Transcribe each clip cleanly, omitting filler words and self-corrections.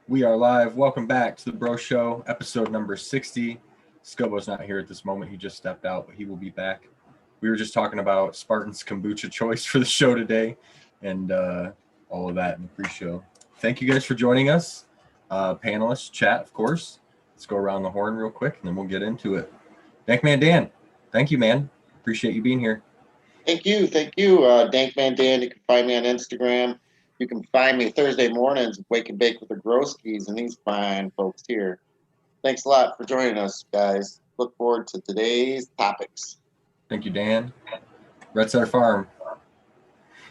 We are live. Welcome back to the Bro Show, episode number 60. Scobo's not here at this moment. He just stepped out, but he will be back. We were just talking about Spartan's kombucha choice for the show today and all of that in the pre-show. Thank you guys for joining us. Panelists, chat, of course. Let's go around the horn real quick, and then we'll get into it. Dankman Dan, thank you, man. Appreciate you being here. Thank you. Dankman Dan. You can find me on Instagram. You can find me Thursday mornings, Wake and Bake with the Groskis and these fine folks here. Thanks a lot for joining us, guys. Look forward to today's topics. Thank you, Dan. Red Setter Farm.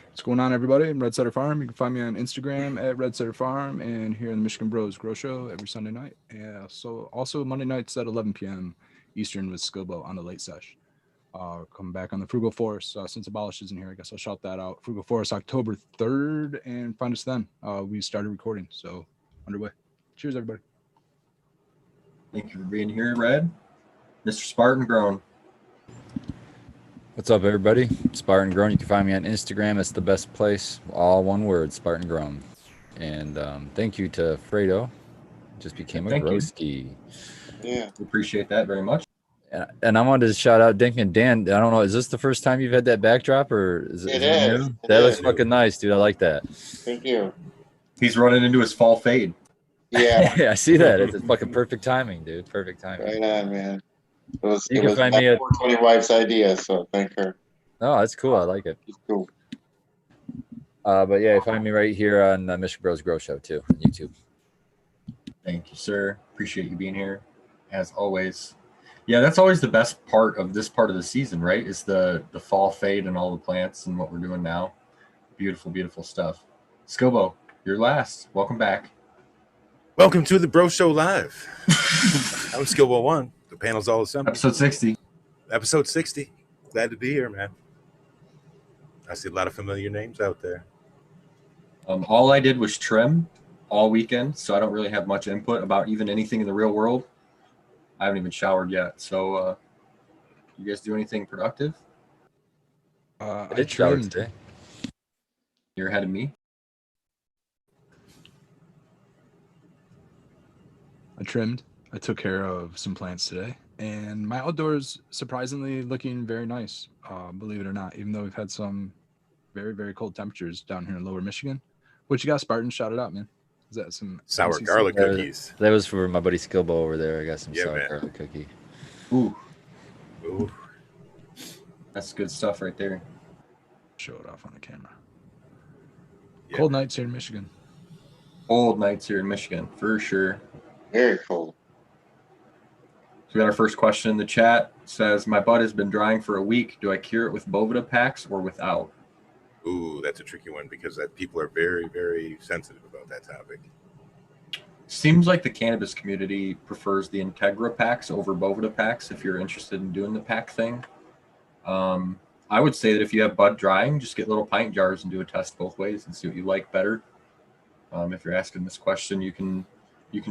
What's going on, everybody? I'm Red Setter Farm. You can find me on Instagram at Red Setter Farm and here in the Michigan Bros Grow Show every Sunday night. Yeah, so also Monday nights at 11 p.m. Eastern with Scobo on the late sesh. Come back on the Frugal Force. Since Abolish isn't here, I guess I'll shout that out. Frugal Force, October 3rd, and find us then. We started recording, so underway. Cheers, everybody. Thank you for being here, Red. Mr. Spartan Grown. What's up, everybody? Spartan Grown. You can find me on Instagram. It's the best place. All one word, Spartan Grown. And thank you to Fredo. Just became a Groski. Yeah. We appreciate that very much. And I wanted to shout out Dink and Dan. I don't know, is this the first time you've had that backdrop, or is it new? That looks fucking nice, dude. I like that. Thank you. He's running into his fall fade. Yeah. Yeah, I see that. It's fucking perfect timing, dude. Perfect timing. Right on, man. It was find me at 420 wife's idea, so thank her. Oh, that's cool. I like it. She's cool. But yeah, find me right here on the Michigan Bros Grow Show too on YouTube. Thank you, sir. Appreciate you being here, as always. Yeah, that's always the best part of this part of the season, right? Is the fall fade and all the plants and what we're doing now. Beautiful, beautiful stuff. Scobo, you're last. Welcome back. Welcome to the Bro Show Live. I'm Skillbo One. The panel's all assembled. Episode 60. Episode 60. Glad to be here, man. I see a lot of familiar names out there. All I did was trim all weekend, so I don't really have much input about even anything in the real world. I haven't even showered yet. So you guys do anything productive? I did shower today. You're ahead of me. I trimmed. I took care of some plants today. And my outdoors surprisingly looking very nice, believe it or not, even though we've had some very, very cold temperatures down here in lower Michigan. What you got, Spartan? Shout it out, man. Is that some sour garlic cookies? That was for my buddy Skillbo over there. I got some sour man. garlic cookie. Ooh. Ooh. That's good stuff right there. Show it off on the camera. Yeah. Cold nights here in Michigan. Cold nights here in Michigan, for sure. Very cold. So we got our first question in the chat. It says, my bud has been drying for a week. Do I cure it with Bovida packs or without? Ooh, that's a tricky one because people are very, very sensitive about that topic. Seems like the cannabis community prefers the Integra packs over Bovida packs if you're interested in doing the pack thing. I would say that if you have bud drying, just get little pint jars and do a test both ways and see what you like better. If you're asking this question, you can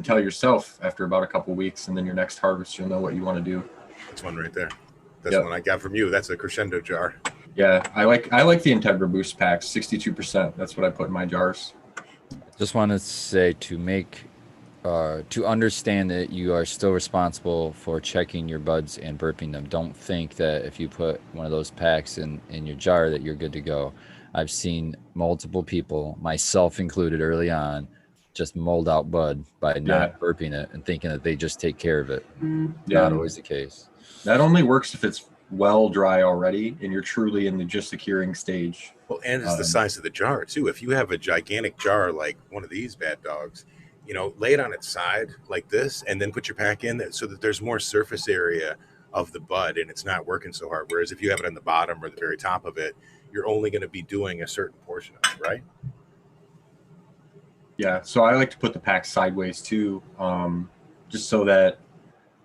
tell yourself after about a couple weeks, and then your next harvest, you'll know what you want to do. That's one right there. That's one I got from you. That's a crescendo jar. Yeah, I like the Integra Boost packs, 62%. That's what I put in my jars. Just want to say to understand that you are still responsible for checking your buds and burping them. Don't think that if you put one of those packs in your jar that you're good to go. I've seen multiple people, myself included early on, just mold out bud by not burping it and thinking that they just take care of it. Not always the case. That only works if it's well dry already and you're truly in just the curing stage. Well, and it's the size of the jar too. If you have a gigantic jar like one of these bad dogs, lay it on its side like this and then put your pack in so that there's more surface area of the bud and it's not working so hard. Whereas if you have it on the bottom or the very top of it, you're only going to be doing a certain portion of it, right? Yeah, so I like to put the pack sideways too, just so that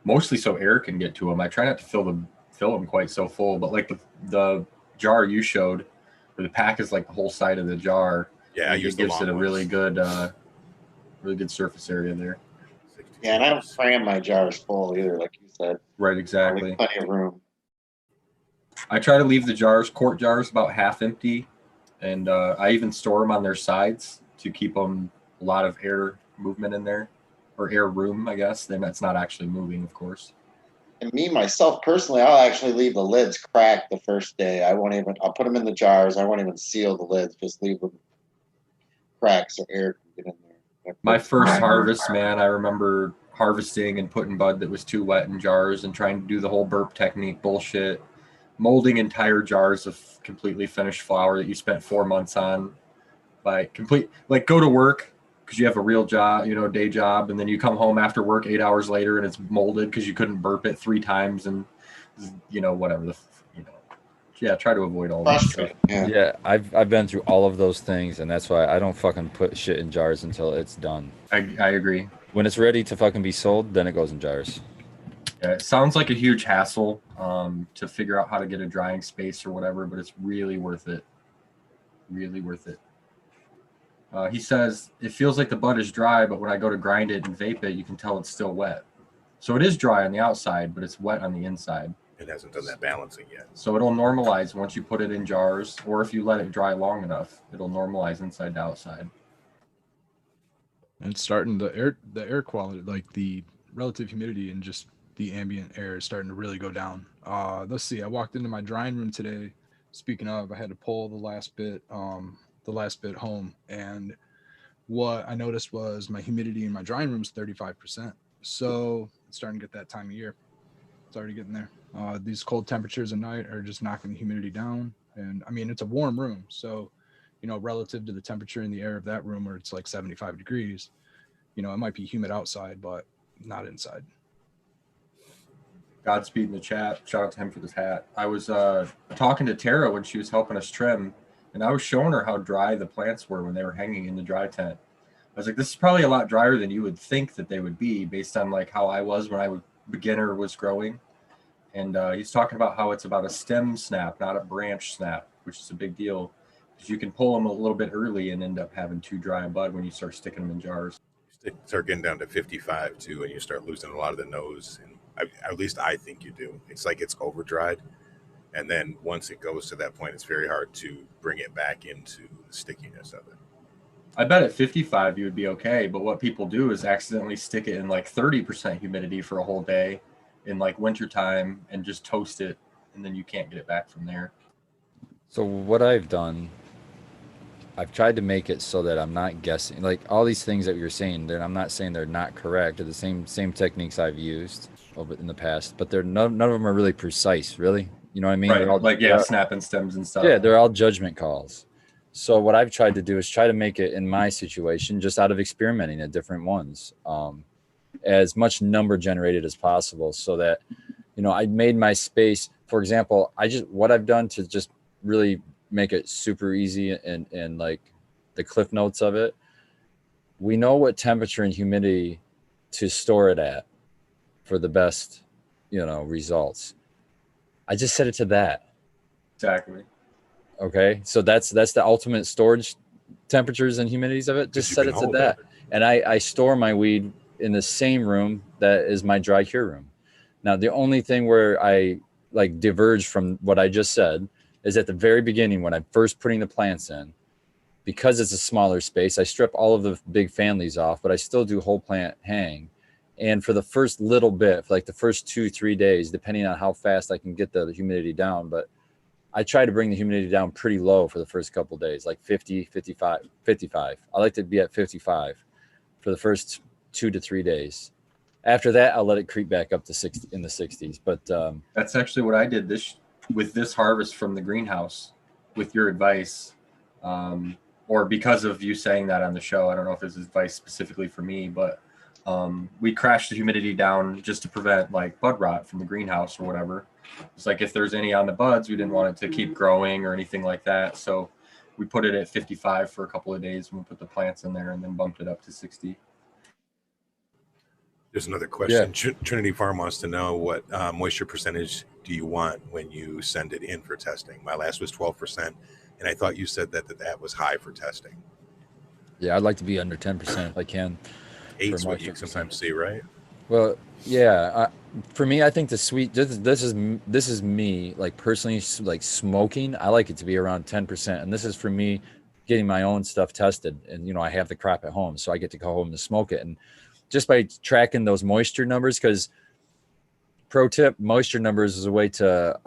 mostly so air can get to them. I try not to fill them quite so full, but like the jar you showed, where the pack is like the whole side of the jar. Yeah, it gives it a really good surface area there. Yeah, and I don't cram my jars full either, like you said. Right, exactly. Plenty of room. I try to leave the quart jars, about half empty, and I even store them on their sides to keep them a lot of air movement in there, or air room, I guess. Then that's not actually moving, of course. And me, myself, personally, I'll actually leave the lids cracked the first day. I'll put them in the jars. I won't even seal the lids. Just leave them cracked so air can get in there. My first harvest, man, I remember harvesting and putting bud that was too wet in jars and trying to do the whole burp technique bullshit, molding entire jars of completely finished flower that you spent 4 months on. Go to work because you have a real job, day job, and then you come home after work 8 hours later and it's molded because you couldn't burp it 3 times, and whatever try to avoid all that stuff. Yeah, I've been through all of those things, and that's why I don't fucking put shit in jars until it's done. I agree. When it's ready to fucking be sold, then it goes in jars. Yeah, it sounds like a huge hassle to figure out how to get a drying space or whatever, but it's really worth it. Really worth it. He says, it feels like the bud is dry, but when I go to grind it and vape it, you can tell it's still wet. So it is dry on the outside, but it's wet on the inside. It hasn't done that balancing yet. So it'll normalize once you put it in jars, or if you let it dry long enough, it'll normalize inside to outside. And it's starting the air quality, like the relative humidity and just the ambient air is starting to really go down. Let's see. I walked into my drying room today. Speaking of, I had to pull the last bit home, and what I noticed was my humidity in my drying room is 35%. So it's starting to get that time of year. It's already getting there. These cold temperatures at night are just knocking the humidity down. And I mean, it's a warm room. So, relative to the temperature in the air of that room where it's like 75 degrees, it might be humid outside, but not inside. Godspeed in the chat. Shout out to him for this hat. I was talking to Tara when she was helping us trim, and I was showing her how dry the plants were when they were hanging in the dry tent. I was like, this is probably a lot drier than you would think that they would be based on like how I was when I was beginner was growing. And he's talking about how it's about a stem snap, not a branch snap, which is a big deal because you can pull them a little bit early and end up having too dry a bud when you start sticking them in jars. Start getting down to 55 too, and you start losing a lot of the nose. And at least I think you do. It's like it's over dried, and then once it goes to that point, it's very hard to bring it back into the stickiness of it. I bet at 55 you would be okay, but what people do is accidentally stick it in like 30% humidity for a whole day in like wintertime and just toast it, and then you can't get it back from there. So what I've done, I've tried to make it so that I'm not guessing. Like all these things that you're saying, I'm not saying they're not correct. They're the same techniques I've used over in the past, but none of them are really precise, really. You know what I mean? Right, They're all, like snapping stems and stuff. Yeah, they're all judgment calls. So what I've tried to do is try to make it in my situation, just out of experimenting at different ones, as much number generated as possible, so that I made my space. For example, what I've done to just really make it super easy and like the cliff notes of it. We know what temperature and humidity to store it at for the best, results. I just set it to that. Exactly. Okay. So that's the ultimate storage temperatures and humidities of it. Just set it to that. And I store my weed in the same room that is my dry cure room. Now, the only thing where I like diverge from what I just said is at the very beginning when I'm first putting the plants in, because it's a smaller space, I strip all of the big fan leaves off, but I still do whole plant hang. And for the first little bit, for like the first 2-3 days, depending on how fast I can get the humidity down, but I try to bring the humidity down pretty low for the first couple of days, like 50, 55. I like to be at 55 for the first 2 to 3 days. After that, I'll let it creep back up to 60 in the 60s. But that's actually what I did with this harvest from the greenhouse, with your advice, or because of you saying that on the show. I don't know if it's advice specifically for me, but we crashed the humidity down just to prevent like bud rot from the greenhouse or whatever. It's like if there's any on the buds, we didn't want it to keep growing or anything like that. So we put it at 55 for a couple of days when we put the plants in there, and then bumped it up to 60. There's another question. Yeah. Trinity Farm wants to know what moisture percentage do you want when you send it in for testing? My last was 12%, and I thought you said that was high for testing. Yeah, I'd like to be under 10% if I can. 8's what you sometimes see, right? Well, yeah. For me, I think the sweet. This is me, like personally, like smoking. I like it to be around 10%, and this is for me. getting my own stuff tested, and I have the crop at home, so I get to go home to smoke it. And just by tracking those moisture numbers, because pro tip, moisture numbers is a way to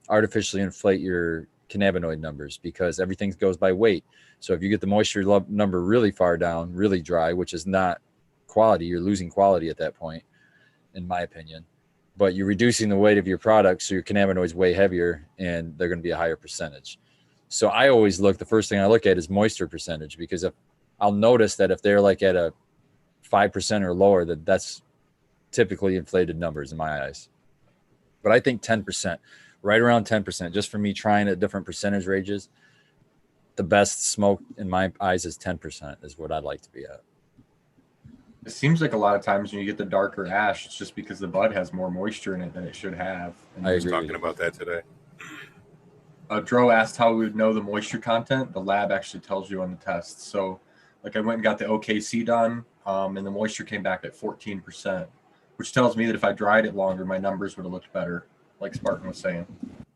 artificially inflate your cannabinoid numbers, because everything goes by weight. So if you get the moisture number really far down, really dry, which is not quality, you're losing quality at that point, in my opinion. But you're reducing the weight of your product, so your cannabinoids way heavier, and they're going to be a higher percentage. So I always the first thing I look at is moisture percentage, because if I'll notice that if they're like at a 5% or lower, that's typically inflated numbers in my eyes. But I think 10%, right around 10%, just for me trying at different percentage ranges, the best smoke in my eyes is 10% is what I'd like to be at. It seems like a lot of times when you get the darker ash, it's just because the bud has more moisture in it than it should have. And I I was agree. talking about that today. Dro asked how we would know the moisture content. The lab actually tells you on the test. So like I went and got the OKC done, and the moisture came back at 14%, which tells me that if I dried it longer, my numbers would have looked better, like Spartan was saying.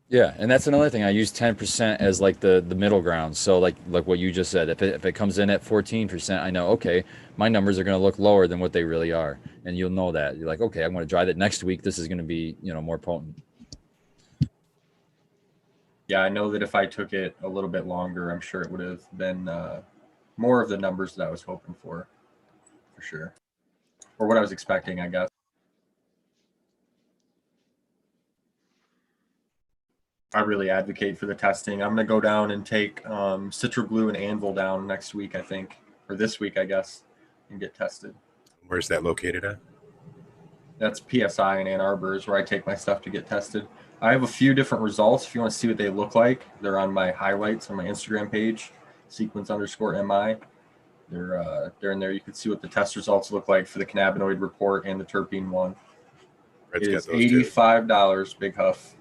Yeah, and that's another thing. I use 10% as like the middle ground. So like what you just said, if it comes in at 14%, I know, okay, my numbers are going to look lower than what they really are. And you'll know that. You're like, okay, I'm going to dry that next week. This is going to be, more potent. Yeah, I know that if I took it a little bit longer, I'm sure it would have been more of the numbers that I was hoping for sure. Or what I was expecting, I guess. I really advocate for the testing. I'm going to go down and take Citroglue and Anvil down next week, I think, or this week, I guess, and get tested. Where's that located at? That's PSI in Ann Arbor is where I take my stuff to get tested. I have a few different results. If you want to see what they look like, they're on my highlights on my Instagram page, sequence_MI. They're in there. You can see what the test results look like for the cannabinoid report and the terpene one. Red's It got is those too. $85, Big Huff.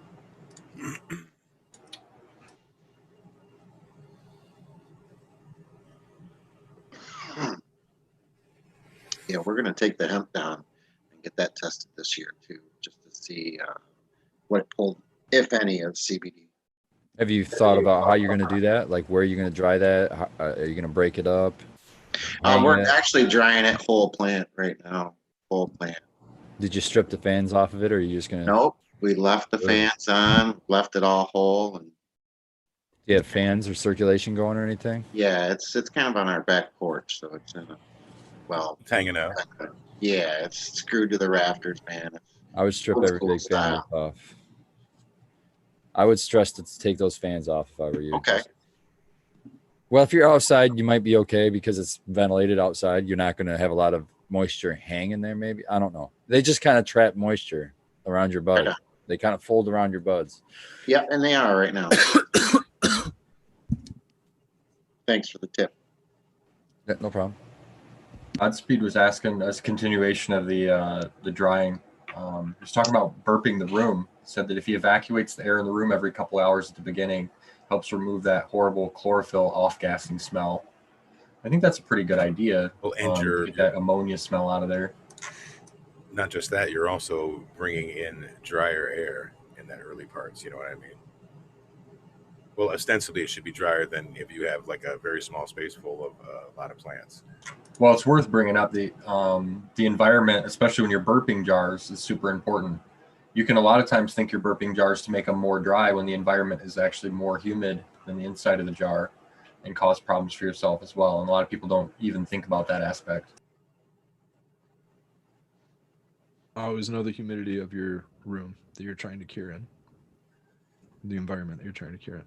Yeah, we're going to take the hemp down and get that tested this year too, just to see what pulled, if any, of CBD. Have you thought about how you're going to do that? Like, where are you going to dry that? How, are you going to break it up? We're actually drying it whole plant right now. Whole plant. Did you strip the fans off of it, or are you just going to? Nope. We left the fans on, left it all whole, and Do you have fans or circulation going or anything? yeah, it's kind of on our back porch, so it's in a It's hanging out. Yeah, it's screwed to the rafters, man. I would strip Old every school big fan style. off. I would stress to take those fans off if I were you. Okay. Well, if you're outside, you might be okay because it's ventilated outside. You're not going to have a lot of moisture hanging there, maybe. I don't know. They just kind of trap moisture around your bud. Right. They kind of fold around your buds. Yep, and they are right now. Thanks for the tip. Yeah, no problem. Godspeed was asking as a continuation of the drying. He was talking about burping the room. Said that if he evacuates the air in the room every couple hours at the beginning, helps remove that horrible chlorophyll off-gassing smell. I think that's a pretty good idea. Well, and to get that ammonia smell out of there. Not just that, you're also bringing in drier air in that early parts. You know what I mean? Well, ostensibly, it should be drier than if you have like a very small space full of a lot of plants. Well, it's worth bringing up the environment, especially when you're burping jars, is super important. You can a lot of times think you're burping jars to make them more dry when the environment is actually more humid than the inside of the jar, and cause problems for yourself as well. And a lot of people don't even think about that aspect. Always know the humidity of your room that you're trying to cure in, the environment that you're trying to cure in.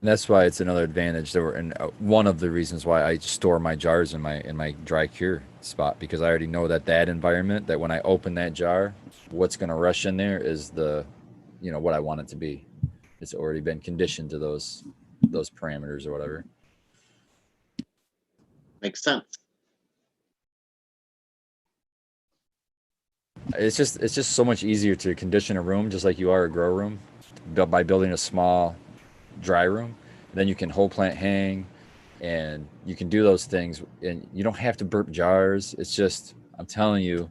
And that's why it's another advantage that we're in. One of the reasons why I store my jars in my dry cure spot, because I already know that environment, that when I open that jar, what's going to rush in there is the, what I want it to be. It's already been conditioned to those parameters or whatever. Makes sense. It's just so much easier to condition a room, just like you are a grow room, by building a small dry room. Then you can whole plant hang, and you can do those things, and you don't have to burp jars. It's just, I'm telling you,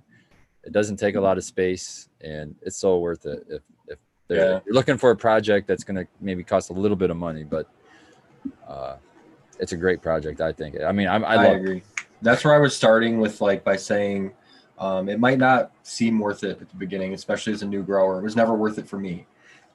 it doesn't take a lot of space, and it's so worth it. If you're looking for a project that's going to maybe cost a little bit of money, but it's a great project. I think. I mean, I I love. agree. That's where I was starting with, like, by saying it might not seem worth it at the beginning, especially as a new grower. It was never worth it for me.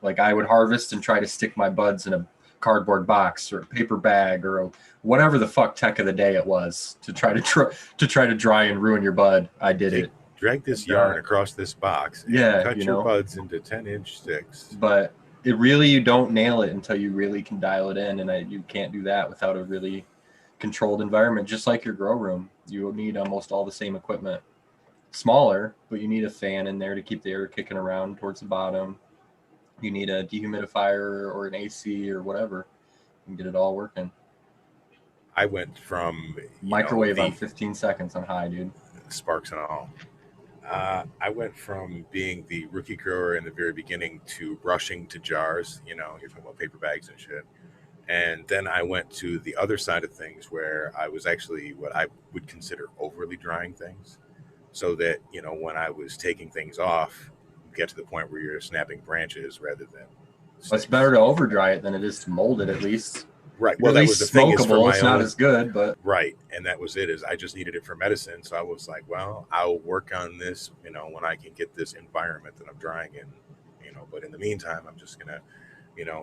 Like, I would harvest and try to stick my buds in a cardboard box or a paper bag or whatever the fuck tech of the day it was to try to dry and ruin your bud. I did it. Drag this yarn across this box and cut your buds into 10-inch sticks. But you don't nail it until you really can dial it in, and you can't do that without a really controlled environment. Just like your grow room, you will need almost all the same equipment. Smaller, but you need a fan in there to keep the air kicking around towards the bottom. You need a dehumidifier or an AC or whatever, and get it all working. I went from microwave on 15 seconds on high, dude. Sparks and all. I went from being the rookie grower in the very beginning to rushing to jars. You're talking about paper bags and shit. And then I went to the other side of things where I was actually what I would consider overly drying things. So that, when I was taking things off, get to the point where you're snapping branches rather than sticks. It's better to over dry it than it is to mold it, at least. Right. Well, that was the thing. It's not as good, but right. And that was it. Is I just needed it for medicine. So I was like, well, I'll work on this, when I can get this environment that I'm drying in, but in the meantime, I'm just going to,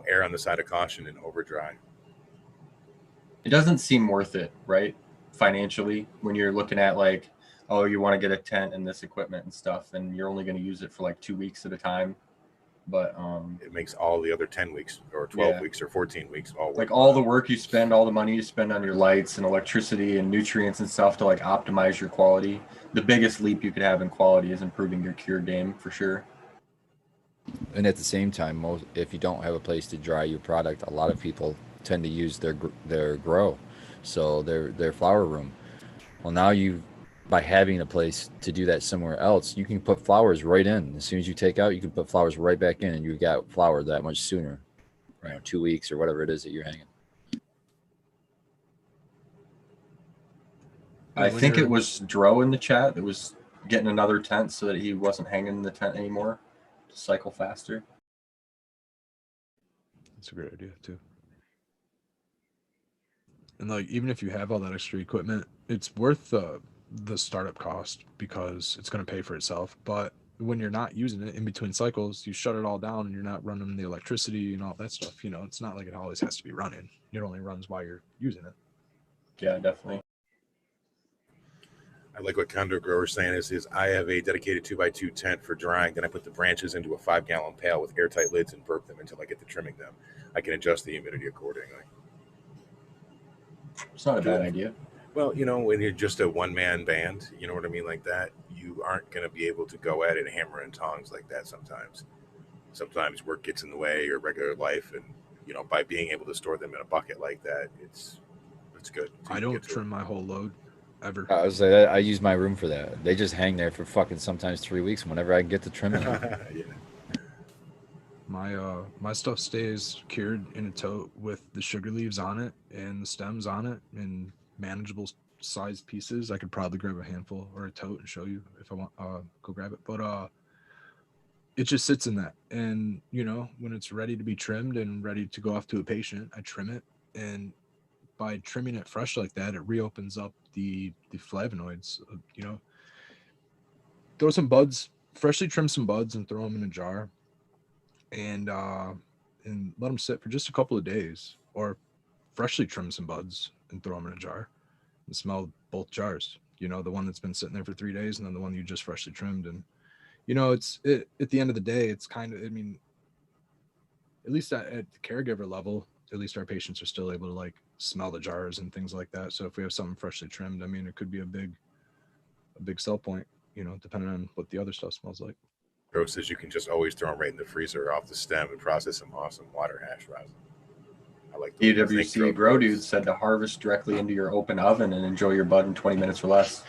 err on the side of caution and over dry. It doesn't seem worth it, right? Financially, when you're looking at like, oh, you want to get a tent and this equipment and stuff, and you're only going to use it for like 2 weeks at a time. But it makes all the other 10 weeks or 12 weeks or 14 weeks all work. Like all the work you spend, all the money you spend on your lights and electricity and nutrients and stuff to like optimize your quality. The biggest leap you could have in quality is improving your cure game for sure. And at the same time, if you don't have a place to dry your product, a lot of people tend to use their grow, so their flower room. Well, now by having a place to do that somewhere else, you can put flowers right in. As soon as you take out, you can put flowers right back in, and you got flower that much sooner. Right, 2 weeks or whatever it is that you're hanging. I think it was Dro in the chat that was getting another tent so that he wasn't hanging in the tent anymore to cycle faster. That's a great idea too. And like, even if you have all that extra equipment, it's worth the startup cost because it's going to pay for itself. But when you're not using it in between cycles, you shut it all down and you're not running the electricity and all that stuff. It's not like it always has to be running. It only runs while you're using it. Yeah, definitely. I like what Condo Grower's saying is I have a dedicated 2x2 tent for drying. Then I put the branches into a 5-gallon pail with airtight lids and burp them until I get to trimming them. I can adjust the humidity accordingly. It's not a bad idea. Well, when you're just a one-man band, you know what I mean, like that, you aren't going to be able to go at it hammer and tongs like that sometimes. Sometimes work gets in the way or regular life, and, by being able to store them in a bucket like that, it's good. I don't trim my whole load ever. I use my room for that. They just hang there for fucking sometimes 3 weeks whenever I get to trim it. Yeah. My stuff stays cured in a tote with the sugar leaves on it and the stems on it in manageable sized pieces. I could probably grab a handful or a tote and show you if I want. Go grab it. But it just sits in that, and when it's ready to be trimmed and ready to go off to a patient, I trim it, and by trimming it fresh like that, it reopens up the flavonoids. Throw some buds, freshly trim some buds, and throw them in a jar. And let them sit for just a couple of days, or freshly trim some buds and throw them in a jar and smell both jars. The one that's been sitting there for 3 days and then the one you just freshly trimmed. And at the end of the day, it's kind of, at least at the caregiver level, at least our patients are still able to like smell the jars and things like that. So if we have something freshly trimmed, it could be a big sell point, depending on what the other stuff smells like. Bro says you can just always throw them right in the freezer off the stem and process them awesome water hash rosin. I like the EWC Grow Dude said to harvest directly into your open oven and enjoy your bud in 20 minutes or less.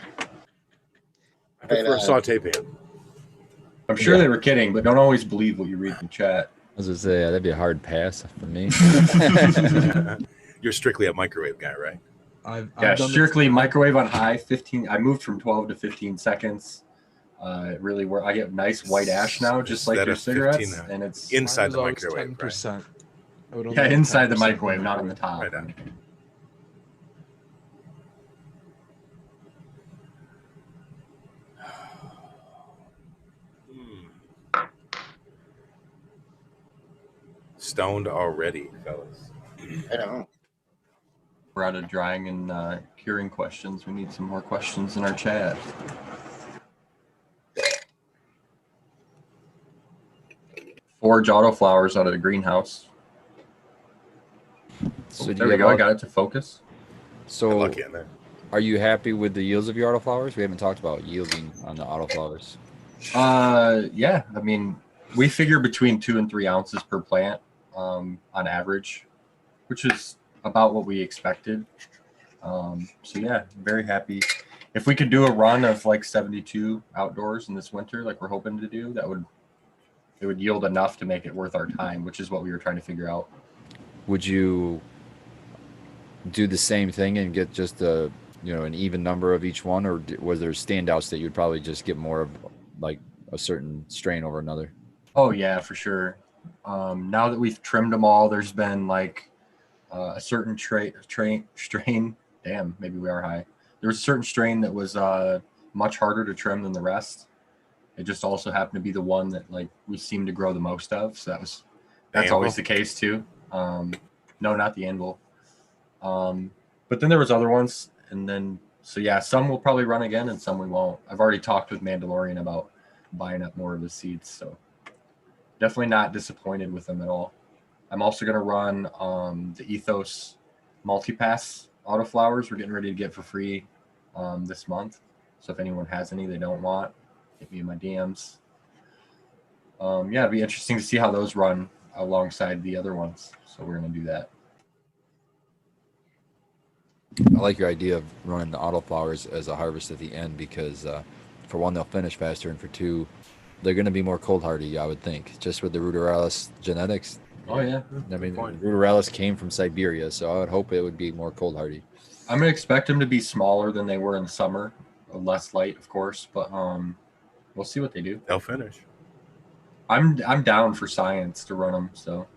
I prefer a saute pan. I'm sure they were kidding, but don't always believe what you read in chat. I was gonna say that'd be a hard pass for me. You're strictly a microwave guy, right? I've strictly microwave on high. 15. I moved from 12 to 15 seconds. Really, where I get nice white ash now, just like your cigarettes, and it's inside the microwave. 10%. Right? Yeah, inside the microwave, not on the top. Right on. Stoned already, fellas. I don't know. We're out of drying and curing questions. We need some more questions in our chat. Forge autoflowers out of the greenhouse. So There we go. I got it to focus. So Lucky in there. are you happy with the yields of your autoflowers? We haven't talked about yielding on the autoflowers. Yeah. I mean, we figure between 2 and 3 ounces per plant on average, which is about what we expected. So yeah, very happy. If we could do a run of like 72 outdoors in this winter, like we're hoping to do, it would yield enough to make it worth our time, which is what we were trying to figure out. Would you do the same thing and get just an even number of each one, or was there standouts that you'd probably just get more of, like a certain strain over another? Oh yeah, for sure. Now that we've trimmed them all, there's been like a certain strain. Damn, maybe we are high. There was a certain strain that was much harder to trim than the rest. It just also happened to be the one that like we seem to grow the most of. So that's always the case too. No, not the anvil. But then there was other ones, and then so yeah, some will probably run again, and some we won't. I've already talked with Mandalorian about buying up more of the seeds, so definitely not disappointed with them at all. I'm also going to run the Ethos Multipass autoflowers. We're getting ready to get for free this month. So if anyone has any they don't want, hit me in my DMs. Yeah, it'd be interesting to see how those run alongside the other ones. So we're going to do that. I like your idea of running the autoflowers as a harvest at the end because, for one, they'll finish faster, and for two, they're going to be more cold hardy, I would think, just with the Ruderalis genetics. Oh yeah, I mean, Ruderalis came from Siberia, so I would hope it would be more cold hardy. I'm gonna expect them to be smaller than they were in the summer, less light, of course, but we'll see what they do. They'll finish. I'm down for science to run them. So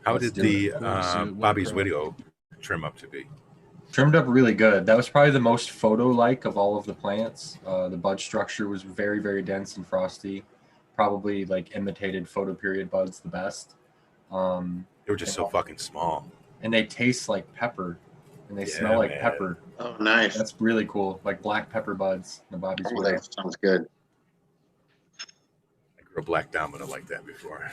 how let's did do the it. Bobby's Widow trim up to be? Trimmed up really good. That was probably the most photo-like of all of the plants. The bud structure was very, very dense and frosty. Probably like imitated photoperiod buds the best. They were just so fucking small. And they taste like pepper, and they smell like pepper. Oh, nice. That's really cool. Like black pepper buds. The Bobby's Oh, Widow. that sounds good. I grew a black domino like that before.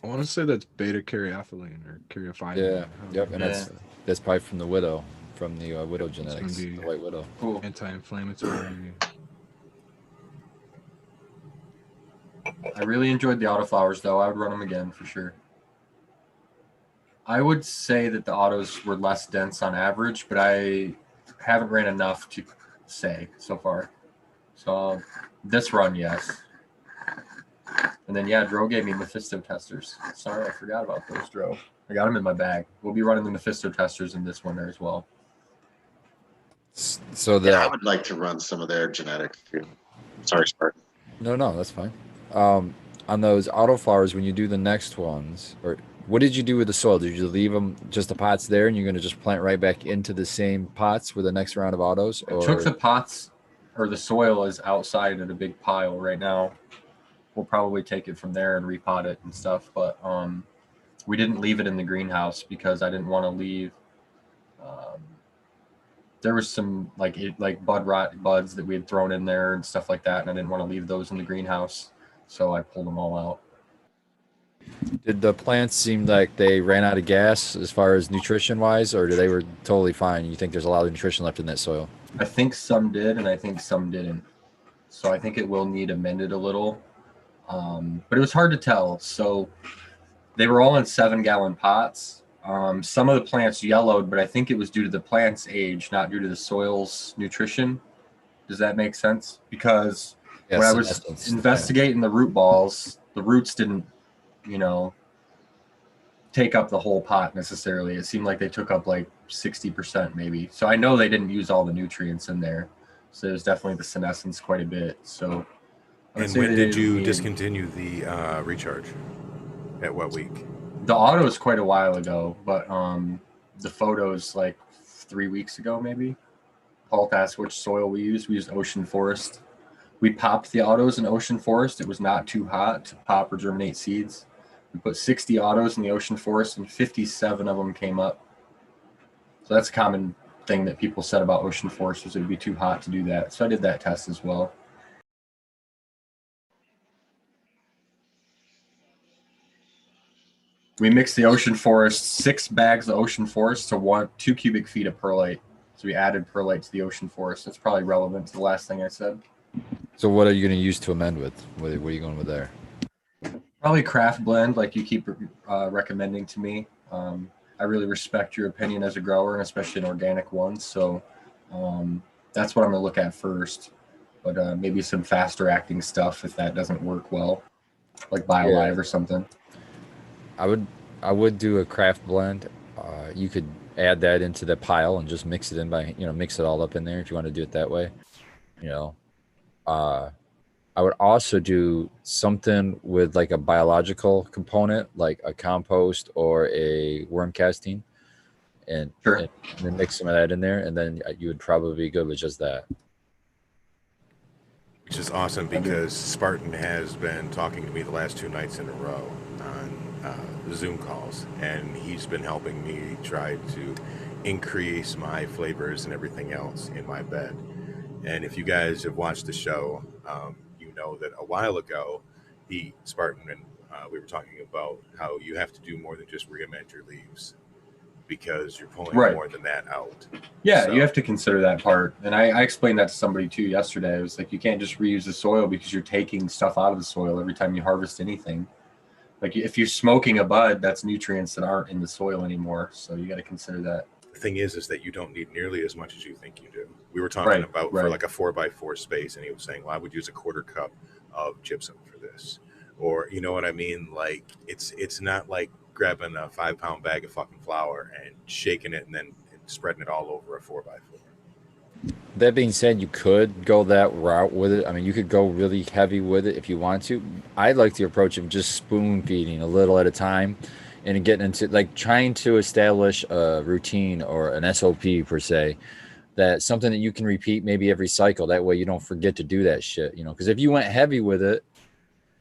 I want to say that's beta caryophyllene or caryophyllene. Yeah, yep, and Yeah. that's probably from the Widow, from the Widow It's gonna genetics, be the White Widow. Cool. Anti-inflammatory. I really enjoyed the autoflowers, though. I would run them again for sure. I would say that the autos were less dense on average, but I haven't ran enough to say so far. So this run, yes. And then, yeah, Dro gave me Mephisto testers. Sorry, I forgot about those, Dro. I got them in my bag. We'll be running the Mephisto testers in this winter as well. So Yeah, I would like to run some of their genetics too. Sorry, Spartan. No, that's fine. On those autoflowers, when you do the next ones, or what did you do with the soil? Did you leave them just the pots there, and you're going to just plant right back into the same pots for the next round of autos? Or... I took the pots, or the soil is outside in a big pile right now. We'll probably take it from there and repot it and stuff, but we didn't leave it in the greenhouse because I didn't want to leave. There was some like bud rot buds that we had thrown in there and stuff like that, and I didn't want to leave those in the greenhouse, so I pulled them all out. Did the plants seem like they ran out of gas as far as nutrition wise, or they were totally fine? You think there's a lot of nutrition left in that soil? I think some did, and I think some didn't. So I think it will need amended a little. But it was hard to tell. So they were all in 7-gallon pots. Some of the plants yellowed, but I think it was due to the plant's age, not due to the soil's nutrition. Does that make sense? Because when I was investigating the root balls, the roots didn't, take up the whole pot necessarily. It seemed like they took up like 60% maybe. So I know they didn't use all the nutrients in there. So there's definitely the senescence quite a bit. So. And when did you discontinue the recharge? At what week? The auto is quite a while ago, but the photos like 3 weeks ago maybe. Paul asked which soil we used. We used Ocean Forest. We popped the autos in Ocean Forest. It was not too hot to pop or germinate seeds. We put 60 autos in the ocean forest, and 57 of them came up. So that's a common thing that people said about ocean forests, was it would be too hot to do that. So I did that test as well. We mixed the ocean forest, 6 bags of ocean forest to 2 cubic feet of perlite. So we added perlite to the ocean forest. That's probably relevant to the last thing I said. So what are you going to use to amend with? What are you going with there? Probably craft blend, like you keep recommending to me. I really respect your opinion as a grower, and especially an organic one. So that's what I'm going to look at first. But maybe some faster acting stuff if that doesn't work well, like BioLive or something. I would do a craft blend. You could add that into the pile and just mix it in by, mix it all up in there if you want to do it that way. I would also do something with like a biological component, like a compost or a worm casting, and then mix some of that in there, and then you would probably be good with just that. Which is awesome because Spartan has been talking to me the last 2 nights in a row on Zoom calls, and he's been helping me try to increase my flavors and everything else in my bed. And if you guys have watched the show, you know that a while ago, Spartan and we were talking about how you have to do more than just reamend your leaves, because you're pulling more than that out. Yeah, so you have to consider that part. And I explained that to somebody too yesterday. I was like, you can't just reuse the soil because you're taking stuff out of the soil every time you harvest anything. Like if you're smoking a bud, that's nutrients that aren't in the soil anymore. So you got to consider that. The thing is that you don't need nearly as much as you think you do. We were talking about for like a 4x4 space, and he was saying, well, I would use a 1/4 cup of gypsum for this. Or, you know what I mean? Like it's not like grabbing a 5-pound bag of fucking flour and shaking it and then spreading it all over a 4x4. That being said, you could go that route with it. I mean, you could go really heavy with it if you want to. I like the approach of just spoon feeding a little at a time and getting into like trying to establish a routine or an SOP per se, that's something that you can repeat maybe every cycle. That way you don't forget to do that shit, because if you went heavy with it,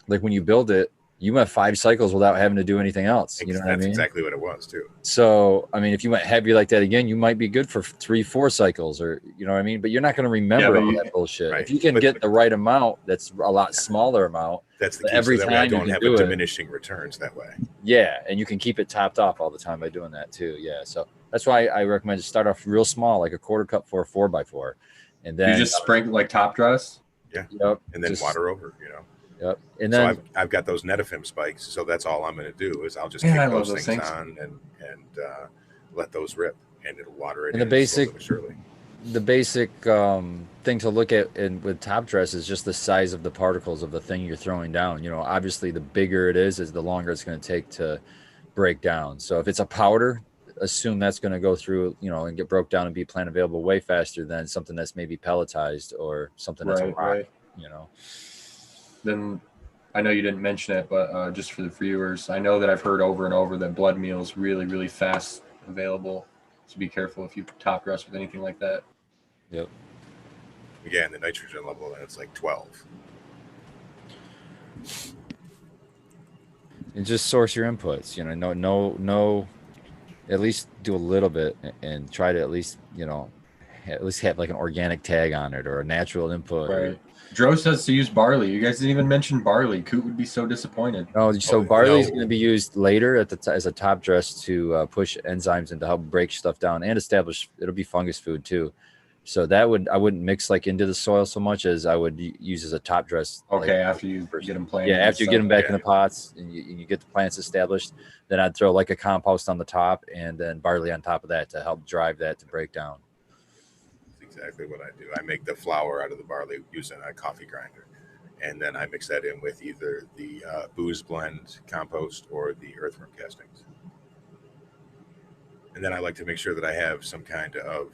like when you build it, you went 5 cycles without having to do anything else. You know what I mean? That's exactly what it was too. So, I mean, if you went heavy like that again, you might be good for 3-4 cycles, or you know what I mean? But you're not going to remember all that bullshit. Right. If you can get the right amount, that's a lot smaller amount. That's the key. Every so that time way I don't have do diminishing returns that way. Yeah, and you can keep it topped off all the time by doing that too. Yeah, so that's why I recommend to start off real small, like a 1/4 cup for a 4x4, and then you just sprinkle like top dress. Yeah. Yep. And then water over. Yep. And then so I've got those Netafim spikes, so that's all I'm going to do is I'll just kick those things on and let those rip, and it'll water it. And the basic thing to look at with top dress is just the size of the particles of the thing you're throwing down. Obviously the bigger it is the longer it's going to take to break down. So if it's a powder, assume that's going to go through, and get broke down and be plant available way faster than something that's maybe pelletized or something that's a rock, Then I know you didn't mention it, but just for the viewers, I know that I've heard over and over that blood meal is really, really fast available. So be careful if you top dress with anything like that. Yep. Again, the nitrogen level, it's like 12. And just source your inputs, no, at least do a little bit and try to at least have like an organic tag on it or a natural input. Right. Dro says to use barley. You guys didn't even mention barley. Coot would be so disappointed. No, so barley is going to be used later as a top dress to push enzymes and to help break stuff down and establish. It'll be fungus food too. So I wouldn't mix like into the soil so much as I would use as a top dress. Okay, after you get them planted. Yeah, after you get them back in the pots and you get the plants established, then I'd throw like a compost on the top and then barley on top of that to help drive that to break down. Exactly what I do. I make the flour out of the barley using a coffee grinder, and then I mix that in with either the booze blend compost or the earthworm castings. And then I like to make sure that I have some kind of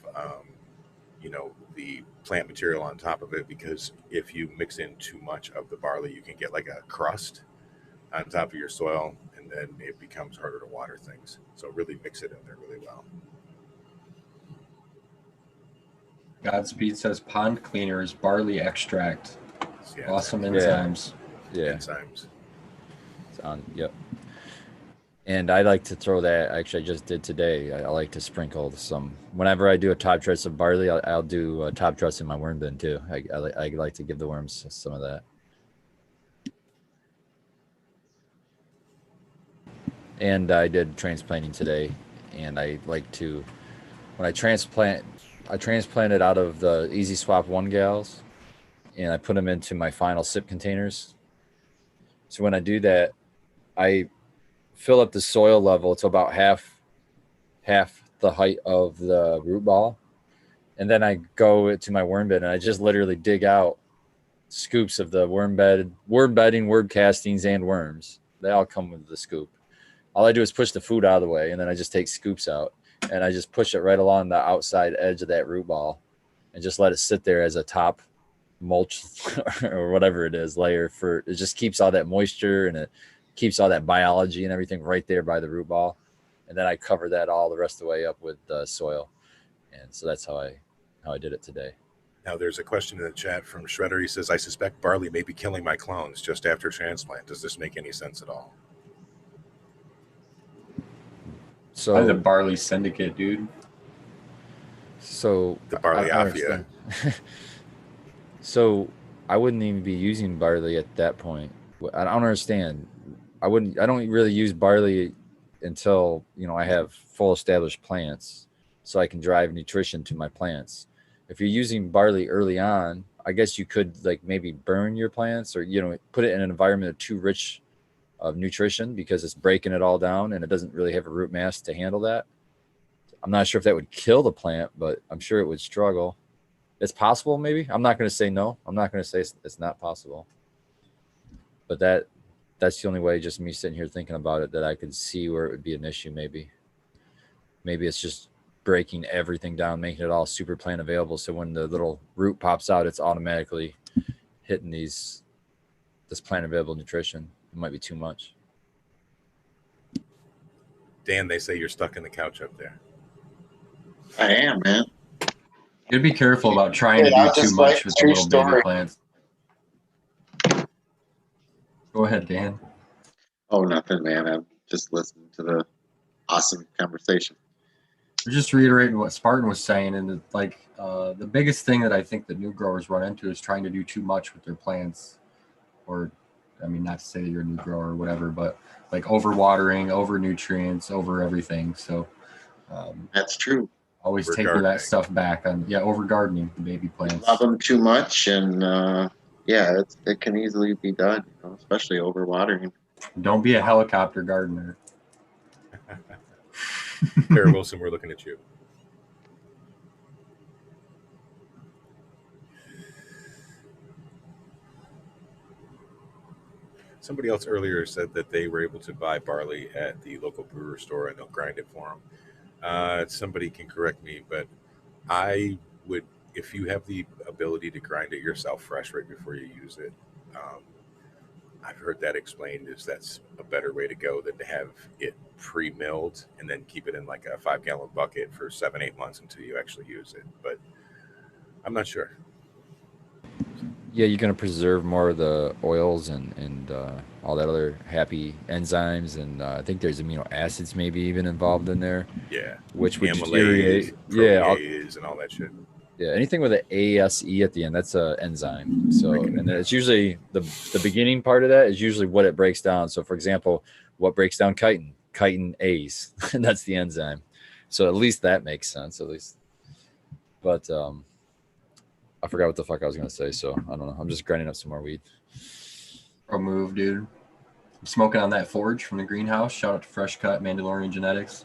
the plant material on top of it, because if you mix in too much of the barley, you can get like a crust on top of your soil, and then it becomes harder to water things. So really mix it in there really well. Godspeed says pond cleaners, barley extract. Yeah, awesome enzymes. Yeah. Enzymes. It's on. Yep. And I like to throw that. Actually, I just did today. I like to sprinkle some. Whenever I do a top dress of barley, I'll do a top dress in my worm bin too. I like to give the worms some of that. And I did transplanting today, and I like to, when I transplanted out of the Easy Swap 1 gals, and I put them into my final sip containers. So when I do that, I fill up the soil level to about half the height of the root ball, and then I go to my worm bed and I just literally dig out scoops of the worm bedding, worm castings, and worms. They all come with the scoop. All I do is push the food out of the way, and then I just take scoops out and I just push it right along the outside edge of that root ball and just let it sit there as a top mulch or whatever it is layer. For it just keeps all that moisture and it keeps all that biology and everything right there by the root ball. And then I cover that all the rest of the way up with soil. And so that's how I did it today. Now, there's a question in the chat from Shredder. He says, I suspect barley may be killing my clones just after transplant. Does this make any sense at all? So the barley syndicate, dude. So the barley afia. So I wouldn't even be using barley at that point. I don't understand. I don't really use barley until, I have full established plants so I can drive nutrition to my plants. If you're using barley early on, I guess you could maybe burn your plants or, put it in an environment too rich of nutrition because it's breaking it all down and it doesn't really have a root mass to handle that. I'm not sure if that would kill the plant, but I'm sure it would struggle. It's possible, maybe. I'm not going to say no. I'm not going to say it's not possible. But that's the only way, just me sitting here thinking about it, that I could see where it would be an issue, maybe. Maybe it's just breaking everything down, making it all super plant available. So when the little root pops out, it's automatically hitting this plant available nutrition. It might be too much. Dan, they say you're stuck in the couch up there. I am, man. You'd be careful about trying to do too much with the little baby plants. Go ahead, Dan. Oh, nothing, man. I'm just listening to the awesome conversation. We're just reiterating what Spartan was saying, and the biggest thing that I think that new growers run into is trying to do too much with their plants. Or, I mean, not to say that you're a new grower or whatever, but overwatering, over nutrients, over everything. So that's true. Always taking that stuff back on, over gardening the baby plants. Love them too much, and it can easily be done, especially over watering. Don't be a helicopter gardener. Tara Wilson, we're looking at you. Somebody else earlier said that they were able to buy barley at the local brewer store and they'll grind it for them. Somebody can correct me, but I would, if you have the ability to grind it yourself fresh right before you use it, I've heard that explained is that's a better way to go than to have it pre-milled and then keep it in like a 5-gallon bucket for 7-8 months until you actually use it. But I'm not sure. Yeah, you're going to preserve more of the oils and all that other happy enzymes, and I think there's amino acids maybe even involved in there. Yeah, which would deteriorate. Protease and all that shit. Yeah, anything with an ASE at the end, that's an enzyme. So, and it's usually the beginning part of that is usually what it breaks down. So, for example, what breaks down chitin? Chitin A's, and that's the enzyme. So at least that makes sense, at least. But I forgot what the fuck I was going to say, so I don't know. I'm just grinding up some more weed. Pro move, dude. I'm smoking on that forge from the greenhouse. Shout out to Fresh Cut Mandalorian Genetics.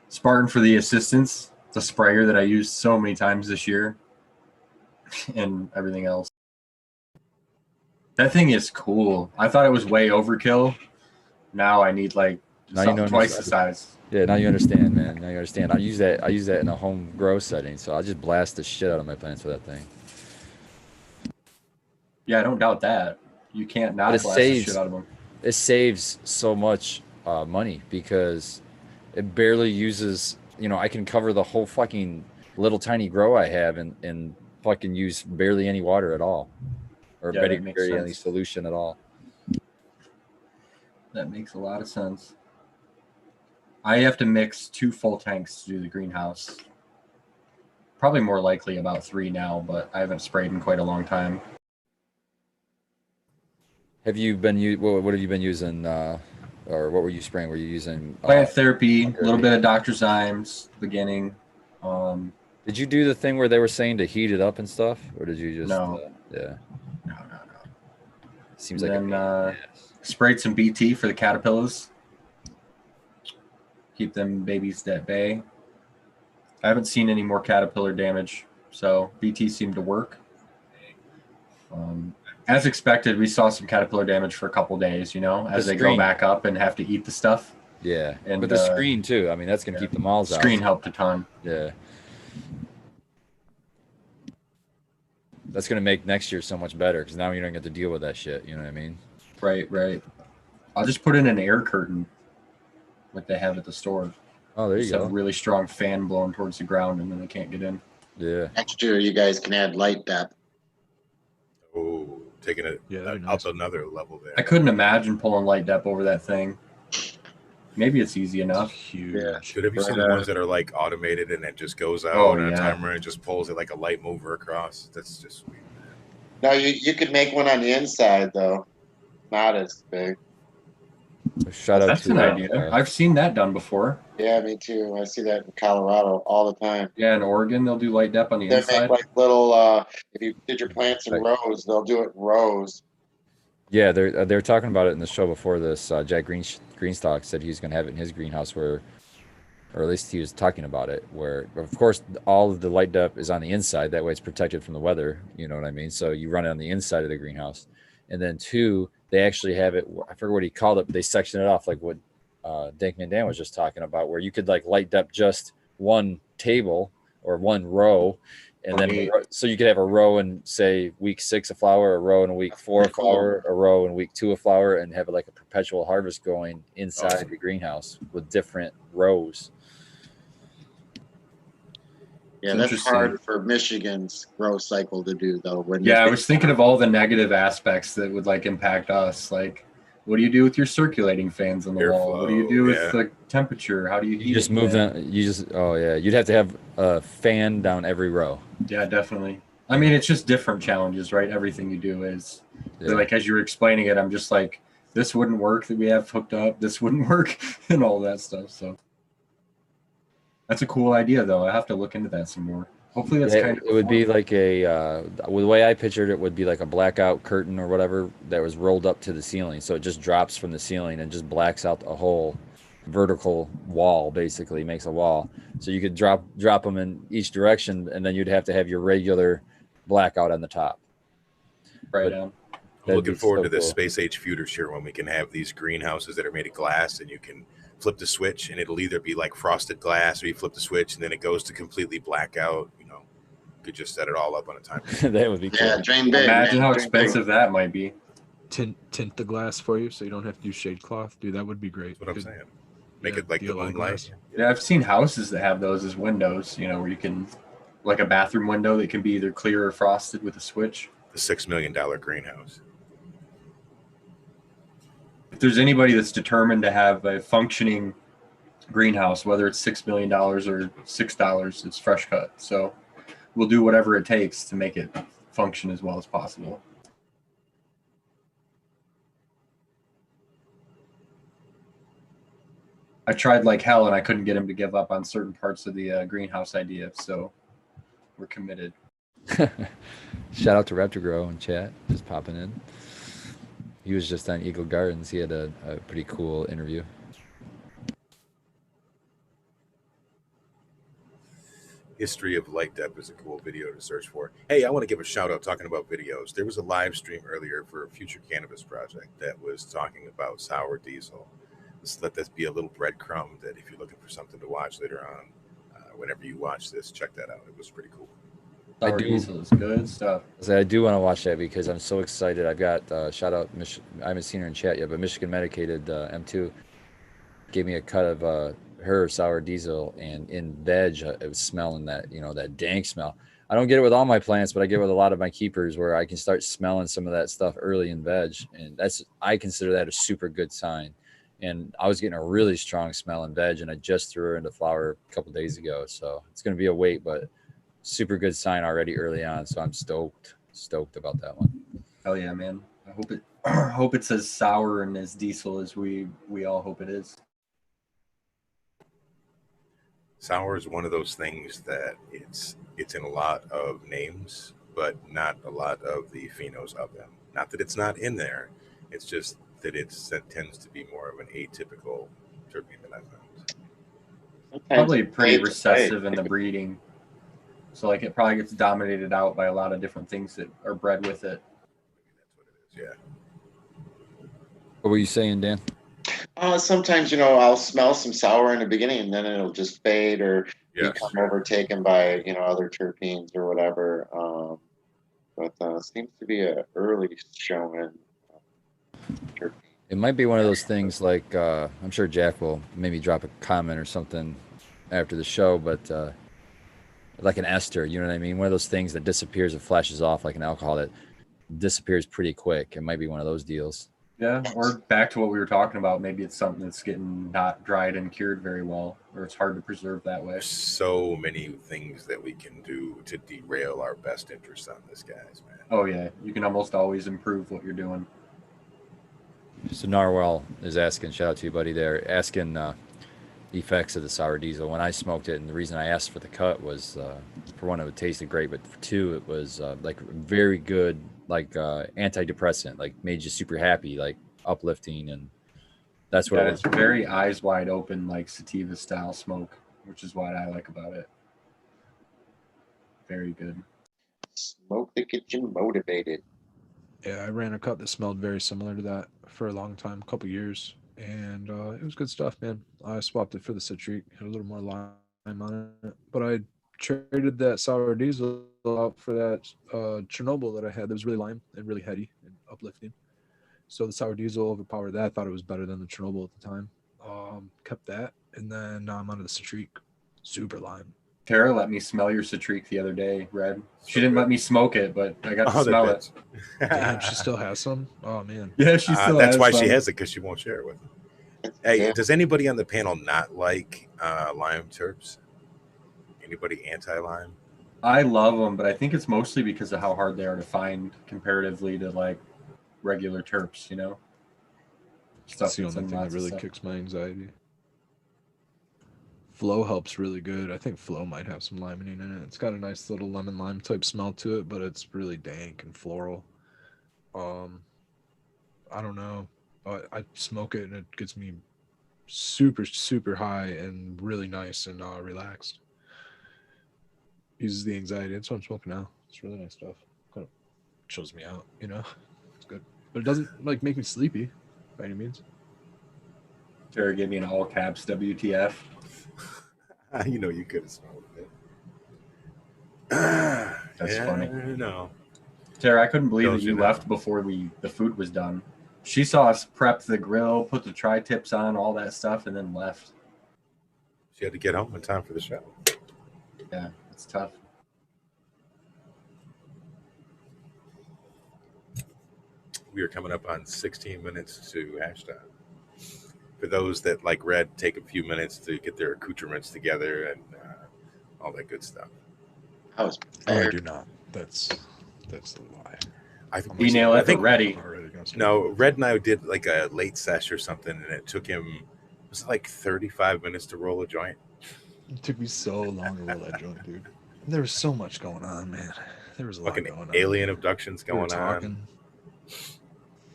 Spartan for the assistance. It's a sprayer that I used so many times this year and everything else. That thing is cool. I thought it was way overkill. Now I need something twice the size. Yeah, now you understand, man. Now you understand. I use that in a home grow setting, so I'll just blast the shit out of my plants with that thing. Yeah, I don't doubt that. You can't not blast the shit out of them. It saves so much money because it barely uses, I can cover the whole fucking little tiny grow I have and fucking use barely any water at all. Or barely any solution at all. that makes a lot of sense. I have to mix 2 full tanks to do the greenhouse. Probably more likely about 3 now, but I haven't sprayed in quite a long time. Have you been what have you been using, or what were you spraying? Were you using Plant therapy, a little bit of Dr. Zymes, beginning. Did you do the thing where they were saying to heat it up and stuff, or did you just? No. Yeah. No. Seems And like then a sprayed some BT for the caterpillars. Keep them babies at bay. I haven't seen any more caterpillar damage, so BT seemed to work. As expected, we saw some caterpillar damage for a couple days, as they go back up and have to eat the stuff. Yeah, and but the screen too. I mean, that's gonna keep the malls out. Screen helped a ton. Yeah. That's gonna make next year so much better because now you don't get to deal with that shit. You know what I mean? Right. I'll just put in an air curtain like they have at the store. Oh, there you Just go. have a really strong fan blowing towards the ground, and then they can't get in. Yeah. Next year, you guys can add light depth. Oh, taking it up another level there. I couldn't imagine pulling light dep over that thing. Maybe it's easy enough. Huge. Yeah. Dude, have you seen the ones that are like automated and it just goes out on a timer and just pulls it like a light mover across? That's just sweet. No, you could make one on the inside though, not as big. Shout out That's to an idea. I've seen that done before. Yeah, me too. I see that in Colorado all the time. Yeah, in Oregon, they'll do light dep on the They inside. make like little. If you did your plants in rows, they'll do it in rows. Yeah, they're talking about it in the show before this. Jack Greenstock said he's going to have it in his greenhouse where, or at least he was talking about it, where, of course, all of the light depth is on the inside. That way it's protected from the weather. You know what I mean? So you run it on the inside of the greenhouse. And then 2, they actually have it, I forget what he called it, but they section it off like what Dank Mandan was just talking about, where you could like light depth just one table or one row. And then, so you could have a row in, say, week 6 of flower, a row in week 4 of flower, a row in week 2 of flower, and have it like a perpetual harvest going inside the greenhouse with different rows. Yeah, that's hard for Michigan's growth cycle to do, though. I was thinking of all the negative aspects that would like impact us. Like, what do you do with your circulating fans on the wall? What do you do with the temperature? How do you heat? You just move them. You just you'd have to have a fan down every row. Yeah, definitely. I mean, it's just different challenges, right? Everything you do is like, as you were explaining it, I'm just like, this wouldn't work that we have hooked up. This wouldn't work, and all that stuff. So that's a cool idea, though. I have to look into that some more. Hopefully, that's kind of. It would be like the way I pictured it would be like a blackout curtain or whatever that was rolled up to the ceiling, so it just drops from the ceiling and just blacks out a whole vertical wall. Basically, makes a wall, so you could drop them in each direction, and then you'd have to have your regular blackout on the top. Right on. I'm looking forward to the space age future when we can have these greenhouses that are made of glass and you can flip the switch and it'll either be like frosted glass or you flip the switch and then it goes to completely blackout. You could just set it all up on a timer. That would be cool. Yeah, drain big. Imagine how expensive that might be. Tint the glass for you so you don't have to use shade cloth. Dude, that would be great. That's what I'm saying. Make it like the moonlight. Yeah, I've seen houses that have those as windows, where you can, like a bathroom window that can be either clear or frosted with a switch. The $6 million greenhouse. If there's anybody that's determined to have a functioning greenhouse, whether it's $6 million or $6, it's Fresh Cut. So we'll do whatever it takes to make it function as well as possible. I tried like hell and I couldn't get him to give up on certain parts of the greenhouse idea. So we're committed. Shout out to Raptor Grow in chat, just popping in. He was just on Eagle Gardens. He had a pretty cool interview. History of Light Depth is a cool video to search for. Hey, I want to give a shout out talking about videos. There was a live stream earlier for a future cannabis project that was talking about sour diesel. Let's let this be a little breadcrumb that if you're looking for something to watch later on, whenever you watch this, check that out. It was pretty cool. Sour diesel is good stuff. I do want to watch that because I'm so excited. I've got shout out. I haven't seen her in chat yet, but Michigan Medicated M2 gave me a cut of her sour diesel, and in veg, it was smelling that that dank smell. I don't get it with all my plants, but I get it with a lot of my keepers where I can start smelling some of that stuff early in veg, and I consider that a super good sign. and I was getting a really strong smell in veg, and I just threw her into flower a couple days ago. So it's going to be a wait, but super good sign already early on. So I'm stoked about that one. Hell yeah, man. I hope it hope it's as sour and as diesel as we all hope it is. Sour is one of those things that it's in a lot of names, but not a lot of the phenos of them. Not that it's not in there, it's just that it tends to be more of an atypical terpene that I found. Sometimes Probably it's pretty safe to recessive say. in the breeding. So like it probably gets dominated out by a lot of different things that are bred with it. That's what it is. Yeah. What were you saying, Dan? Sometimes, I'll smell some sour in the beginning and then it'll just fade or Yes. become overtaken by, other terpenes or whatever. But seems to be a early showing terpene. It might be one of those things like I'm sure Jack will maybe drop a comment or something after the show, but like an ester, you know what I mean? One of those things that disappears and flashes off like an alcohol that disappears pretty quick. It might be one of those deals. Yeah, or back to what we were talking about. Maybe it's something that's getting not dried and cured very well, or it's hard to preserve that way. There's so many things that we can do to derail our best interest on this, guys, man. Oh yeah, you can almost always improve what you're doing. So Narwhal is asking, shout out to you, buddy, there, asking the effects of the sour diesel. When I smoked it, and the reason I asked for the cut was, for one, it tasted great, but for two, it was like very good, like antidepressant, like made you super happy, like uplifting, and that's what Yeah, it it's was. very eyes wide open, like sativa style smoke, which is what I like about it. Very good. Smoke that gets you motivated. Yeah, I ran a cut that smelled very similar to that for a long time, a couple years, and it was good stuff, man. I swapped it for the Citrique, had a little more lime on it, but I traded that sour diesel out for that Chernobyl that I had that was really lime and really heady and uplifting. So the sour diesel overpowered that. I thought it was better than the Chernobyl at the time. Kept that, and then now I'm onto the Citrique, super lime. Tara let me smell your Citrique the other day, Red. She So didn't good. let me smoke it, but I got to Oh, smell that it. Damn, she still has some. Oh man. Yeah, she still that's has why some. she has it, because she won't share it with them. Hey, Yeah. does anybody on the panel not like lime terps? Anybody anti-lime? I love them, but I think it's mostly because of how hard they are to find comparatively to like regular terps, Stuff That's the that's only in thing that lots of really stuff. kicks my anxiety. Flow helps really good. I think Flow might have some limonene in it. It's got a nice little lemon lime type smell to it, but it's really dank and floral. I don't know. I smoke it and it gets me super, super high and really nice and relaxed. Eases the anxiety. That's what I'm smoking now. It's really nice stuff. Kind of chills me out, It's good. But it doesn't like make me sleepy by any means. Tara gave me an all caps WTF. You could have smelled it. That's funny. No. Tara, I couldn't believe Tells that you you now. left before the food was done. She saw us prep the grill, put the tri-tips on, all that stuff, and then left. She had to get home in time for the show. Yeah, it's tough. We are coming up on 16 minutes to hash time. For those that, like Red, take a few minutes to get their accoutrements together and all that good stuff. I was Oh, I prepared. do not. That's the lie. I We nail it, I think but ready. I'm already gonna start. No, Red and I did like a late sesh or something, and it took him, was it like 35 minutes to roll a joint? It took me so long to roll that joint, dude. There was so much going on, man. There was a lot Fucking going on. alien abductions We were going on. talking.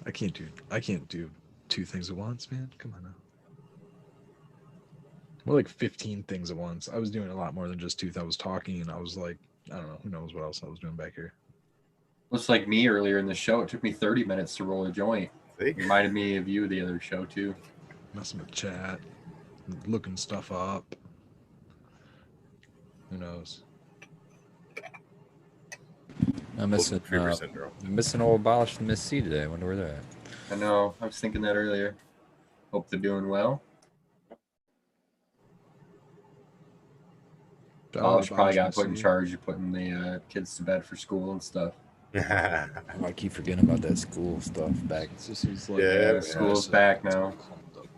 I can't do two things at once, man. Come on now. More like 15 things at once. I was doing a lot more than just tooth. I was talking and I was like, I don't know, who knows what else I was doing back here. Looks like me earlier in the show. It took me 30 minutes to roll a joint. See? Reminded me of you the other show too. Messing with chat, looking stuff up. Who knows? I'm missing Retriever syndrome. old Abolish and Miss C today. I wonder where they're at. I know. I was thinking that earlier. Hope they're doing well. Polish probably got put in charge of putting the kids to bed for school and stuff. I keep forgetting about that school stuff back. It's just, he's like, Yeah, School's back now.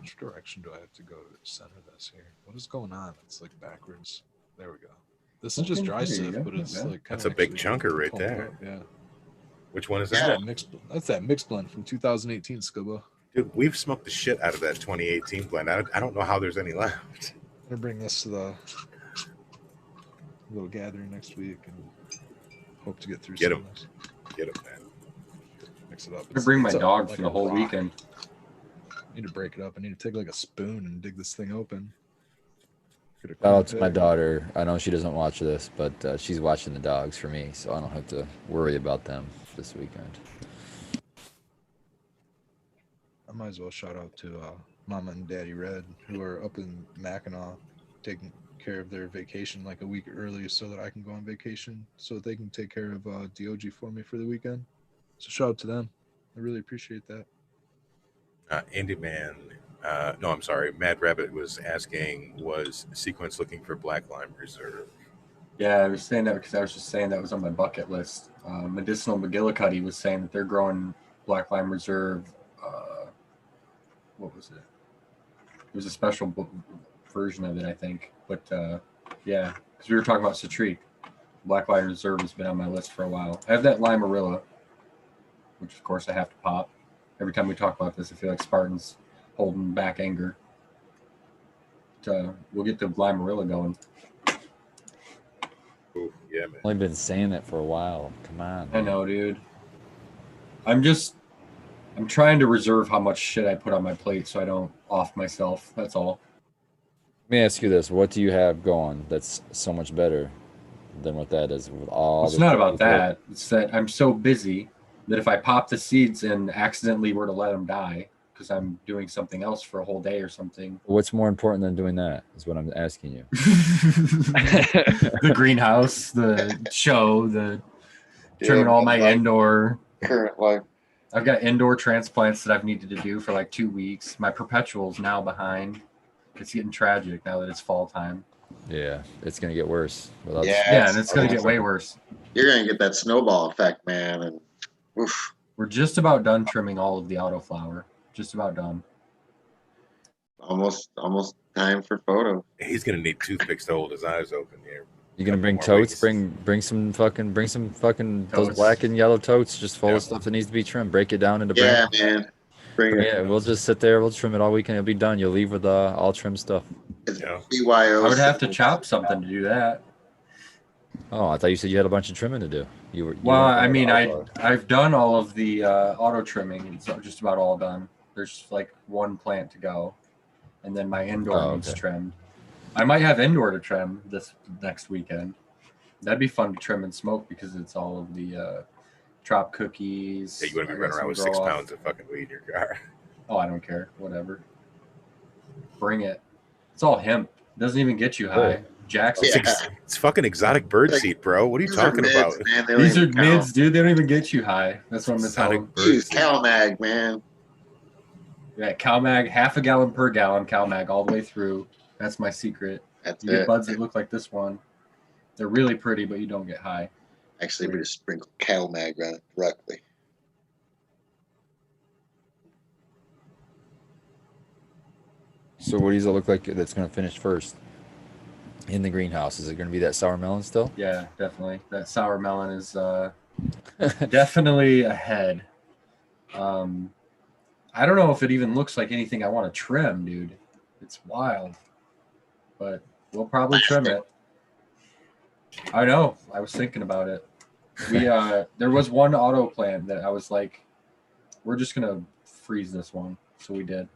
Which direction do I have to go to center this here? What is going on? It's like backwards. There we go. This is just Okay, dry there you sift, go. but it's Yeah. like That's a big chunker right there. Yeah. Which one is That's that? that's that mix blend from 2018, Scuba. Dude, we've smoked the shit out of that 2018 blend. I don't know how there's any left. I'm gonna bring this to the little gathering next week and hope to get through Get some 'em. of this. Get it, man. Mix it up. I'm gonna bring my It's dog like for the a whole rock. weekend. I need to break it up. I need to take like a spoon and dig this thing open. Get a Shout out clean to my pig. daughter. I know she doesn't watch this, but she's watching the dogs for me, so I don't have to worry about them this weekend. I might as well shout out to Mama and Daddy Red, who are up in Mackinac taking care of their vacation like a week early so that I can go on vacation so that they can take care of DOG for me for the weekend. So shout out to them. I really appreciate that. Andy Man. No, I'm sorry. Mad Rabbit was asking, was Sequence looking for Black Lime Reserve? Yeah, I was saying that because I was just saying that was on my bucket list. Medicinal McGillicuddy was saying that they're growing Black Lime Reserve. What was it? It was a special version of it, I think. But yeah, because we were talking about Citrique. Black Lime Reserve has been on my list for a while. I have that Limerilla, which of course I have to pop. Every time we talk about this, I feel like Spartan's holding back anger. But, we'll get the Limerilla going. Ooh, yeah, man. I've only been saying that for a while. Come on. I know, dude. I'm trying to reserve how much shit I put on my plate so I don't off myself. That's all. Let me ask you this: what do you have going that's so much better than what that is with all? It's the not shit about you put? that. It's that I'm so busy that if I pop the seeds and accidentally were to let them die because I'm doing something else for a whole day or something. What's more important than doing that? Is what I'm asking you. The greenhouse, the show, the trimming all my indoor. Current life. I've got indoor transplants that I've needed to do for like 2 weeks. My perpetual's now behind. It's getting tragic now that it's fall time. Yeah, it's gonna get worse. Without Yeah, and it's going to get way worse. You're gonna get that snowball effect, man. And oof. We're just about done trimming all of the autoflower. Just about done. Almost time for photo. He's gonna need toothpicks to hold his eyes open here. You gonna bring More totes? weeks. Bring some fucking those Totes. black and yellow totes, just full Yeah. of stuff that needs to be trimmed. Break it down into Yeah, branches. man. Bring it. Yeah, we'll just sit there. We'll trim it all weekend. It'll be done. You'll leave with all trimmed stuff. It's Yeah. BYO. I would have to chop something to do that. Oh, I thought you said you had a bunch of trimming to do. You Well, were I mean, autoflower. I've done all of the auto trimming. It's just about all done. There's like one plant to go, and then my indoor Oh, needs okay. trimmed. I might have indoor to trim this next weekend. That'd be fun to trim and smoke because it's all of the trop cookies. Yeah, you wouldn't be I got running around some with 6 grow off. pounds of fucking weed in your car. Oh, I don't care. Whatever. Bring it. It's all hemp. Doesn't even get you high. Jack's. Yeah. It's fucking exotic bird Like, seed, bro. What are you These are talking mids, about? man. They don't These are even count. mids, dude. They don't even get you high. That's what I'm gonna tell Exotic them. bird Use seed. CalMag, man. Yeah, CalMag, half a gallon per gallon, CalMag all the way through. That's my secret. That's You get it. buds that look like this one. They're really pretty, but you don't get high. Actually, we just sprinkle CalMag on it directly. So what does it look like that's gonna finish first in the greenhouse? Is it gonna be that sour melon still? Yeah, definitely. That sour melon is definitely ahead. I don't know if it even looks like anything I want to trim, dude. It's wild. But we'll probably trim it. I know. I was thinking about it. We there was one auto plant that I was like, we're just gonna freeze this one. So we did.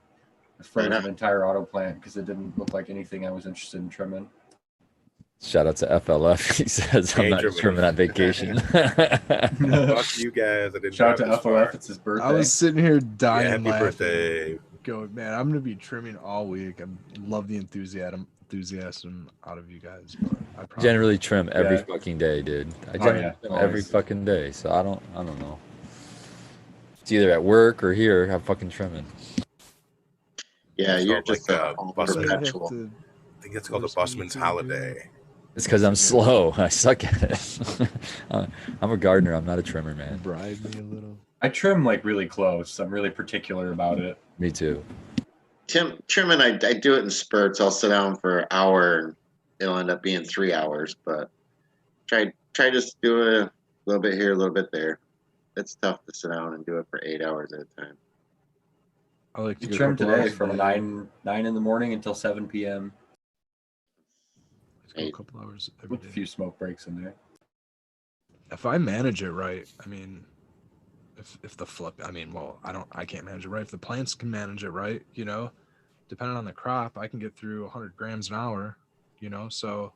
I froze an entire auto plant because it didn't look like anything I was interested in trimming. Shout out to FLF. He says I'm not Trimming. trimming on vacation. Fuck you guys. I didn't Shout out to drive this FLF. far. It's his birthday. I was sitting here Yeah, dying happy laughing. birthday. Going, man, I'm gonna be trimming all week. I love the enthusiasm out of you guys. But I promise. Generally trim every Yeah. fucking day, dude. I Oh, generally yeah, trim every always. fucking day. So I don't know. It's either at work or here. I'm fucking trimming. Yeah, It's you're called, just like, a busman. I have perpetual. to- I think that's called a busman's holiday. It's because I'm slow. I suck at it. I'm a gardener. I'm not a trimmer, man. bribe me a little. I trim like really close. I'm really particular about it. Me too. Trimming, I do it in spurts. I'll sit down for an hour, and it'll end up being 3 hours. But try just do it a little bit here, a little bit there. It's tough to sit down and do it for 8 hours at a time. I like to You get a trimmed couple today hours a from day. 9 in the morning until 7 p.m. Let's go a couple hours every with a day. few smoke breaks in there. If I manage it right, I mean, if the flip, I can't manage it right. If the plants can manage it right, depending on the crop, I can get through 100 grams an hour, so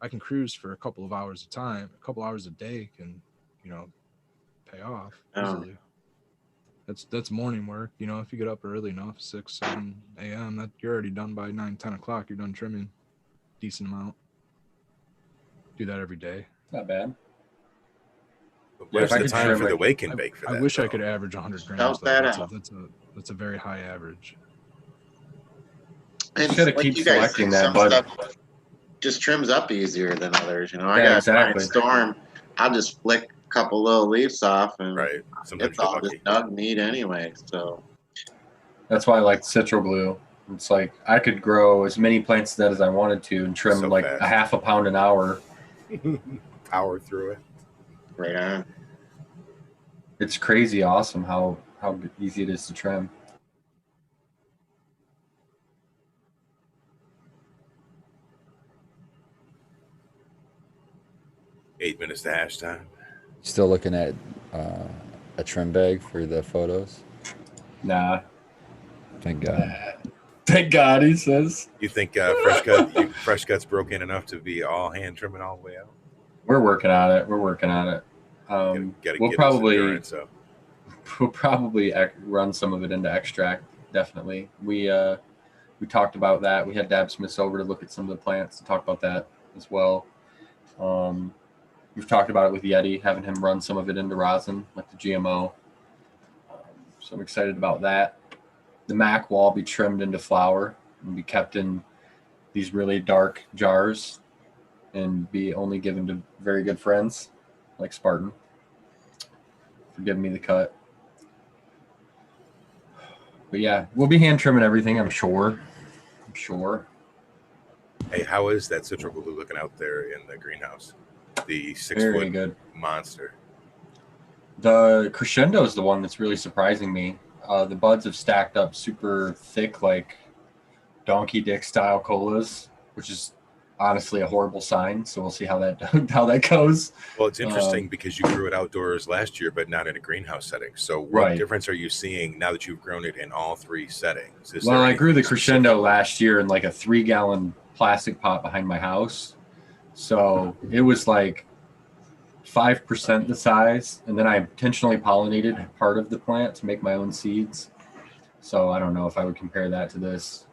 I can cruise for a couple of hours a time. A couple hours a day can, pay off easily. That's morning work. If you get up early enough, 6, 7 a.m., that you're already done by 9, 10 o'clock. You're done trimming decent amount. Do that every day. Not bad. Where's if I the could time trim for the it- wake and bake for that? I wish I though? could average 100 grams. Shout Though. that out. That's a very high average. And Gotta like keep you guys selecting say, that, some bud. stuff just trims up easier than others. I Yeah, got exactly. a storm. I'll just flick a couple little leaves off, and Right. Sometimes it's you get all lucky. just dug neat anyway. So That's why I like Citro Glue. It's like I could grow as many plants of that as I wanted to and trim So like fast. a half a pound an hour. Power through it. right on. It's crazy awesome how easy it is to trim. Eight minutes to hash time. Still looking at a trim bag for the photos. Nah. Thank God. Thank God, he says. You think fresh cuts broke in enough to be all hand trimming all the way out? We're working on it. Gotta We'll get probably his endurance up. we'll probably run some of it into extract. Definitely. We talked about that. We had Dab Smiths over to look at some of the plants and talk about that as well. We've talked about it with Yeti, having him run some of it into rosin, like the GMO. So I'm excited about that. The Mac will all be trimmed into flour and be kept in these really dark jars and be only given to very good friends like Spartan for giving me the cut. But yeah, we'll be hand trimming everything, I'm sure. Hey, how is that Citro Glue looking out there in the greenhouse? The 6 Very foot good. monster. The Crescendo is the one that's really surprising me. The buds have stacked up super thick, like donkey dick style colas, which is honestly a horrible sign. So we'll see how that goes. Well, it's interesting because you grew it outdoors last year, but not in a greenhouse setting. So what Right. difference are you seeing now that you've grown it in all 3 settings? Well, I grew the Crescendo last year in like a 3-gallon plastic pot behind my house. So it was like 5% the size. And then I intentionally pollinated part of the plant to make my own seeds. So I don't know if I would compare that to this.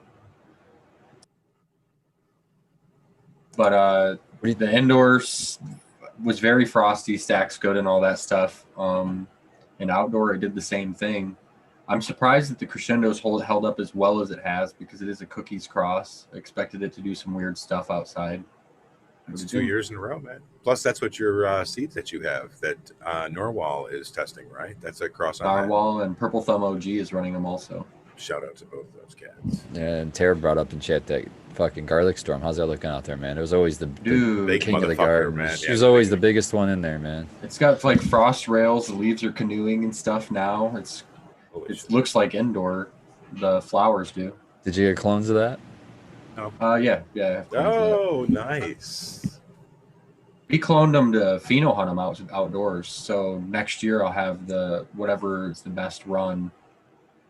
But the indoors was very frosty, stacks good and all that stuff. And outdoor, it did the same thing. I'm surprised that the Crescendo's held up as well as it has because it is a cookies cross. I expected it to do some weird stuff outside. It's 2 years in a row, man. Plus, that's what your seeds that you have that Norwal is testing, right? That's a cross on Narwhal and Purple Thumb OG is running them also. Shout out to both those cats. Yeah, and Tara brought up in chat that fucking garlic storm. How's that looking out there, man? It was always the Dude, king of the motherfucker, garden. man. She Yeah, was always the biggest one in there, man. it's got like frost rails. The leaves are canoeing and stuff now. It looks like indoor. The flowers do. Did you get clones of that? Yeah. I have clones of that. Oh, nice. We cloned them to pheno hunt them outdoors. So next year I'll have whatever is the best run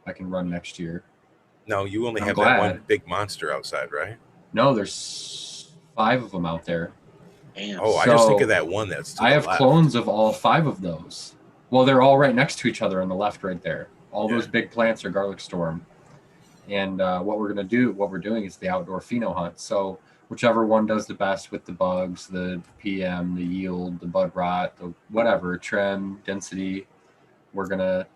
I can run next year. No, you only I'm have glad. that one big monster outside, right? No, there's 5 of them out there. Damn. Oh, I just think So, of that one that's to I the have left. clones of all 5 of those. Well, they're all right next to each other on the left right there. All those big plants are garlic storm. And what we're doing is the outdoor pheno hunt. So whichever one does the best with the bugs, the PM, the yield, the bud rot, the whatever, trim, density, we're going to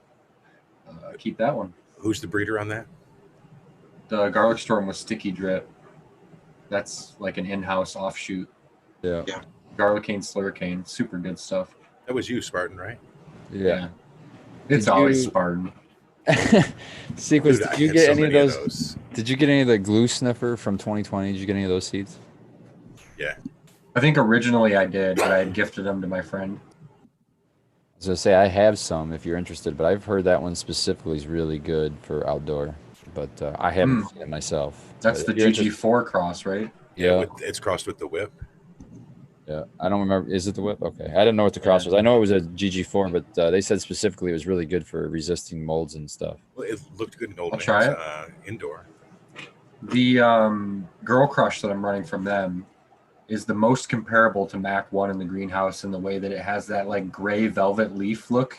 keep that one. Who's the breeder on that? The garlic storm was sticky drip. That's like an in-house offshoot. Yeah. Garlicane, slurricane, super good stuff. That was you, Spartan, right? Yeah. It's Did always you- Spartan. Sequence, Dude, did I you had get so any of many those? Did you get any of the glue sniffer from 2020? Did you get any of those seeds? Yeah. I think originally I did, but I had gifted them to my friend. I was gonna say I have some if you're interested, but I've heard that one specifically is really good for outdoor. But I haven't seen it myself. That's But the if you're interested- GG4 cross, right? Yeah, It's crossed with the whip. yeah. I don't remember. Is it the whip? Okay, I didn't know what the cross was. I know it was a GG4, but they said specifically it was really good for resisting molds and stuff. Well, it looked good in old I'll try it. indoor. The Girl Crush that I'm running from them is the most comparable to Mac 1 in the greenhouse in the way that it has that like gray velvet leaf look.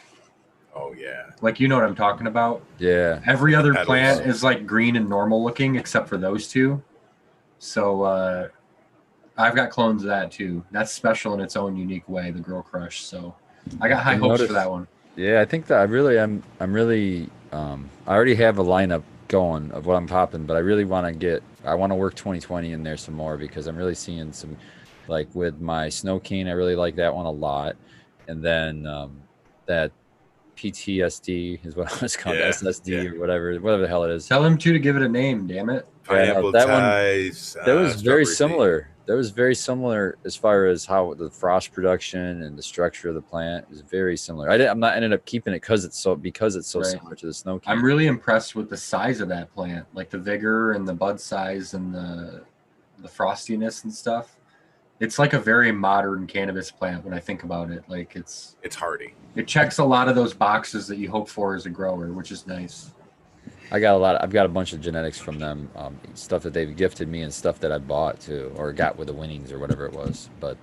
Oh yeah. Like, you know what I'm talking about? Yeah. Every other petals. plant is like green and normal looking except for those two. So I've got clones of that too. That's special in its own unique way, the Girl Crush. So I got high hopes for that one. Yeah, I think that I'm really I already have a lineup going of what I'm popping, but I really want to work 2020 in there some more because I'm really seeing some, like with my Snow Cane, I really like that one a lot. And then that PTSD is what I was called, SSD or whatever the hell it is. Tell him to give it a name, damn it. Pineapple that one, ties. that was very strawberry seed. similar. That was very similar as far as how the frost production and the structure of the plant is very similar. I'm not ended up keeping it because it's so Right. similar to the Snow Cane. I'm really impressed with the size of that plant, like the vigor and the bud size and the frostiness and stuff. It's like a very modern cannabis plant when I think about it. Like It's hardy. it checks a lot of those boxes that you hope for as a grower, which is nice. I've got a bunch of genetics from them, stuff that they've gifted me and stuff that I bought too, or got with the winnings or whatever it was. But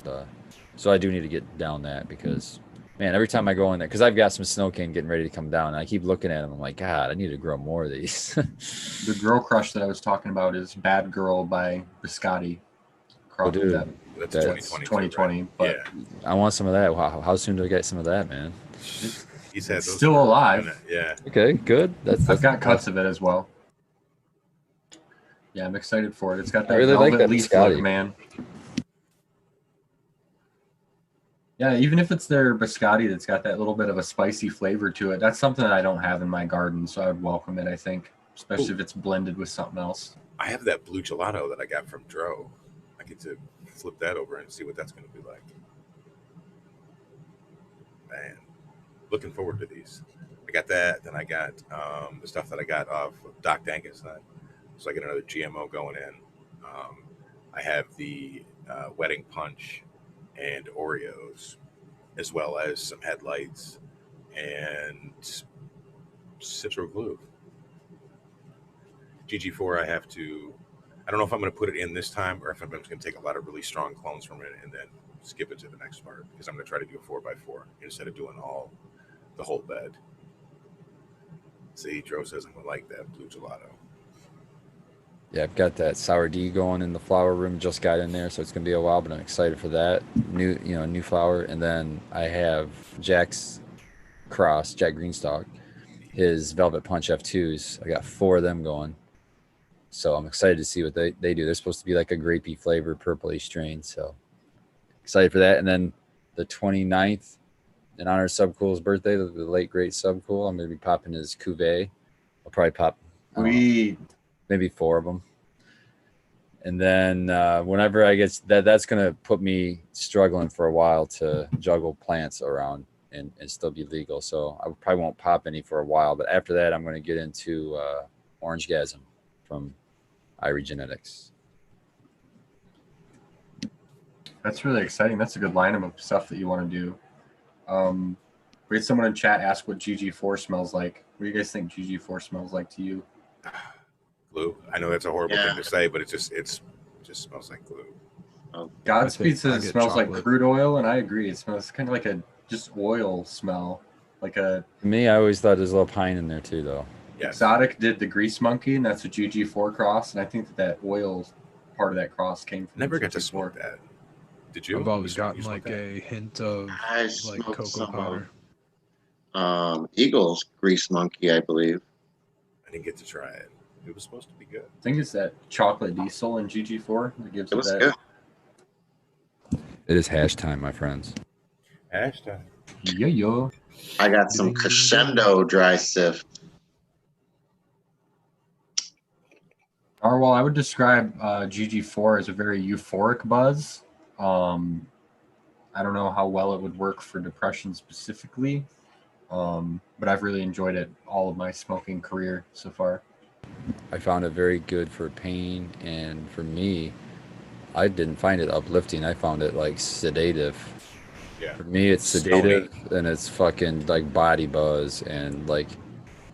so I do need to get down that because, man, every time I go in there, because I've got some Snow Cane getting ready to come down, and I keep looking at them. I'm like, God, I need to grow more of these. The Girl Crush that I was talking about is Bad Girl by Biscotti. Oh, dude. That's That's 2020. right? But Yeah. I want some of that. Wow, how soon do I get some of that, man? He's had it's those still for a alive. minute. Yeah. Okay, good. I've got cuts of it as well. Yeah, I'm excited for it. It's got that I really like velvet that leaf Biscotti. look, man. Yeah, even if it's their biscotti that's got that little bit of a spicy flavor to it, that's something that I don't have in my garden, so I would welcome it, I think, especially if it's blended with something else. I have that blue gelato that I got from Dro. I get to flip that over and see what that's going to be like. Man, looking forward to these. I got that. Then I got the stuff that I got off of Doc Dankus. So I get another GMO going in. I have the Wedding Punch and Oreos, as well as some headlights and Citro Glue. GG4, I don't know if I'm going to put it in this time or if I'm just going to take a lot of really strong clones from it and then skip it to the next part because I'm going to try to do a 4x4 instead of doing the whole bed. See, Dro says I'm going to like that blue gelato. Yeah, I've got that Sour D going in the flower room. Just got in there, so it's gonna be a while, but I'm excited for that new flower. And then I have Jack's Cross, Jack Greenstock, his Velvet Punch F2s. I got 4 of them going, so I'm excited to see what they do. They're supposed to be like a grapey flavor, purpley strain, so excited for that. And then the 29th, in honor of Subcool's birthday, the late great Subcool, I'm gonna be popping his cuvee. I'll probably pop maybe 4 of them. And then whenever I get that's going to put me struggling for a while to juggle plants around and still be legal. So I probably won't pop any for a while. But after that, I'm going to get into Orange Gasm from Irie Genetics. That's really exciting. That's a good lineup of stuff that you want to do. We had someone in chat ask what GG4 smells like. What do you guys think GG4 smells like to you? Glue. I know that's a horrible thing to say, but it just smells like glue. Godspeed says it smells like chocolate. crude oil, and I agree. It smells kind of like a just oil smell. Like a To me, I always thought there's a little pine in there too, though. Yes. Exotic did the Grease Monkey, and that's a GG4 cross. And I think that oil part of that cross came from Never got to GG4. smoke that. Did you? I've always You gotten smoked like that? a hint of I like smoked cocoa some powder. Eagles Grease Monkey, I believe. I didn't get to try it. It was supposed to be good. I think it's that chocolate diesel in GG4 that gives It it was that. good. It is hash time, my friends. Hashtag. Yeah. I got some Crescendo dry sift. Or well, I would describe GG4 as a very euphoric buzz. I don't know how well it would work for depression specifically, but I've really enjoyed it all of my smoking career so far. I found it very good for pain, and for me, I didn't find it uplifting. I found it like sedative. Yeah. For me, it's sedative and it's fucking like body buzz. And like,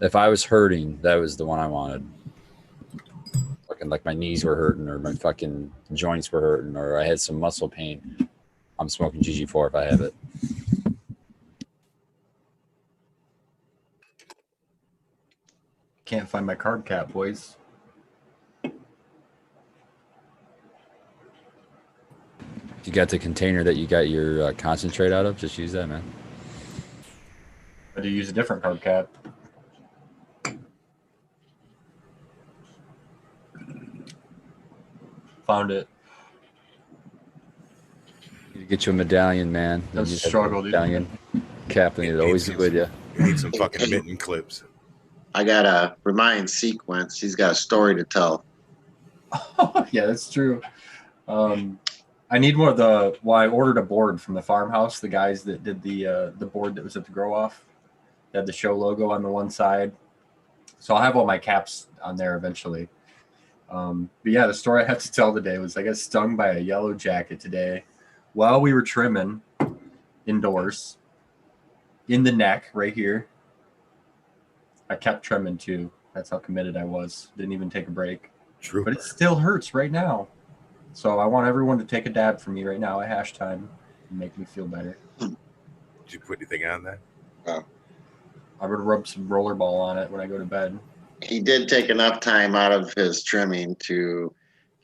if I was hurting, that was the one I wanted. Fucking like my knees were hurting or my fucking joints were hurting or I had some muscle pain. I'm smoking GG4 if I have it. Can't find my carb cap, boys. You got the container that you got your concentrate out of? Just use that, man. I do use a different carb cap. Found it. You get you a medallion, man. That's You a have struggle, dude. medallion cap, and it'll always be with you. You need some fucking mitten clips. I got a remind sequence. He's got a story to tell. Yeah, that's true. I need more of the. Well, I ordered a board from the farmhouse. The guys that did the board that was at the grow off, they had the show logo on the one side. So I'll have all my caps on there eventually. But yeah, the story I have to tell today was I got stung by a yellow jacket today while we were trimming indoors in the neck right here. I kept trimming too. That's how committed I was. Didn't even take a break. True. But it still hurts right now. So I want everyone to take a dab from me right now at hash time and make me feel better. Did you put anything on that? I'm going to rub some rollerball on it when I go to bed. He did take enough time out of his trimming to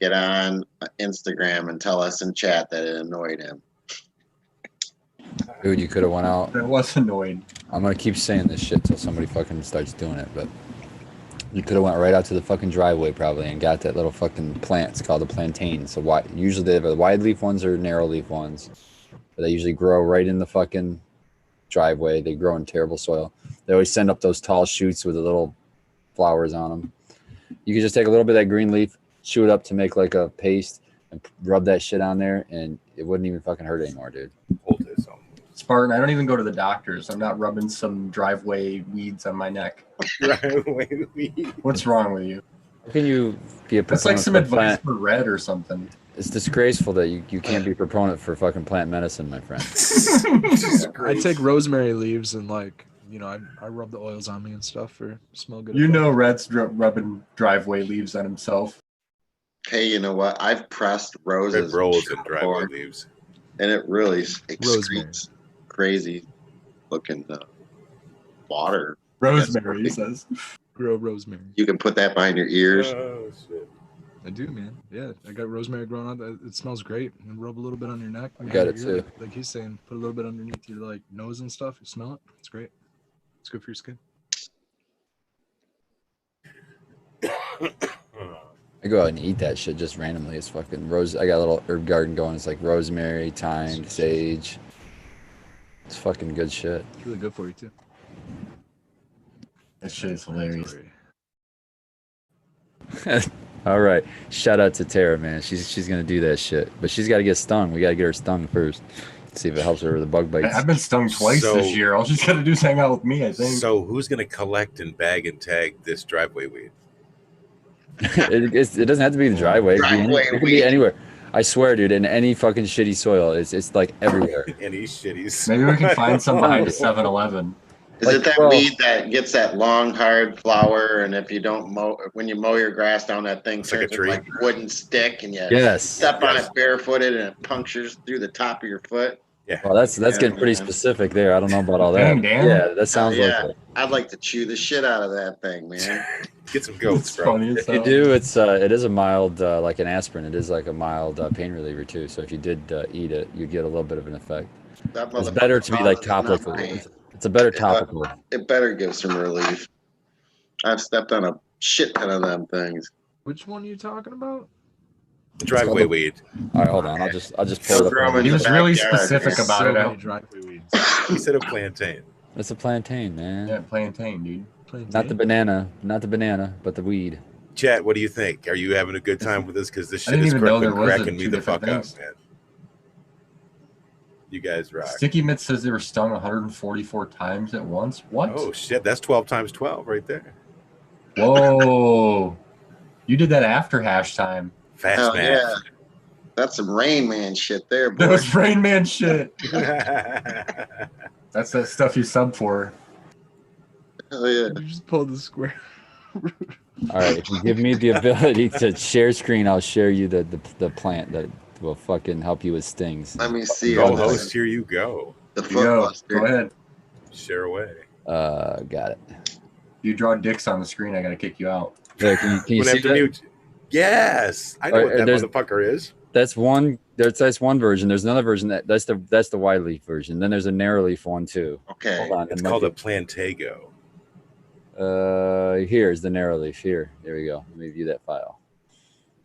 get on Instagram and tell us in chat that it annoyed him. Dude, you could have went out. I was annoyed. I'm gonna keep saying this shit till somebody fucking starts doing it, but you could have went right out to the fucking driveway probably and got that little fucking plant. It's called a plantain. So usually they have the wide leaf ones or narrow leaf ones, but they usually grow right in the fucking driveway. They grow in terrible soil. They always send up those tall shoots with the little flowers on them. You could just take a little bit of that green leaf, chew it up to make like a paste, and rub that shit on there, and it wouldn't even fucking hurt anymore, dude. Hold this on. Spartan, I don't even go to the doctors. I'm not rubbing some driveway weeds on my neck. What's wrong with you? How can you be a That's like proponent some for advice plant? for Red or something. It's disgraceful that you can't be a proponent for fucking plant medicine, my friend. I take rosemary leaves and I rub the oils on me and stuff for smell good. You know Red's rubbing driveway leaves on himself. Hey, you know what? I've pressed roses. Red rolls and driveway leaves. And it really Rosemary. excretes crazy looking water. Rosemary, he says. Grow rosemary. You can put that behind your ears. Oh, shit. I do, man. Yeah, I got rosemary growing on. It smells great. And rub a little bit on your neck. I got it your ear, too. Like he's saying, put a little bit underneath your like nose and stuff. You smell it. It's great. It's good for your skin. I go out and eat that shit just randomly. It's fucking rose. I got a little herb garden going. It's like rosemary, thyme, sage. It's fucking good shit. It's really good for you too. That shit is hilarious. All right. Shout out to Tara, man. She's gonna do that shit, but she's got to get stung. We got to get her stung first. See if it helps her with the bug bites. I've been stung twice this year. All she's got to do is hang out with me, I think. So who's going to collect and bag and tag this driveway weed? It doesn't have to be the driveway. It can be anywhere. I swear, dude, in any fucking shitty soil, it's like everywhere. Any shitties. Maybe we can find some behind a 7-Eleven. Is it that weed that gets that long, hard flower, and if you don't when you mow your grass down, that thing It's like a turns tree. like a wooden stick, and you Yes. step on it barefooted, and it punctures through the top of your foot? Yeah. Well, that's getting pretty specific there. I don't know about all that. Dang, Dan. Yeah, that sounds Yeah. like it. I'd like to chew the shit out of that thing, man. Get some goats, It's bro. funny as If you hell. do, it is a mild, like an aspirin. It is like a mild pain reliever too. So if you did eat it, you get a little bit of an effect. That It's better to be like causes enough topical. pain. It's a better topical. It better give some relief. I've stepped on a shit ton of them things. Which one are you talking about? Driveway weed. All right, hold on. I'll just pull it up. He was really Backyard, specific man. about So it. many driveway weeds. He said a plantain. It's a plantain, man. Yeah, plantain, dude. Not the banana, but the weed. Chat, what do you think? Are you having a good time with this? Because this I shit didn't is even know been there was cracking me two the fuck different up, things. man. You guys rock. Sticky Mitts says they were stung 144 times at once. What? Oh shit, that's 12 times 12 right there. Whoa. You did that after hash time. Fast Hell math. yeah. That's some Rain Man shit there, boy. That was Rain Man shit. That's that stuff you sub for. Hell yeah. You just pulled the square. All right, if you give me the ability to share screen, I'll share you the plant that will fucking help you with stings. Let me see. Go it. host, here you go. The Here you go. Footbuster. Go ahead. Share away. Got it. You draw dicks on the screen, I gotta kick you out. There, can you Went see after that? Newt. Yes, I know what that there's- motherfucker is. That's one. That's one version. There's another version that's the wide leaf version. Then there's a narrow leaf one too. Okay. Hold on. It's it might called be- a Plantago. Here's the narrow leaf. Here we go. Let me view that file.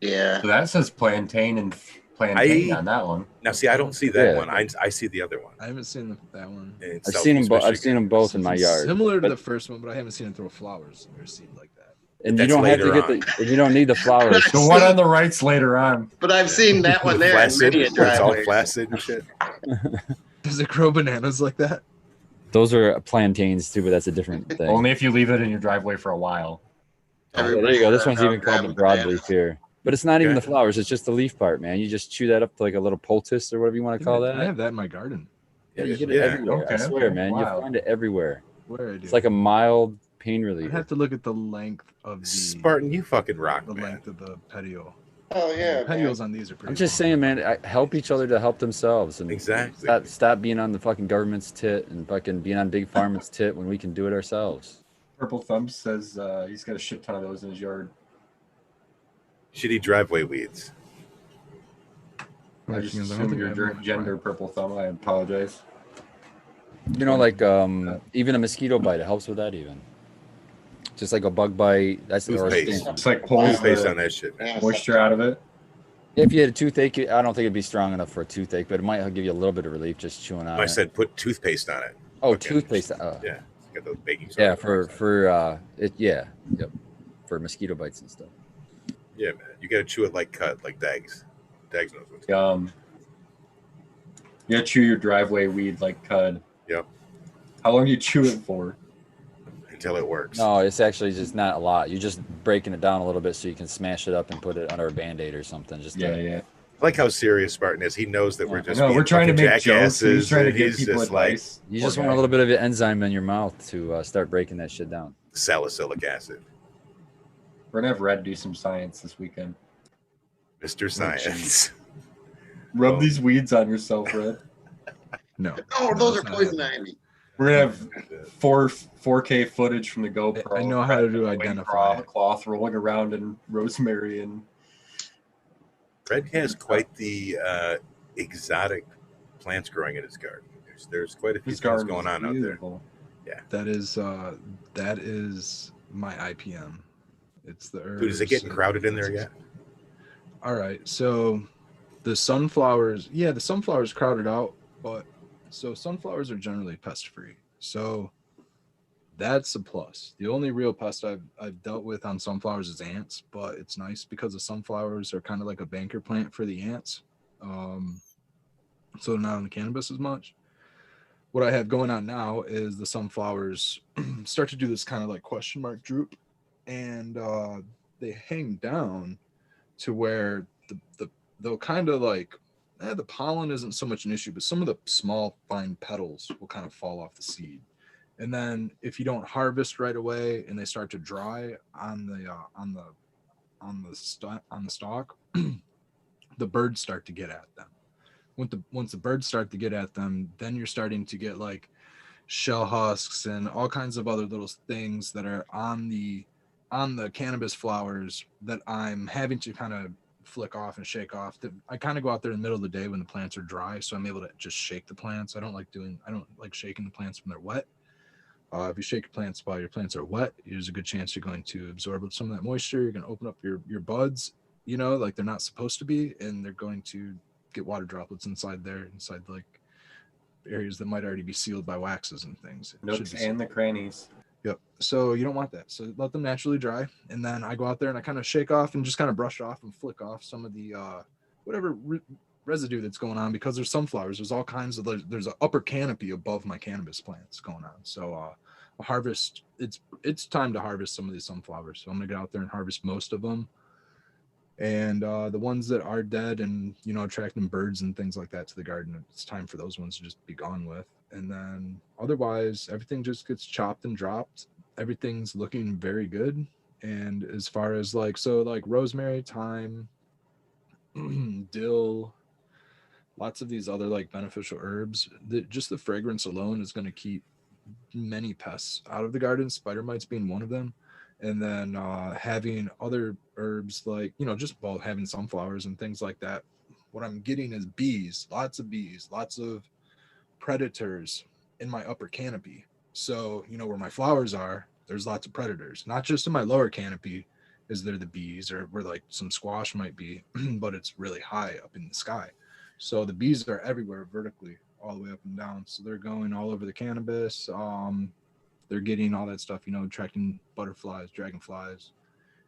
Yeah. So that says plantain and plantain I- on that one. Now, see, I don't see that Yeah. one. I see the other one. I haven't seen that one. In I've seen them. Southeast I've seen them both in my yard. Similar to but- the first one, but I haven't seen it throw flowers or seed like that. And you That's don't have to later get the. You don't need the flowers. The one on the right's later on. But I've seen that one there in Flaccid. many a It's all driveway. flaccid and shit. Does it grow bananas like that? Those are plantains too, but that's a different thing. Only if you leave it in your driveway for a while. Oh, there you go. This one's even called the Everybody broadleaf here. But it's not even the Okay. flowers. It's just the leaf part, man. You just chew that up to like a little poultice or whatever you want to call I that. have that in my garden. Yeah, you get it Yeah. everywhere. I Okay, swear, okay. man. Wow. You find it everywhere. Where I do. It's like a mild pain I'd reliever. have to look at the length of the Spartan, you fucking rock, the man. length of the petiole. Oh yeah. The petioles on these are pretty. I'm just long. saying, man. Help each other to help themselves, and Exactly. stop being on the fucking government's tit and fucking being on big pharma's tit when we can do it ourselves. Purple Thumb says he's got a shit ton of those in his yard. Shitty driveway weeds. I just Thing is, I don't assumed think I your have much gender, Purple Thumb. I apologize. You know, like even a mosquito bite, it helps with that. Even just like a bug bite. That's or a Toothpaste. sting. It's like pulls Toothpaste the on that shit, man. Yeah. moisture out of it. If you had a toothache, I don't think it'd be strong enough for a toothache, but it might give you a little bit of relief just chewing on I it. said put toothpaste on it. Oh, Okay. toothpaste. Yeah, got those baking soda. Yeah, for yep, for mosquito bites and stuff. Yeah, man. You gotta chew it like cut, like Dags. Dags knows what's You gotta chew your driveway weed like cud. Yep. How long do you chew it for? until it works. No, it's actually just not a lot. You're just breaking it down a little bit so you can smash it up and put it under a Band-Aid or something. Just Yeah, to, yeah. I like how serious Spartan is. He knows that we're just No, being we're trying to fucking make jokes. and He's jackasses, trying to and give he's people just like advice. You Poor just want guy. a little bit of enzyme in your mouth to start breaking that shit down. salicylic acid. We're gonna have Red do some science this weekend. Mr. Science. Rub Oh. these weeds on yourself, Red. No. Oh, No, those that's are not poison happening. ivy. We're gonna have 4K footage from the GoPro. I know how to do Red identify. cloth rolling around in rosemary and Fred has quite the exotic plants growing in his garden. There's quite a few his things garden going is on out there. beautiful. That is my IPM. It's the herbs. Dude, is it getting and- crowded in there yet? All right, so the sunflowers, the sunflowers crowded out, but so sunflowers are generally pest free. So that's a plus. The only real pest I've dealt with on sunflowers is ants, but it's nice because the sunflowers are kind of like a banker plant for the ants. So not on the cannabis as much. What I have going on now is the sunflowers start to do this kind of like question mark droop, and they hang down to where they'll kind of like the pollen isn't so much an issue, but some of the small fine petals will kind of fall off the seed. And then if you don't harvest right away and they start to dry on the stalk, the birds start to get at them. Once the birds start to get at them, then you're starting to get like shell husks and all kinds of other little things that are on the cannabis flowers that I'm having to kind of flick off and shake off. I kind of go out there in the middle of the day when the plants are dry, so I'm able to just shake the plants. I don't like shaking the plants when they're wet. If you shake your plants while your plants are wet, there's a good chance you're going to absorb some of that moisture. You're going to open up your buds, like they're not supposed to be, and they're going to get water droplets inside like areas that might already be sealed by waxes and things. It should nooks be and the crannies. Yep. So you don't want that. So let them naturally dry, and then I go out there and I kind of shake off and just kind of brush off and flick off some of the whatever residue that's going on, because there's sunflowers. There's all kinds of there's an upper canopy above my cannabis plants going on. So a harvest. It's time to harvest some of these sunflowers. So I'm gonna get out there and harvest most of them. And the ones that are dead and attracting birds and things like that to the garden, it's time for those ones to just be gone with. And then otherwise everything just gets chopped and dropped. Everything's looking very good. And as far as like rosemary, thyme, dill, lots of these other like beneficial herbs, just the fragrance alone is going to keep many pests out of the garden, spider mites being one of them. And then having other herbs like just having sunflowers and things like that, what I'm getting is bees, lots of predators in my upper canopy. So where my flowers are, there's lots of predators, not just in my lower canopy is there the bees, or where like some squash might be, but it's really high up in the sky. So the bees are everywhere vertically, all the way up and down. So they're going all over the cannabis. They're getting all that stuff, attracting butterflies, dragonflies,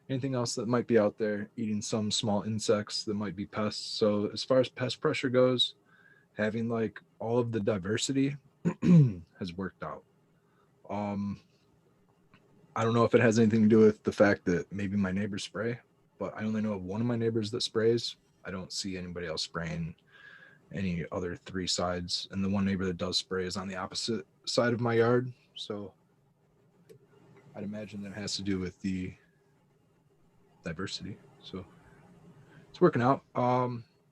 anything else that might be out there, eating some small insects that might be pests. So as far as pest pressure goes, having like all of the diversity has worked out. I don't know if it has anything to do with the fact that maybe my neighbors spray, but I only know of one of my neighbors that sprays. I don't see anybody else spraying any other three sides. And the one neighbor that does spray is on the opposite side of my yard. So I'd imagine that has to do with the diversity. So it's working out.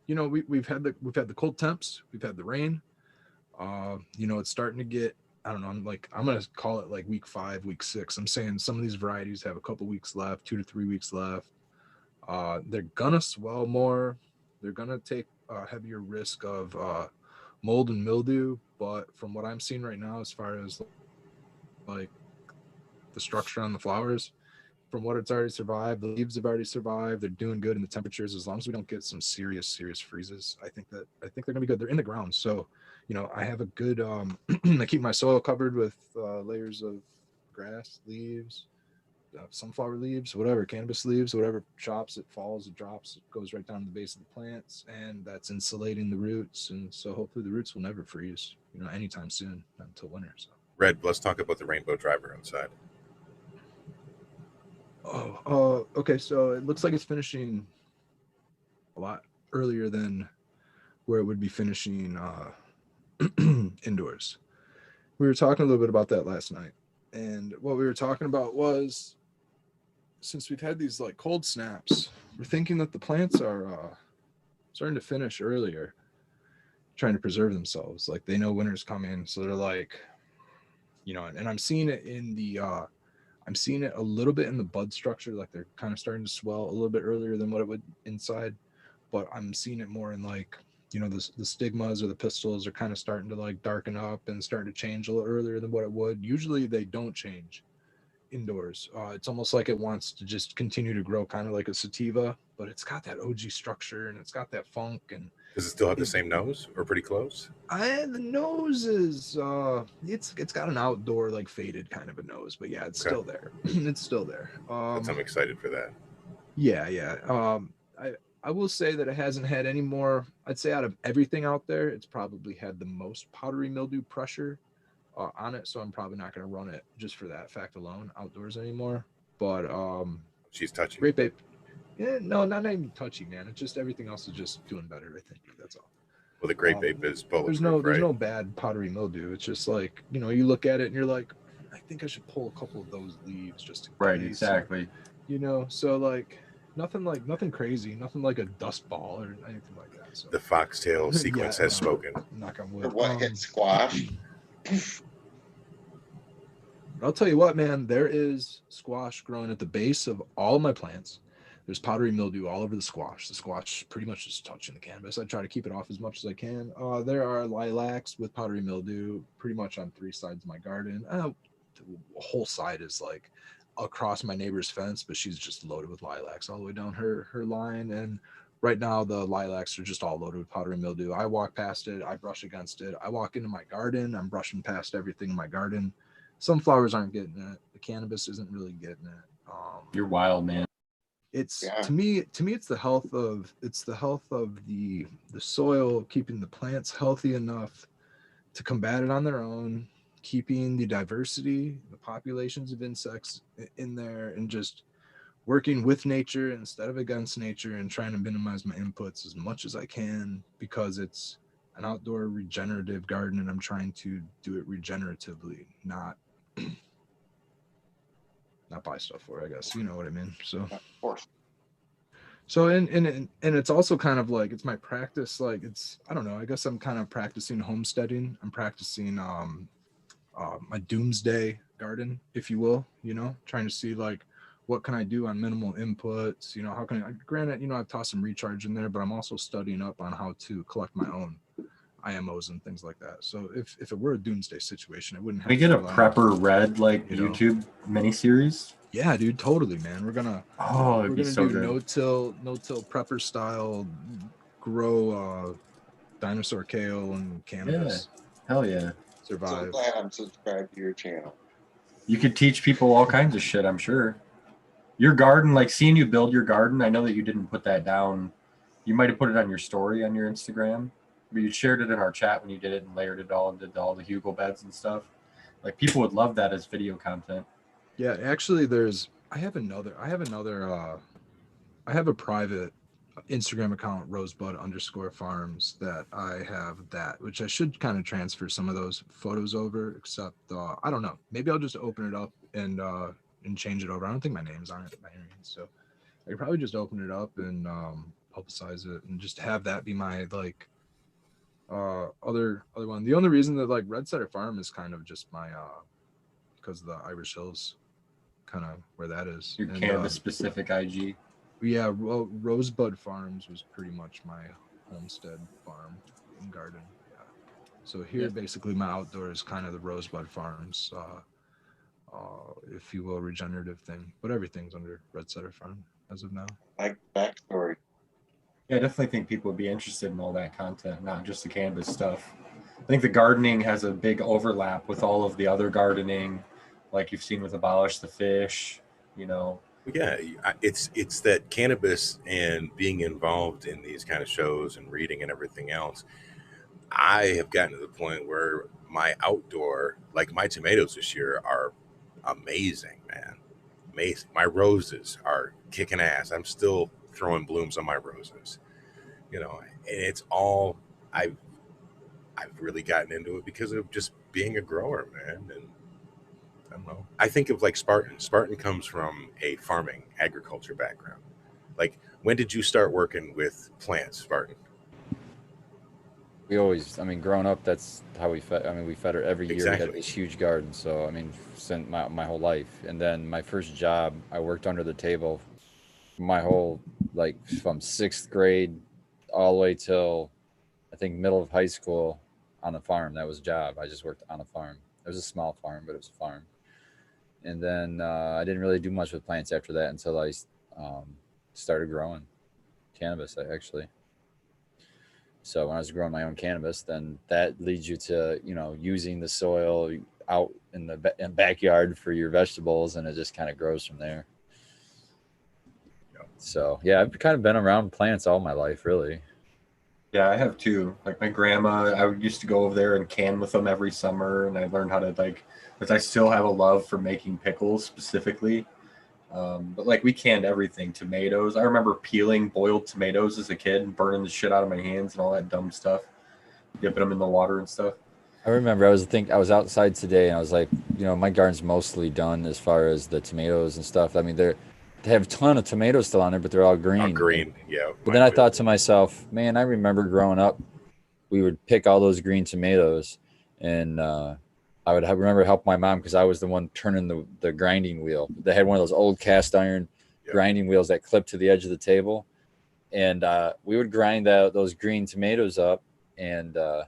We've had the cold temps, we've had the rain. It's starting to get, I don't know, I'm gonna call it like week 5, week 6. I'm saying some of these varieties have a couple weeks left, 2 to 3 weeks left. They're gonna swell more. They're gonna take a heavier risk of mold and mildew. But from what I'm seeing right now, as far as like the structure on the flowers, from what it's already survived, the leaves have already survived. They're doing good in the temperatures. As long as we don't get some serious freezes, I think they're gonna be good. They're in the ground, so I have a good. I keep my soil covered with layers of grass, leaves, sunflower leaves, whatever, cannabis leaves, whatever chops, it falls, it drops, it goes right down to the base of the plants, and that's insulating the roots. And so hopefully the roots will never freeze, anytime soon, not until winter. So Red, let's talk about the rainbow driver inside. Okay. So it looks like it's finishing a lot earlier than where it would be finishing indoors. We were talking a little bit about that last night. And what we were talking about was, since we've had these like cold snaps, we're thinking that the plants are starting to finish earlier, trying to preserve themselves. Like they know winter's coming. So they're like, and I'm seeing it in the, I'm seeing it a little bit in the bud structure. Like they're kind of starting to swell a little bit earlier than what it would inside. But I'm seeing it more in like, the stigmas or the pistils are kind of starting to like darken up and starting to change a little earlier than what it would. Usually they don't change indoors. It's almost like it wants to just continue to grow, kind of like a sativa, but it's got that OG structure and it's got that funk. And does it still have the same nose or pretty close? The nose is it's got an outdoor like faded kind of a nose, but yeah, it's still there. It's still there. I'm excited for that. Yeah. I will say that it hasn't had any more. I'd say out of everything out there, it's probably had the most powdery mildew pressure on it. So I'm probably not going to run it just for that fact alone outdoors anymore. But she's touchy. Great Babe. Yeah, no, not even touchy, man. It's just everything else is just doing better. I think that's all. Well, the Great Babe is bulletproof. There's no bad powdery mildew. It's just like you look at it and you're like, I think I should pull a couple of those leaves just to right, exactly. So like. Nothing crazy, nothing like a dust ball or anything like that. So the foxtail sequence has spoken. Knock on wood. Or what hit squash? I'll tell you what, man, there is squash growing at the base of all of my plants. There's powdery mildew all over the squash. The squash pretty much is touching the cannabis. I try to keep it off as much as I can. There are lilacs with powdery mildew pretty much on 3 sides of my garden. The whole side is like across my neighbor's fence, but she's just loaded with lilacs all the way down her line. And right now the lilacs are just all loaded with powdery mildew. I walk past it, I brush against it. I walk into my garden, I'm brushing past everything in my garden. sunflowers aren't getting it. The cannabis isn't really getting it. You're wild, man. It's Yeah. to me it's the health of the soil, keeping the plants healthy enough to combat it on their own, keeping the diversity, the populations of insects in there, and just working with nature instead of against nature, and trying to minimize my inputs as much as I can, because it's an outdoor regenerative garden and I'm trying to do it regeneratively, not buy stuff for it, I guess. You know what I mean? So Of course. so and it's also kind of like, it's my practice, like it's, I don't know, I guess I'm kind of practicing homesteading. I'm practicing my doomsday garden, if you will, you know, trying to see like what can I do on minimal inputs, you know, how can I, granted, you know, I've tossed some recharge in there, but I'm also studying up on how to collect my own IMOs and things like that. So if it were a doomsday situation, it wouldn't have We to get a rely on- Prepper Red like you know. YouTube miniseries. Yeah, dude, totally, man. We're gonna It'd be so do good. no-till prepper style, grow dinosaur kale and cannabis, Hell yeah. So survive. glad I'm subscribed to your channel. You could teach people all kinds of shit, I'm sure. Your garden, like seeing you build your garden, I know that you didn't put that down. You might have put it on your story on your Instagram, but you shared it in our chat when you did it and layered it all and did all the Hugo beds and stuff. Like people would love that as video content. Yeah, actually, I have a private Instagram account, rosebud_farms, that I have that, which I should kind of transfer some of those photos over, except I don't know, maybe I'll just open it up and change it over. I don't think my name's on it by any means, so I could probably just open it up and publicize it and just have that be my like other one. The only reason that like Red Setter Farm is kind of just my because of the Irish Hills, kind of where that is. Your And, cannabis specific IG. yeah, Rosebud Farms was pretty much my homestead farm and garden. Yeah. So here, basically, my outdoor is kind of the Rosebud Farms, if you will, regenerative thing. But everything's under Red Setter Farm as of now. Like backstory. Yeah, I definitely think people would be interested in all that content, not just the cannabis stuff. I think the gardening has a big overlap with all of the other gardening, like you've seen with Abolish the Fish, you know. Yeah, it's that cannabis and being involved in these kind of shows and reading and everything else. I have gotten to the point where my outdoor, like my tomatoes this year, are amazing, man. Amazing. My roses are kicking ass. I'm still throwing blooms on my roses, you know, and it's all I've really gotten into it because of just being a grower, man. And I don't know. I think of like Spartan. Spartan comes from a farming agriculture background. Like, when did you start working with plants, Spartan? We always, I mean, growing up, that's how we fed. I mean, we fed her every year. We Exactly. had this huge garden. So, I mean, since my whole life. And then my first job, I worked under the table my whole, like, from 6th grade all the way till I think middle of high school on a farm. That was a job. I just worked on a farm. It was a small farm, but it was a farm. And then I didn't really do much with plants after that until I started growing cannabis, actually. So when I was growing my own cannabis, then that leads you to, you know, using the soil out in the backyard for your vegetables, and it just kind of grows from there. So yeah, I've kind of been around plants all my life, really. Yeah, I have too. Like my grandma, I used to go over there and can with them every summer, and I learned how to like, because I still have a love for making pickles specifically. But like we canned everything, tomatoes. I remember peeling boiled tomatoes as a kid and burning the shit out of my hands and all that dumb stuff, dipping them in the water and stuff. I remember I was outside today and I was like, you know, my garden's mostly done as far as the tomatoes and stuff. I mean, they have a ton of tomatoes still on there, but they're all green. Oh, green, yeah. But then I thought to myself, man, I remember growing up, we would pick all those green tomatoes, and I would remember help my mom because I was the one turning the grinding wheel. They had one of those old cast iron grinding wheels that clipped to the edge of the table, and we would grind those green tomatoes up. And what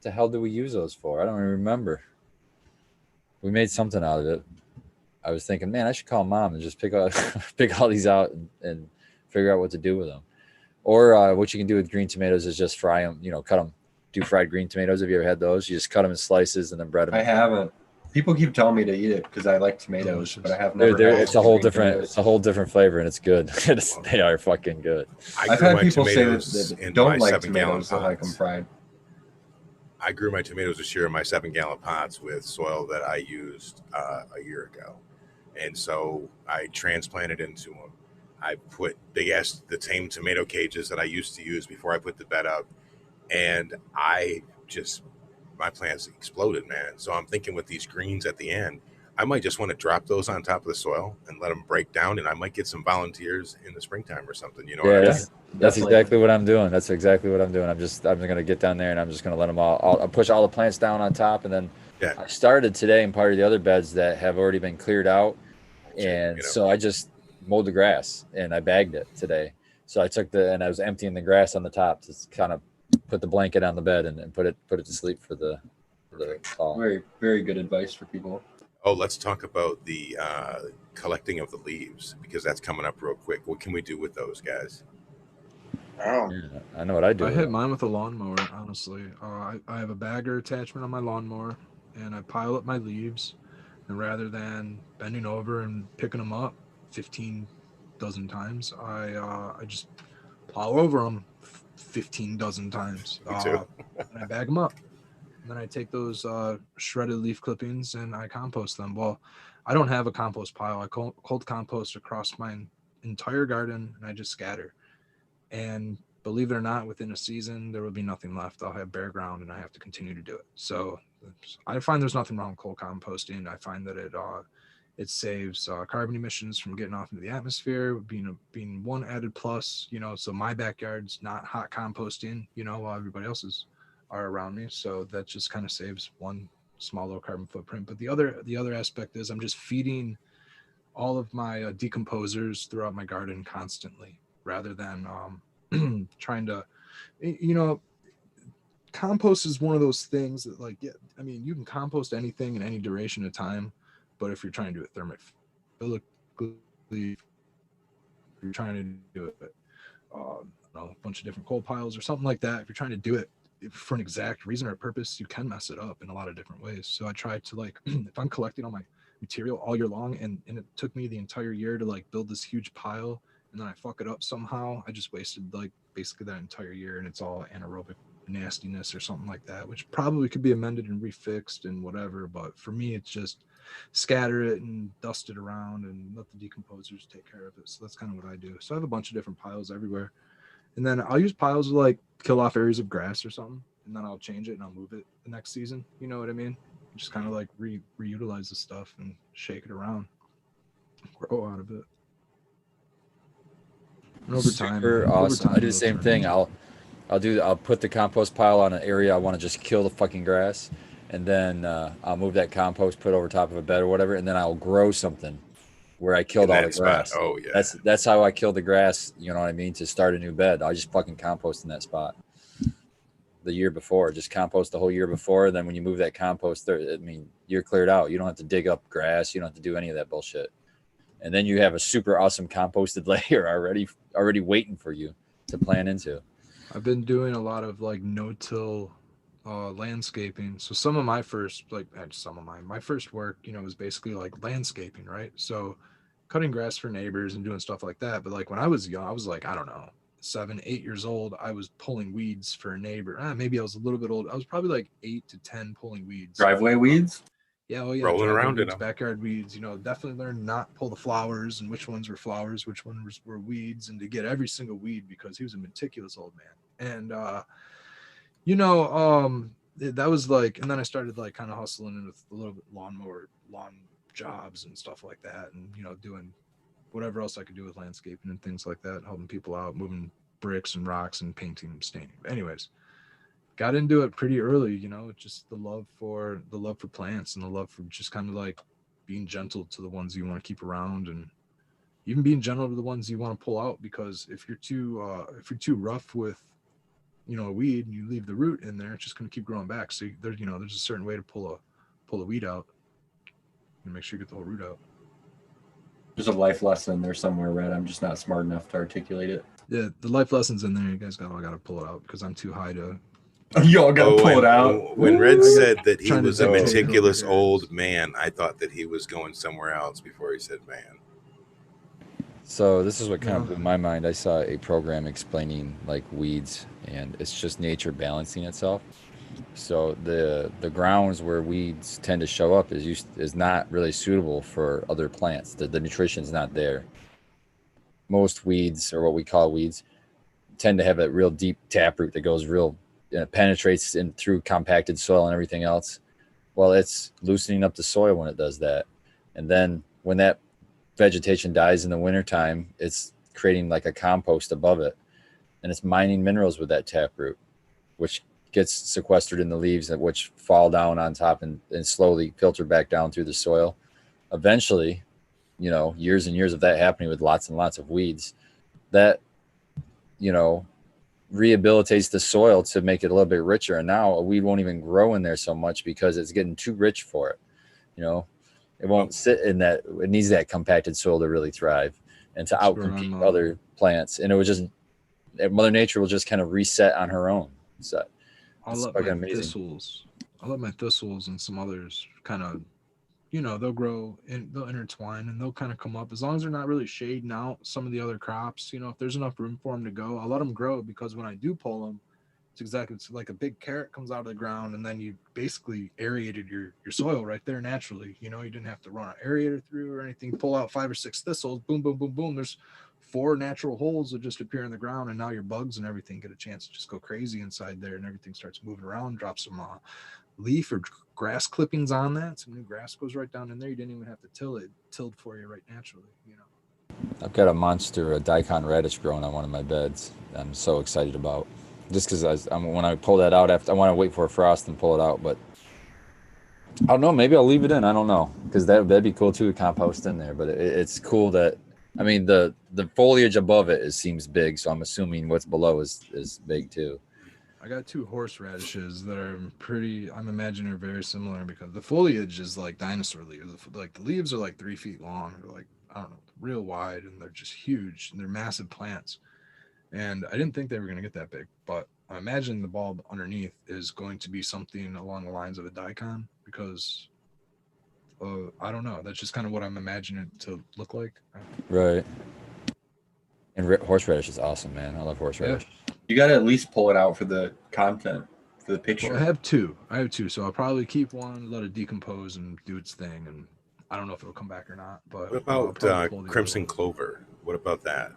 the hell do we use those for? I don't even remember. We made something out of it. I was thinking, man, I should call mom and just pick all these out and figure out what to do with them. Or what you can do with green tomatoes is just fry them, you know, cut them, do fried green tomatoes. Have you ever had those? You just cut them in slices and then bread them. I haven't. People keep telling me to eat it because I like tomatoes, Delicious. but I have never. Dude, had it's a whole green different, tomatoes. it's a whole different flavor, and it's good. They are fucking good. I've grew had my people say tomatoes that in don't my like 7-gallon tomatoes that like them pots. fried. I grew my tomatoes this year in my 7-gallon pots with soil that I used a year ago. And so I transplanted into them. I put the same tomato cages that I used to use before I put the bed up. And my plants exploded, man. So I'm thinking with these greens at the end, I might just want to drop those on top of the soil and let them break down. And I might get some volunteers in the springtime or something. You know what I Yeah, mean? that's Definitely. exactly what I'm doing. That's exactly what I'm doing. I'm just gonna get down there and I'm just gonna let them I'll push all the plants down on top, and then Yeah. I started today in part of the other beds that have already been cleared out, and You know? so I just mowed the grass and I bagged it today. So I took and I was emptying the grass on the top to kind of put the blanket on the bed and put it to sleep for the fall. Very, very good advice for people. Oh, let's talk about the collecting of the leaves because that's coming up real quick. What can we do with those guys? Oh, Yeah, I know what I do. I with hit it. mine with a lawnmower, honestly. I have a bagger attachment on my lawnmower, and I pile up my leaves. And rather than bending over and picking them up 15 dozen times, I just plow over them 15 dozen times. Me too. And I bag them up. And then I take those shredded leaf clippings and I compost them. Well, I don't have a compost pile. I cold compost across my entire garden, and I just scatter. And believe it or not, within a season, there will be nothing left. I'll have bare ground, and I have to continue to do it. So I find there's nothing wrong with cold composting. I find that it saves carbon emissions from getting off into the atmosphere, being one added plus. So my backyard's not hot composting. While everybody else's are around me. So that just kind of saves one small low carbon footprint. But the other aspect is I'm just feeding all of my decomposers throughout my garden constantly, rather than trying to, compost is one of those things that, like, yeah, I mean, you can compost anything in any duration of time, but if you're trying to do it thermophilically, you're trying to do it, a bunch of different coal piles or something like that. If you're trying to do it for an exact reason or purpose, you can mess it up in a lot of different ways. So I try to, like, if I'm collecting all my material all year long, and it took me the entire year to like build this huge pile, and then I fuck it up somehow, I just wasted like basically that entire year, and it's all anaerobic nastiness or something like that, which probably could be amended and refixed and whatever. But for me, it's just scatter it and dust it around and let the decomposers take care of it. So that's kind of what I do. So I have a bunch of different piles everywhere, and then I'll use piles to like kill off areas of grass or something, and then I'll change it and I'll move it the next season. You know what I mean? Just kind of like reutilize the stuff and shake it around, grow out of it. And over time, Super awesome. I do the it'll same turn thing. into- I'll put the compost pile on an area I want to just kill the fucking grass, and then I'll move that compost, put it over top of a bed or whatever, and then I'll grow something where I killed In all that the grass. spot. Oh yeah. That's how I killed the grass. You know what I mean? To start a new bed, I just fucking compost in that spot. The year before, just compost the whole year before. And then when you move that compost there, I mean, you're cleared out. You don't have to dig up grass. You don't have to do any of that bullshit. And then you have a super awesome composted layer already waiting for you to plant into. I've been doing a lot of like no-till landscaping. So some of my first, my first work, was basically like landscaping, right? So cutting grass for neighbors and doing stuff like that. But like when I was young, I was like, I don't know, 7, 8 years old. I was pulling weeds for a neighbor. Maybe I was a little bit old. I was probably like 8 to 10 pulling weeds. Driveway weeds? Yeah, oh yeah, Rolling driveway around in weeds, them. backyard weeds. Definitely learned not to pull the flowers and which ones were flowers, which ones were weeds, and to get every single weed because he was a meticulous old man. And that was like, and then I started like kind of hustling with a little bit lawn jobs and stuff like that, and doing whatever else I could do with landscaping and things like that, helping people out, moving bricks and rocks and painting and staining. Anyways, got into it pretty early, just the love for plants and the love for just kind of like being gentle to the ones you want to keep around, and even being gentle to the ones you want to pull out, because if you're too rough with a weed and you leave the root in there, it's just going to keep growing back. So there's a certain way to pull a weed out and make sure you get the whole root out. There's a life lesson there somewhere, Red. I'm just not smart enough to articulate it. Yeah, the life lessons in there. You guys all got to pull it out because I'm too high to Y'all gotta pull it out. When Red said that he Trying to was a dictate who meticulous cares. old man, I thought that he was going somewhere else before he said man. So this is what kind of Yeah. blew my mind. I saw a program explaining like weeds, and it's just nature balancing itself. So the grounds where weeds tend to show up is not really suitable for other plants. The nutrition's not there. Most weeds, or what we call weeds, tend to have a real deep taproot that goes real, penetrates in through compacted soil and everything else. Well, it's loosening up the soil when it does that, and then when that vegetation dies in the wintertime, it's creating like a compost above it, and it's mining minerals with that taproot, which gets sequestered in the leaves, which fall down on top and slowly filter back down through the soil. Eventually, years and years of that happening with lots and lots of weeds, that, you know, rehabilitates the soil to make it a little bit richer. And now a weed won't even grow in there so much because it's getting too rich for it. You know, it won't sit in that. It needs that compacted soil to really thrive and to That's where outcompete I'm, other plants. And it was just, Mother Nature will just kind of reset on her own. So I'll it's let fucking my amazing. thistles. I'll let my thistles and some others kind of, they'll grow and they'll intertwine and they'll kind of come up as long as they're not really shading out some of the other crops. If there's enough room for them to go, I'll let them grow, because when I do pull them, it's like a big carrot comes out of the ground, and then you basically aerated your soil right there naturally. You didn't have to run an aerator through or anything. Pull out 5 or 6 thistles, boom, boom, boom, boom. There's 4 natural holes that just appear in the ground, and now your bugs and everything get a chance to just go crazy inside there, and everything starts moving around. Drop some leaf or grass clippings on that. Some new grass goes right down in there. You didn't even have to till it; tilled for you right naturally. I've got a monster, a daikon radish growing on one of my beds. I'm so excited about, just because when I pull that out, after I want to wait for a frost and pull it out, but I don't know. Maybe I'll leave it in. I don't know, because that'd be cool too to compost in there. But it's cool that, I mean, the foliage above it seems big, so I'm assuming what's below is big too. I got 2 horseradishes that I'm imagining are very similar, because the foliage is like dinosaur leaves. Like the leaves are like 3 feet long, or like, I don't know, real wide, and they're just huge, and they're massive plants. And I didn't think they were going to get that big, but I imagine the bulb underneath is going to be something along the lines of a daikon, because I don't know. That's just kind of what I'm imagining it to look like. Right. And horseradish is awesome, man. I love horseradish. You got to at least pull it out for the content, for the picture. Well, I have two, so I'll probably keep one, let it decompose and do its thing, and I don't know if it'll come back or not. But What I'll about probably pull the crimson other one. clover? What about that?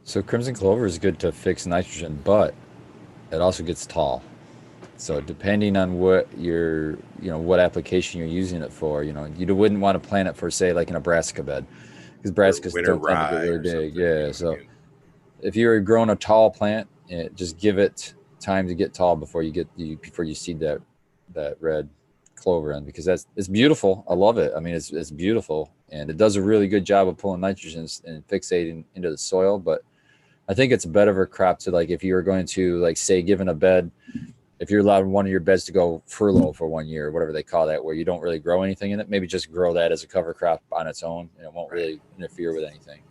So crimson clover is good to fix nitrogen, but it also gets tall. So depending on what what application you're using it for, you wouldn't want to plant it for, say, like in a brassica bed, because brassicas Winter don't tend to get rye really or big. something, Yeah. So if you're growing a tall plant, just give it time to get tall before you seed that red clover in, because it's beautiful. I love it. I mean, it's beautiful, and it does a really good job of pulling nitrogen and fixating into the soil. But I think it's better of a crop to, like, if you were going to, like, say, given a bed, if you're allowed one of your beds to go furlough for 1 year, whatever they call that, where you don't really grow anything in it, maybe just grow that as a cover crop on its own, and it won't really interfere with anything.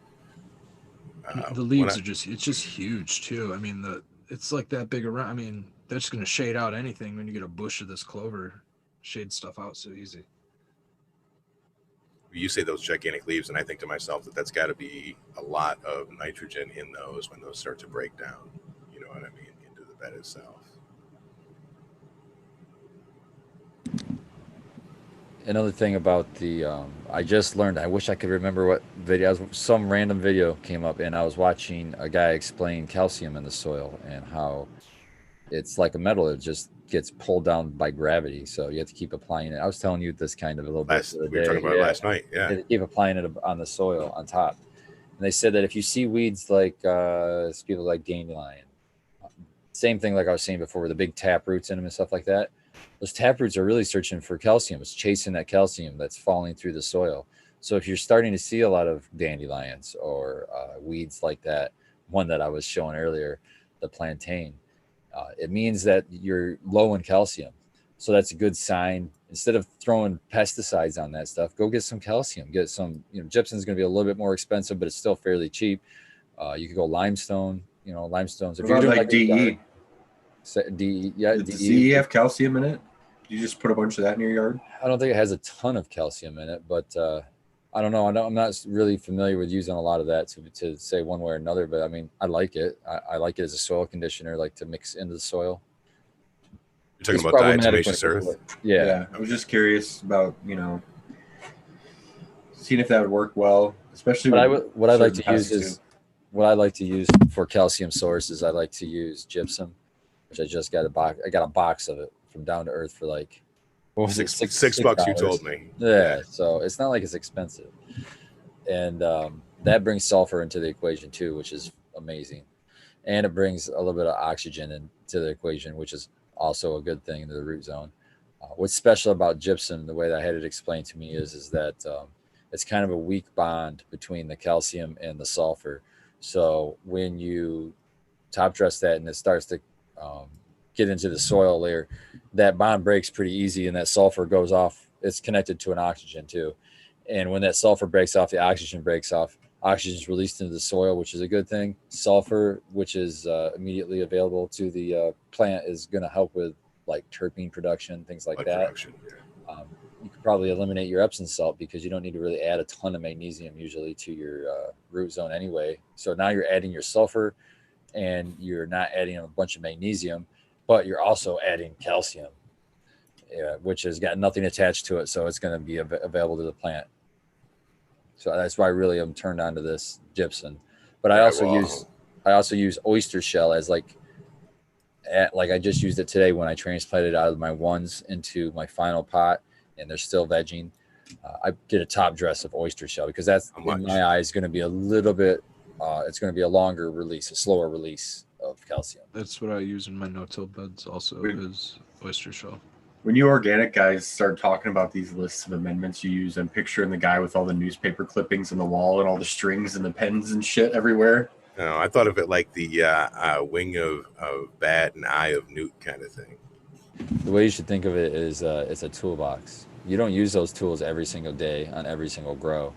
The leaves it's just huge too. I mean, it's like that big around. I mean, that's going to shade out anything when you get a bush of this clover. Shade stuff out so easy. You say those gigantic leaves, and I think to myself that's got to be a lot of nitrogen in those when those start to break down. You know what I mean? Into the bed itself. Another thing about I just learned, I wish I could remember what video, some random video came up, and I was watching a guy explain calcium in the soil and how it's like a metal. It just gets pulled down by gravity. So you have to keep applying it. I was telling you this kind of a little bit. We were talking about it last night. Yeah. You keep applying it on the soil on top. And they said that if you see weeds like people like dandelion, same thing like I was saying before, with the big tap roots in them and stuff like that, those tap roots are really searching for calcium. It's chasing that calcium that's falling through the soil. So if you're starting to see a lot of dandelions or weeds like that, one that I was showing earlier, the plantain, it means that you're low in calcium. So that's a good sign. Instead of throwing pesticides on that stuff, go get some calcium. Get some, gypsum is going to be a little bit more expensive, but it's still fairly cheap. You could go limestone. Limestones. If you're doing like DE, Does the CE have calcium in it? You just put a bunch of that in your yard? I don't think it has a ton of calcium in it, but I don't know. I'm not really familiar with using a lot of that to say one way or another, but I mean, I like it. I like it as a soil conditioner, like to mix into the soil. You're talking about diatomaceous earth? Yeah. I was just curious about, seeing if that would work well, especially what I like to use is what I like to use for calcium sources. I like to use gypsum, which I just got a box. I got a box of it from Down to Earth for like what was $6 $6 you told me. Yeah, so it's not like it's expensive, and that brings sulfur into the equation too, which is amazing, and it brings a little bit of oxygen into the equation, which is also a good thing into the root zone. What's special about gypsum, the way that I had it explained to me, is that it's kind of a weak bond between the calcium and the sulfur. So when you top dress that and it starts to get into the soil layer, that bond breaks pretty easy and that sulfur goes off. It's connected to an oxygen too. And when that sulfur breaks off, the oxygen breaks off. Oxygen is released into the soil, which is a good thing. Sulfur, which is immediately available to the plant, is going to help with like terpene production, things like that. You could probably eliminate your Epsom salt because you don't need to really add a ton of magnesium usually to your root zone anyway. So now you're adding your sulfur and you're not adding a bunch of magnesium, but you're also adding calcium, which has got nothing attached to it. So it's going to be available to the plant. So that's why I really am turned on to this gypsum. But I also use oyster shell as like I just used it today when I transplanted out of my ones into my final pot, and they're still vegging. I did a top dress of oyster shell because that's in my eyes going to be a little bit. It's going to be a longer release, a slower release of calcium. That's what I use in my no-till beds also is oyster shell. When you organic guys start talking about these lists of amendments you use, I'm picturing the guy with all the newspaper clippings on the wall and all the strings and the pens and shit everywhere. No, I thought of it like the wing of bat and eye of newt kind of thing. The way you should think of it is it's a toolbox. You don't use those tools every single day on every single grow.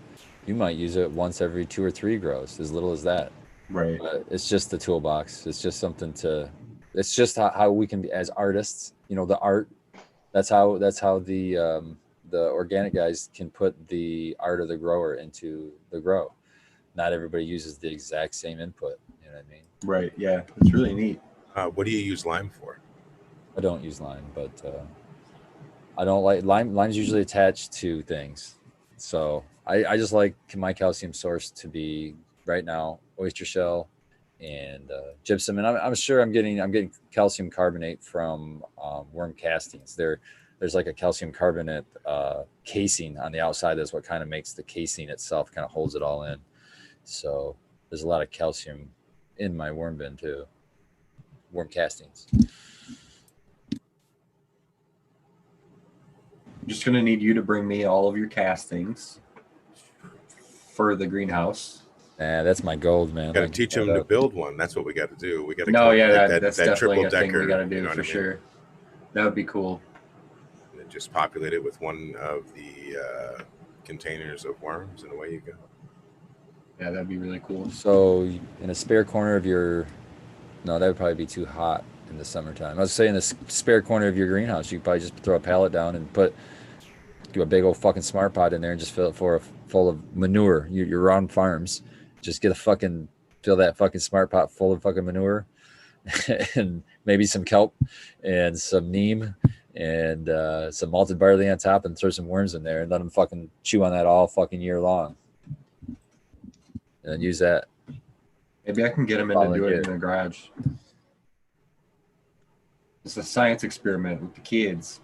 You might use it once every 2 or 3 grows, as little as that. Right. But it's just the toolbox. It's just something it's just how we can be as artists, the art. That's how the organic guys can put the art of the grower into the grow. Not everybody uses the exact same input. You know what I mean? Right. Yeah. It's really neat. What do you use lime for? I don't use lime, but I don't like lime. Lime's usually attached to things. So I just like my calcium source to be right now oyster shell and gypsum, and I'm sure I'm getting calcium carbonate from worm castings. There's like a calcium carbonate casing on the outside. That's what kind of makes the casing itself, kind of holds it all in. So there's a lot of calcium in my worm bin too. Worm castings. I'm just gonna need you to bring me all of your castings for the greenhouse. Yeah, that's my gold, man. Got to teach them to build one. That's what we got to do. We got to that's that definitely triple a thing decker. we got to do for sure. That would be cool. And just populate it with one of the containers of worms, and away you go. Yeah, that'd be really cool. So in a spare corner of no, that would probably be too hot in the summertime. I was saying the spare corner of your greenhouse, you could probably just throw a pallet down and do a big old fucking smart pot in there and just fill it full of manure. You're on farms. Just fill that fucking smart pot full of fucking manure and maybe some kelp and some neem and some malted barley on top and throw some worms in there and let them fucking chew on that all fucking year long. And then use that. Maybe I can get them in to do it in the garage. It's a science experiment with the kids.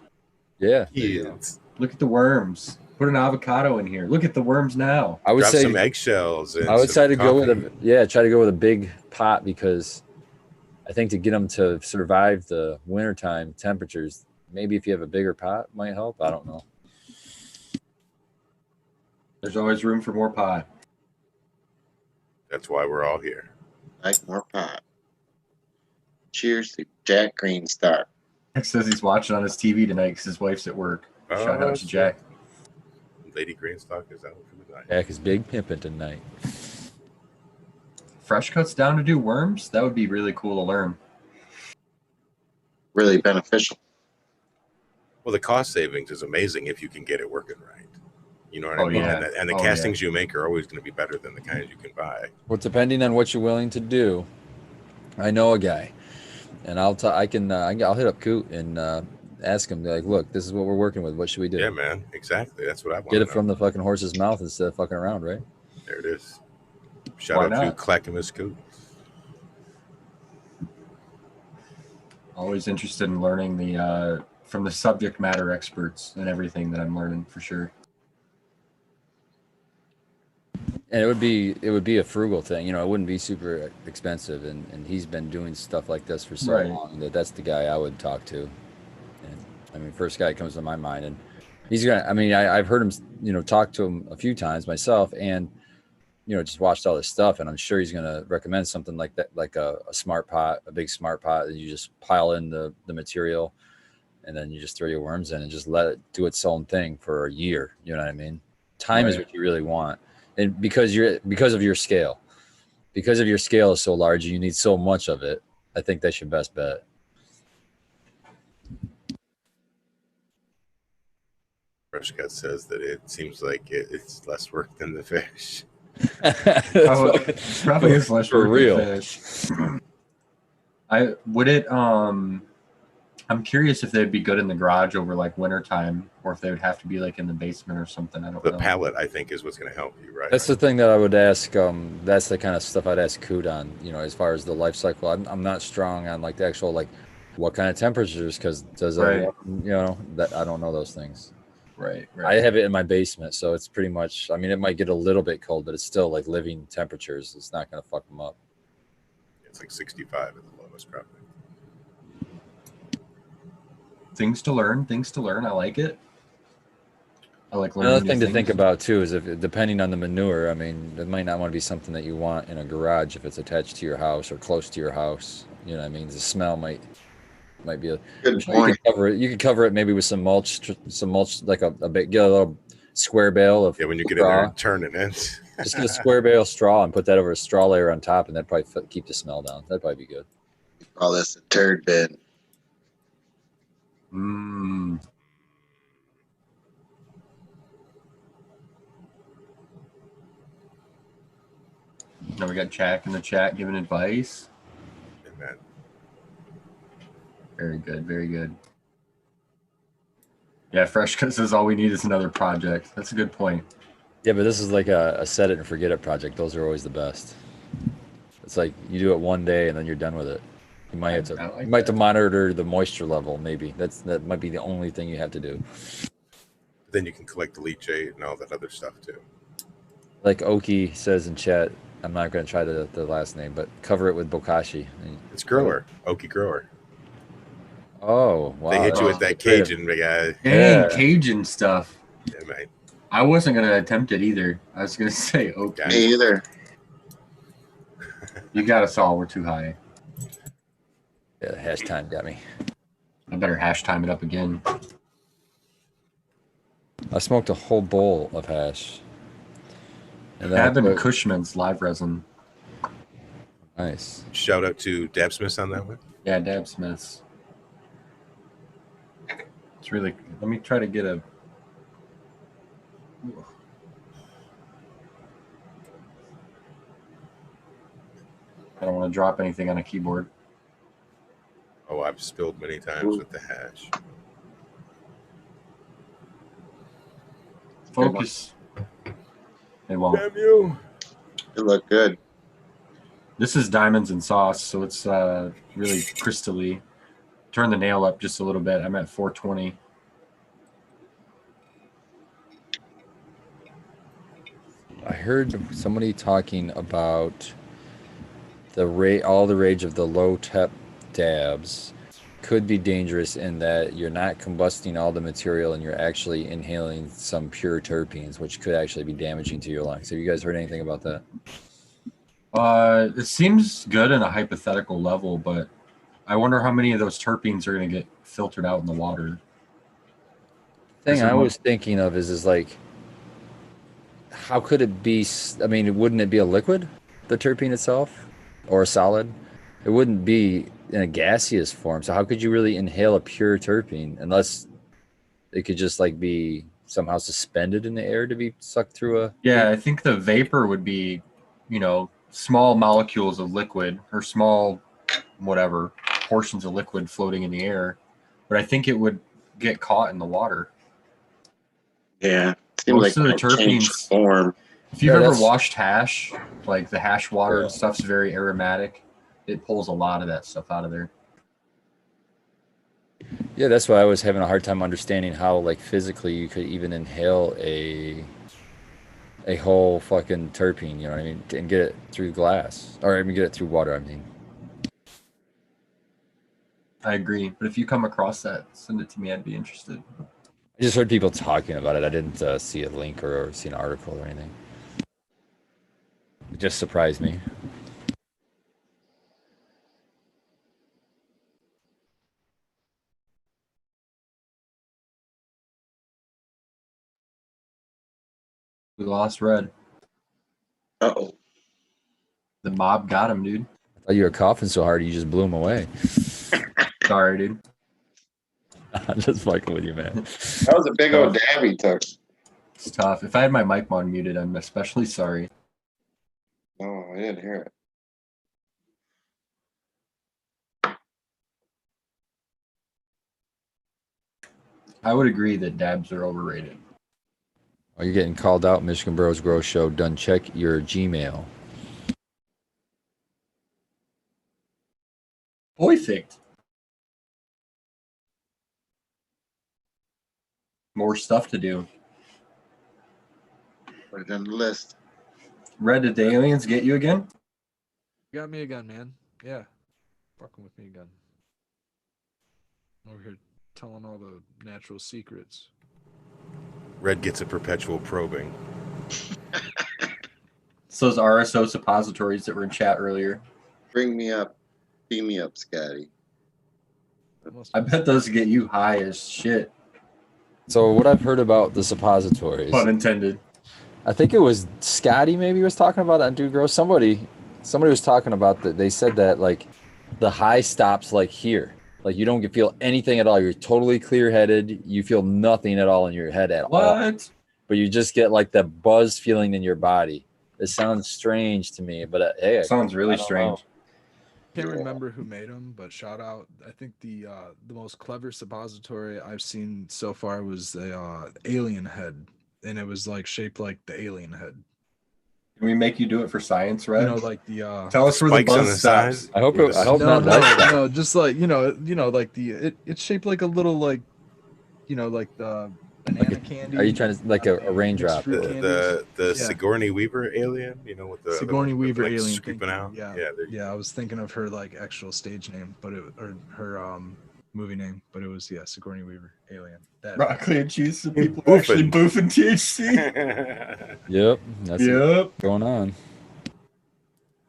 Yeah. Kids. Look at the worms. Put an avocado in here. Look at the worms now. I would Drop say some eggshells. And I would try to go with coffee. try to go with a big pot because I think to get them to survive the wintertime temperatures, maybe if you have a bigger pot might help. I don't know. There's always room for more pot. That's why we're all here. Like more pot. Cheers to Jack Greenstar. Jack says he's watching on his TV tonight because his wife's at work. Shout out to Jack. Lady Greenstock is out for the night. Jack is big pimping tonight. Fresh cuts down to do worms? That would be really cool to learn. really beneficial. Well, the cost savings is amazing if you can get it working right. You know what I mean? Yeah. And the castings you make are always going to be better than the kinds you can buy. Well, depending on what you're willing to do, I know a guy, and I'll hit up Coot and ask him, like, look, this is what we're working with. What should we do? Yeah, man. Exactly. That's what I want. Get it from the fucking horse's mouth instead of fucking around, right? There it is. Shout out to Clackamas Coot. Always interested in learning the from the subject matter experts and everything that I'm learning for sure. And it would be a frugal thing, you know. It wouldn't be super expensive, and he's been doing stuff like this for so long that's the guy I would talk to. And I mean, first guy comes to my mind, and he's gonna. I mean, I've heard him, you know, talk to him a few times myself, and you know, just watched all this stuff, and I'm sure he's gonna recommend something like that, like a smart pot, a big smart pot that you just pile in the material, and then you just throw your worms in and just let it do its own thing for a year. You know what I mean? Time is what you really want. And because of your scale is so large, you need so much of it. I think that's your best bet. Fresh Cut says that it seems like it's less work than the fish. Probably is less for work real. than fish. I'm curious if they'd be good in the garage over like wintertime, or if they would have to be like in the basement or something. I don't know. The pallet, I think, is what's going to help you, right? That's the thing that I would ask. That's the kind of stuff I'd ask Coot on. You know, as far as the life cycle, I'm not strong on like the actual like what kind of temperatures, because does it, you know, that I don't know those things. Right. I have it in my basement, so it's pretty much. I mean, it might get a little bit cold, but it's still like living temperatures. It's not going to fuck them up. It's like 65 at the lowest, probably. Things to learn. I like it. I like learning. Another thing to think about too is if depending on the manure, I mean, it might not want to be something that you want in a garage if it's attached to your house or close to your house. You know what I mean? The smell might be a good point. You could cover it maybe with some mulch, like a big, get a little square bale of when you get straw. in there and turn it in. Just get a square bale straw and put that over a straw layer on top, and that'd probably keep the smell down. That'd probably be good. Call this a turd bin. Now we got Jack in the chat giving advice. Amen. Very good. Yeah, Fresh Cut says all we need is another project. That's a good point. Yeah, but this is like a set it and forget it project. Those are always the best. It's like you do it one day and then you're done with it. You might have to monitor the moisture level. Maybe that might be the only thing you have to do. Then you can collect the leachate and all that other stuff too. Like Oki says in chat, I'm not going to try the last name, but cover it with bokashi. It's grower, Oki grower. Oh, wow. They hit you with that Cajun guy. Dang, Cajun stuff. Yeah, man. I wasn't going to attempt it either. I was going to say Oki. Me either. You got us all. We're too high. Yeah, the hash time got me. I better hash time it up again. I smoked a whole bowl of hash. And then Cushman's live resin. Nice. Shout out to Dab Smiths on that one. Yeah, Dab Smiths. It's really. Let me try to get a. I don't want to drop anything on a keyboard. Oh, I've spilled many times with the hash. Focus. It won't. Damn you. It looked good. This is diamonds and sauce, so it's really crystally. Turn the nail up just a little bit. I'm at 420. I heard somebody talking about all the rage of the low tep dabs could be dangerous in that you're not combusting all the material and you're actually inhaling some pure terpenes, which could actually be damaging to your lungs. Have you guys heard anything about that? It seems good in a hypothetical level, but I wonder how many of those terpenes are going to get filtered out in the water. The thing I was thinking of is like, how could it be? I mean, wouldn't it be a liquid, the terpene itself, or a solid? It wouldn't be in a gaseous form. So how could you really inhale a pure terpene unless it could just like be somehow suspended in the air to be sucked through a? Yeah, I think the vapor would be, small molecules of liquid or small, whatever, portions of liquid floating in the air. But I think it would get caught in the water. Yeah. Seems Most like of the it might change terpenes, form. if you've Yeah, ever that's- washed hash, like the hash water and Yeah. stuff's very aromatic. It pulls a lot of that stuff out of there. Yeah, that's why I was having a hard time understanding how like physically you could even inhale a whole fucking terpene, you know what I mean, and get it through glass, or I mean get it through water. I mean, I agree. But if you come across that, send it to me. I'd be interested. I just heard people talking about it. I didn't see a link or see an article or anything. It just surprised me. We lost Red. Uh-oh. The mob got him, dude. I thought you were coughing so hard you just blew him away. Sorry, dude. I'm just fucking with you, man. That was a big old dab he took. It's tough. If I had my mic on muted, I'm especially sorry. No, I didn't hear it. I would agree that dabs are overrated. Are you getting called out, Michigan Bros Grow Show? Done check your Gmail. Perfect. More stuff to do. Put it on the list. Red, did the aliens get you again? Got me again, man. Yeah. Fucking with me again. Over here telling all the natural secrets. Red gets a perpetual probing. It's those RSO suppositories that were in chat earlier. Bring me up. Beam me up, Scotty. I bet those get you high as shit. So what I've heard about the suppositories, Pun intended. I think it was Scotty maybe was talking about that, Dude Grow. Somebody was talking about that. They said that like the high stops like here. Like you don't feel anything at all. You're totally clear-headed. You feel nothing at all in your head at all. What? But you just get like the buzz feeling in your body. It sounds strange to me, but hey, Sounds really I don't strange. Can't remember who made them, but shout out. I think the most clever suppository I've seen so far was the alien head, and it was like shaped like the alien head. Can we make you do it for science, Red? You know, like the Tell us where the Spikes on buzz the side. stops. I hope With I the- hope no, not no, like that. no, just like you know, like it's shaped like a little like, like the banana candy. Are you trying to like a mixed raindrop? fruit The candies. the Yeah. Sigourney Weaver alien, you know, with the Sigourney with, Weaver like, alien. scooping out. Yeah, there you yeah. I was thinking of her like actual stage name, but or her movie name, but it was Sigourney Weaver alien. That Broccoli and cheese, so Boofing. people are actually boofing THC. go. Yep, that's it Yep. going on.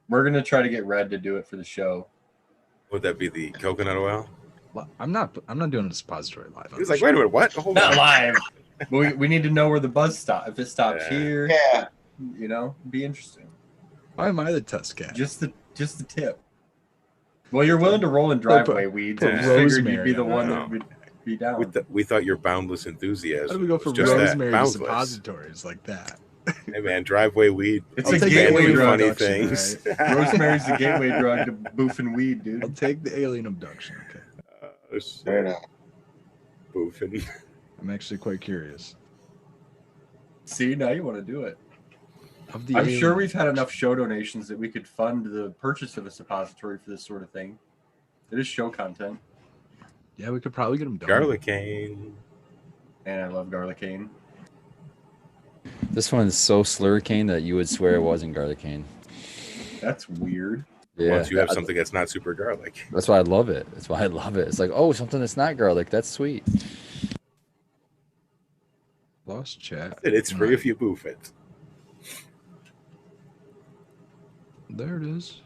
We're gonna try to get Red to do it for the show. Would that be the coconut oil? Well, I'm not doing a suppository live. He was like, wait a minute, what? Hold Not on. live. But we need to know where the buzz stops. If it stops Yeah. here, Yeah. it'd be interesting. Why am I the test cat? Just the tip. Well, you're willing to roll in driveway weed, so we put just figured you'd rosemary be the on one it. that would be down. We thought your boundless enthusiasm How do we go was from just that, rosemary to boundless. suppositories like that? Hey man, driveway weed. It's I'll a take gateway alien drug. funny abduction, things. Rosemary's the gateway drug to boofing weed, I'll dude. take the alien abduction. Okay, Oh, shit. Right on. Boofing. I'm actually quite curious. See, now you want to do it. Of the I'm alien sure we've had abduction. enough show donations that we could fund the purchase of a suppository for this sort of thing. It is show content, Yeah, we could probably get them done. Garlic cane. and I love garlic cane. This one is so slurricane that you would swear it wasn't garlic cane. That's weird. Yeah, Once you have that- something that's not super garlic. that's why I love it. That's why I love it. It's like, oh, something that's not garlic. That's sweet. Lost chat. It's free if you boof it. There it is.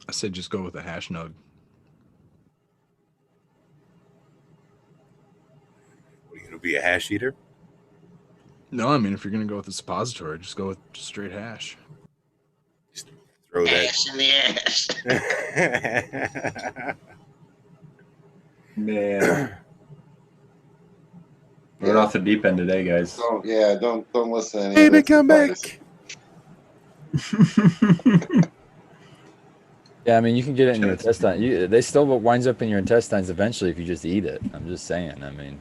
I said just go with a hash nug. What, are you gonna be a hash eater? No, I mean, if you're going to go with the suppository, just go with straight hash. Just throw Ash in the ash. that. Man. We're off the deep end today, guys. Don't listen to any Baby, of this come advice. back. Yeah, I mean, you can get it in your intestine. They still winds up in your intestines eventually if you just eat it. I'm just saying. I mean,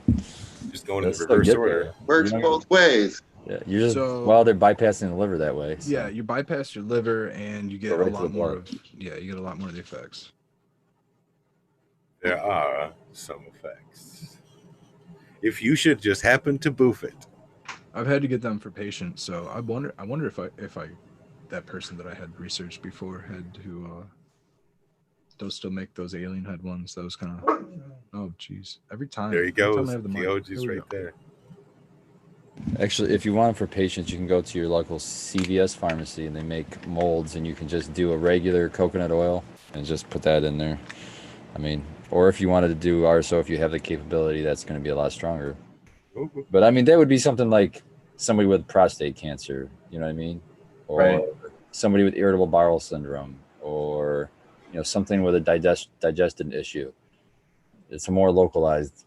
Just going in they'll still reverse get order. there. Works You know, both ways. Yeah, you're just So- they're bypassing the liver that way. So. Yeah, you bypass your liver and you get Go right a to lot the more blood. you get a lot more of the effects. There are some effects. If you should just happen to boof it. I've had to get them for patients, so I wonder if I that person that I had researched before had to those still make those alien head ones. That was kind of oh geez. Every time. There you every go. time I have the The mic. OG's Here we right go. there. Actually, if you want them for patients, you can go to your local CVS pharmacy and they make molds, and you can just do a regular coconut oil and just put that in there. I mean, or if you wanted to do RSO, if you have the capability, that's going to be a lot stronger. Ooh. But I mean, that would be something like somebody with prostate cancer, you know what I mean? Or Right. somebody with irritable bowel syndrome, or something with a digestion issue. It's a more localized,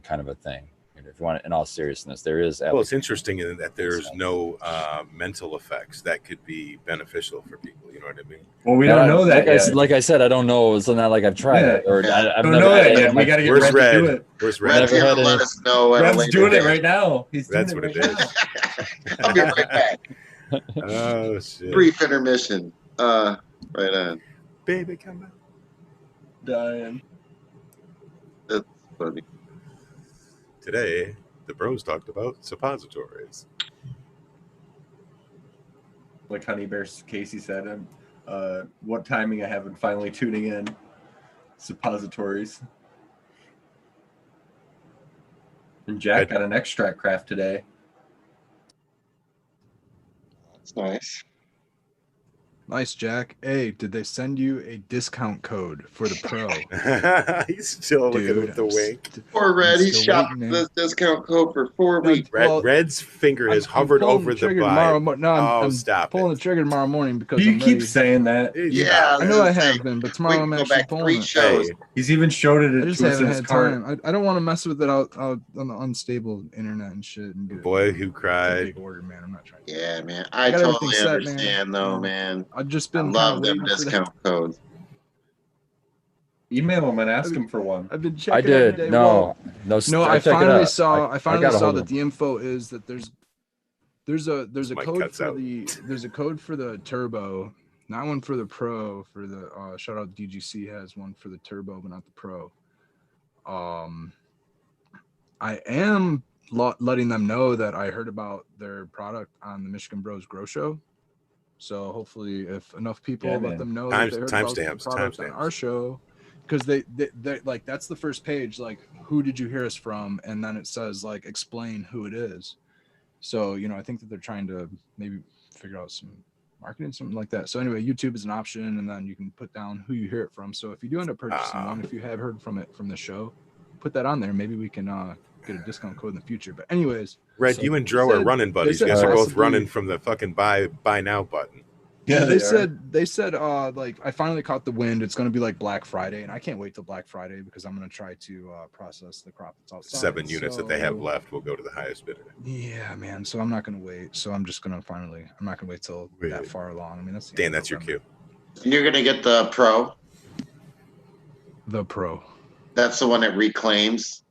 kind of a thing. If you want it in all seriousness, there is. Well, it's interesting in that there's no mental effects that could be beneficial for people. You know what I mean? Well, we don't know that yet. Like I said, I don't know. It's not like I've tried it, or Yeah. I've Don't never know had that it. yet. We got to get Where's Red to do Red? it. Where's Red? Red's Never gonna had let any- us know at a Red's later doing it date. right now. He's doing That's it what right it is. now. I'll be right back. Oh shit! Brief intermission. Right on. Baby, come back. Dying. That's funny. Today, the bros talked about suppositories. Like Honey Bear Casey said, what timing I have in finally tuning in. Suppositories. And Jack got an extract craft today. That's nice. Nice, Jack. Hey, did they send you a discount code for the pro? He's still looking Dude, with the wink. Poor Red, he still shopped waiting, man. this discount code for 4 No, weeks. well, Red's finger has I'm hovered pulling over the trigger buy. tomorrow. No, I'm Stop pulling it. the trigger tomorrow morning because You I'm keep ready. saying that. Yeah, I know I was gonna have say, been, but we tomorrow can I'm go actually back pulling 3 it. shows. Hey, He's even showed it I just to us haven't in his had cart. time. I don't want to mess with it out on the unstable internet and shit. And the get boy it. who It's a cried. big order, man. I'm not trying to. Yeah, man. I got totally everything set, understand, though, Yeah. man. I've just I been kind love of them waiting for that. discount codes. Email him and ask him for one. I've been I checking every did. day. No, Well, no, I I check it finally out. saw. I finally got a saw hold that of the info is that there's a Mic code cuts for out. there's a code for the turbo, not one for the pro. For the shout out DGC has one for the turbo, but not the pro. I am letting them know that I heard about their product on the Michigan Bros Grow Show. So hopefully, if enough people let them know that they heard about the product on our show, because they like that's the first page, like who did you hear us from, and then it says like explain who it is. So I think that they're trying to maybe figure out some marketing, something like that. So anyway, YouTube is an option, and then you can put down who you hear it from. So if you do end up purchasing one, if you have heard from it from the show, put that on there. Maybe we can get a discount code in the future. But anyways, Red, you and Dro are running buddies. You guys are both running from the fucking buy now button. Yeah, they said like I finally caught the wind. It's going to be like Black Friday, and I can't wait till Black Friday because I'm going to try to process the crop that's outside. 7 units that they have left will go to the highest bidder. Yeah, man. So I'm not going to wait. So I'm just going to I'm not going to wait till that far along. I mean, that's Dan, that's your cue. You're gonna get the pro. The pro. That's the one that reclaims.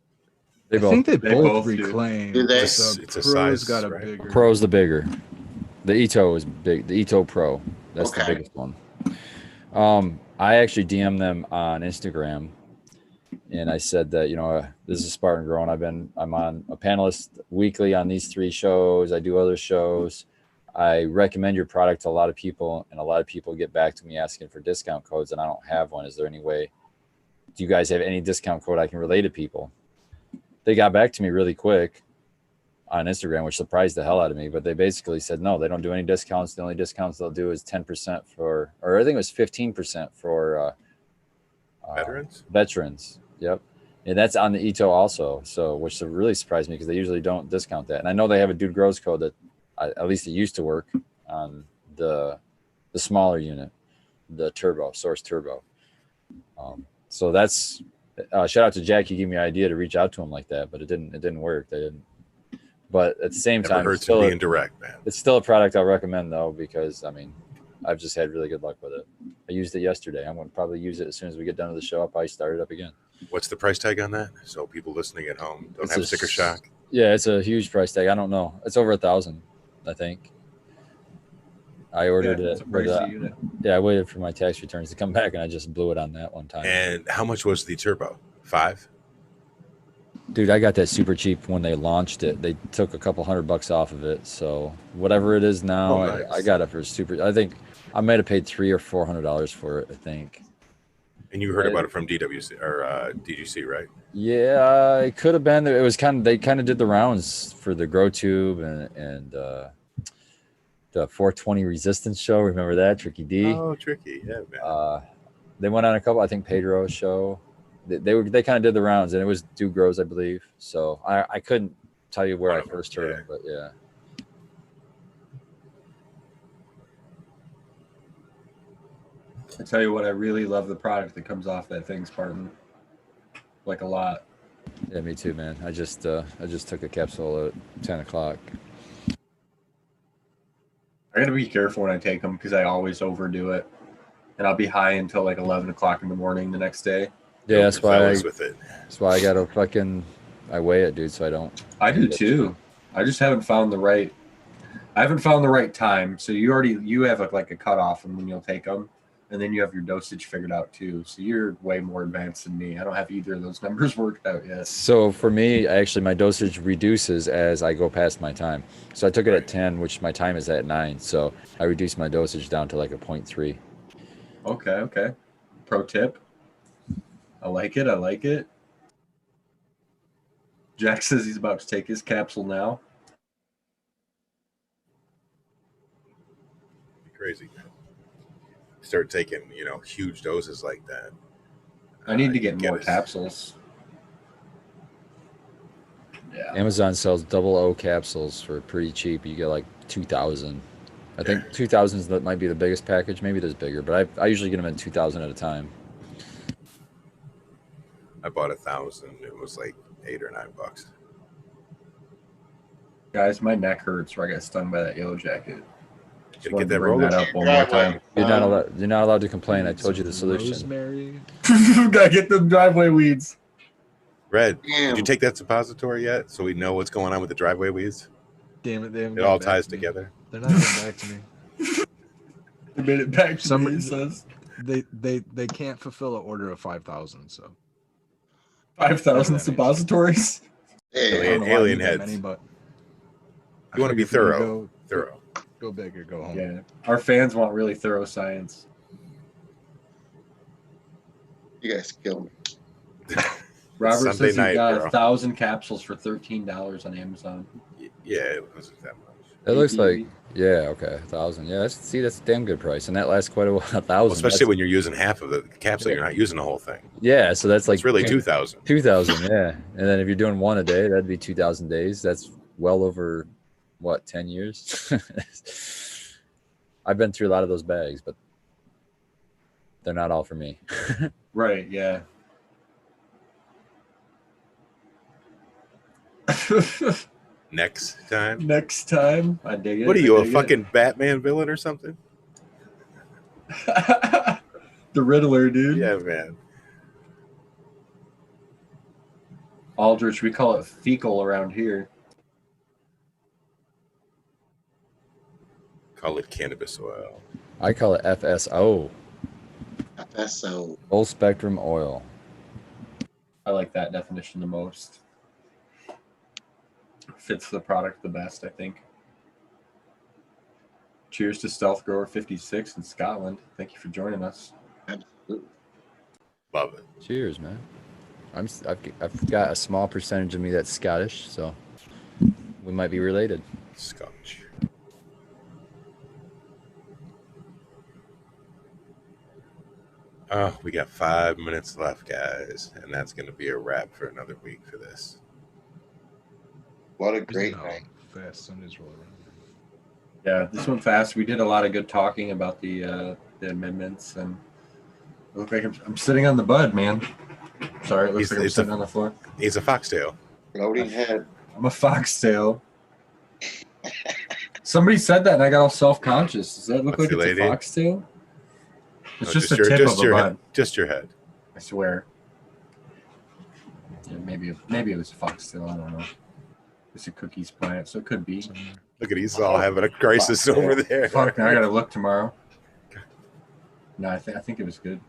I think they both reclaim. Do they? The It's a pro's size, got a right? bigger. Pro's the bigger. The Ito is big. The Ito Pro. That's the Okay. biggest one. I actually DM'd them on Instagram, and I said that this is Spartan Growing. I'm on a panelist weekly on these 3 shows. I do other shows. I recommend your product to a lot of people, and a lot of people get back to me asking for discount codes, and I don't have one. Is there any way? Do you guys have any discount code I can relay to people? They got back to me really quick on Instagram, which surprised the hell out of me. But they basically said, no, they don't do any discounts. The only discounts they'll do is 10% or I think it was 15% for Veterans. Veterans. Yep. Yeah, that's on the Ito also. So, which really surprised me because they usually don't discount that. And I know they have a Dude Grows code that, at least it used to work on the smaller unit, the Turbo Source Turbo. So that's shout out to Jack. He gave me an idea to reach out to him like that, but it didn't work. They didn't. But at the same Never time, hurts in being direct, man. it's still a product I'll recommend though, because I mean, I've just had really good luck with it. I used it yesterday. I'm going to probably use it as soon as we get done with the show. I'll probably start it up again. What's the price tag on that? So people listening at home don't It's have a sticker shock. Yeah, it's a huge price tag. I don't know. It's over $1,000, I think. I ordered It's a it. But, pricey unit. yeah, I waited for my tax returns to come back, and I just blew it on that one time. And how much was the turbo? 5? Dude, I got that super cheap when they launched it. They took a couple $100 off of it. So whatever it is now, Oh, nice. I got it for super. I think I might have paid $300 or $400 for it, I think. And you heard about it from DWC or DGC, right? Yeah, it could have been. It was they kind of did the rounds for the Grow Tube and the 420 Resistance show. Remember that? Tricky D. Oh, tricky. Yeah, man. They went on a couple. I think Pedro's show. They kind of did the rounds, and it was Dude Grows, I believe. So I couldn't tell you where I first heard it, but yeah. I tell you what, I really love the product that comes off that thing, Spartan. Like a lot. Yeah, me too, man. I just took a capsule at 10 o'clock. I gotta be careful when I take them because I always overdo it, and I'll be high until like 11 o'clock in the morning the next day. Yeah, that's why I gotta I weigh it, dude, so I don't. I do too. I just haven't found the right. I haven't found the right time. So you have like a cutoff and when you'll take them, and then you have your dosage figured out too. So you're way more advanced than me. I don't have either of those numbers worked out yet. So for me, actually, my dosage reduces as I go past my time. So I took it at 10, which my time is at 9. So I reduced my dosage down to like a 0.3. Okay. Pro tip. I like it. Jack says he's about to take his capsule now. Crazy. Start taking, huge doses like that. I need to get more capsules. Yeah. Amazon sells 00 capsules for pretty cheap. You get like 2,000. I think 2,000 that might be the biggest package. Maybe there's bigger, but I usually get them in 2,000 at a time. I bought 1,000. It was like $8 or $9. Guys, my neck hurts where I got stung by that yellow jacket. Gotta get that roll up one more time. You're not allowed to complain. I told you the solution. Rosemary. Gotta get the driveway weeds. Red, did you take that suppository yet? So we know what's going on with the driveway weeds? Damn it, they haven't It all ties together. They're not getting back to me. They made it back to Somebody me, says. They can't fulfill an order of 5,000, so 5,000 suppositories. Alien heads. Many, but You want to be thorough. Go big or go home. Yeah, our fans want really thorough science. You guys kill me. Robert Sunday says he night, got bro. 1,000 capsules for $13 on Amazon. Yeah, it wasn't that much. It looks like, yeah, okay, 1,000. Yeah, that's a damn good price, and that lasts quite a while. 1,000, Well, especially when you're using half of the capsule, you're not using the whole thing. Yeah, so that's like It's really 2,000. 2,000, yeah. And then if you're doing one a day, that'd be 2,000 days. That's well over, what, 10 years? I've been through a lot of those bags, but they're not all for me. Right, yeah. Next time. Next time, I dig it. What are you, a fucking Batman villain or something? The Riddler, dude. Yeah, man. Aldrich, we call it fecal around here. Call it cannabis oil. I call it FSO, FSO. full spectrum oil. I like that definition the most. Fits the product the best, I think. Cheers to Stealth Grower 56 in Scotland. Thank you for joining us. Absolutely. Love it. Cheers, man. I've got a small percentage of me that's Scottish, so we might be related. Scotch. Oh, we got 5 minutes left, guys, and that's going to be a wrap for another week for this. What a Isn't great how night. fast Sundays roll around. Yeah, this went fast. We did a lot of good talking about the amendments, and it looked like I'm sitting on the bud, man. Sorry, it looks like I'm sitting on the floor. He's a foxtail. Floating head. I'm a foxtail. Somebody said that, and I got all self-conscious. Does that look What's like the it's a lady? foxtail? It's No, just the tip of a your bud. head. Just your head. I swear. Yeah, maybe it was a foxtail. I don't know. It's a cookies plant, so it could be. Look at he's all having a crisis over there. Fuck, now I gotta look tomorrow. No, I think it was good.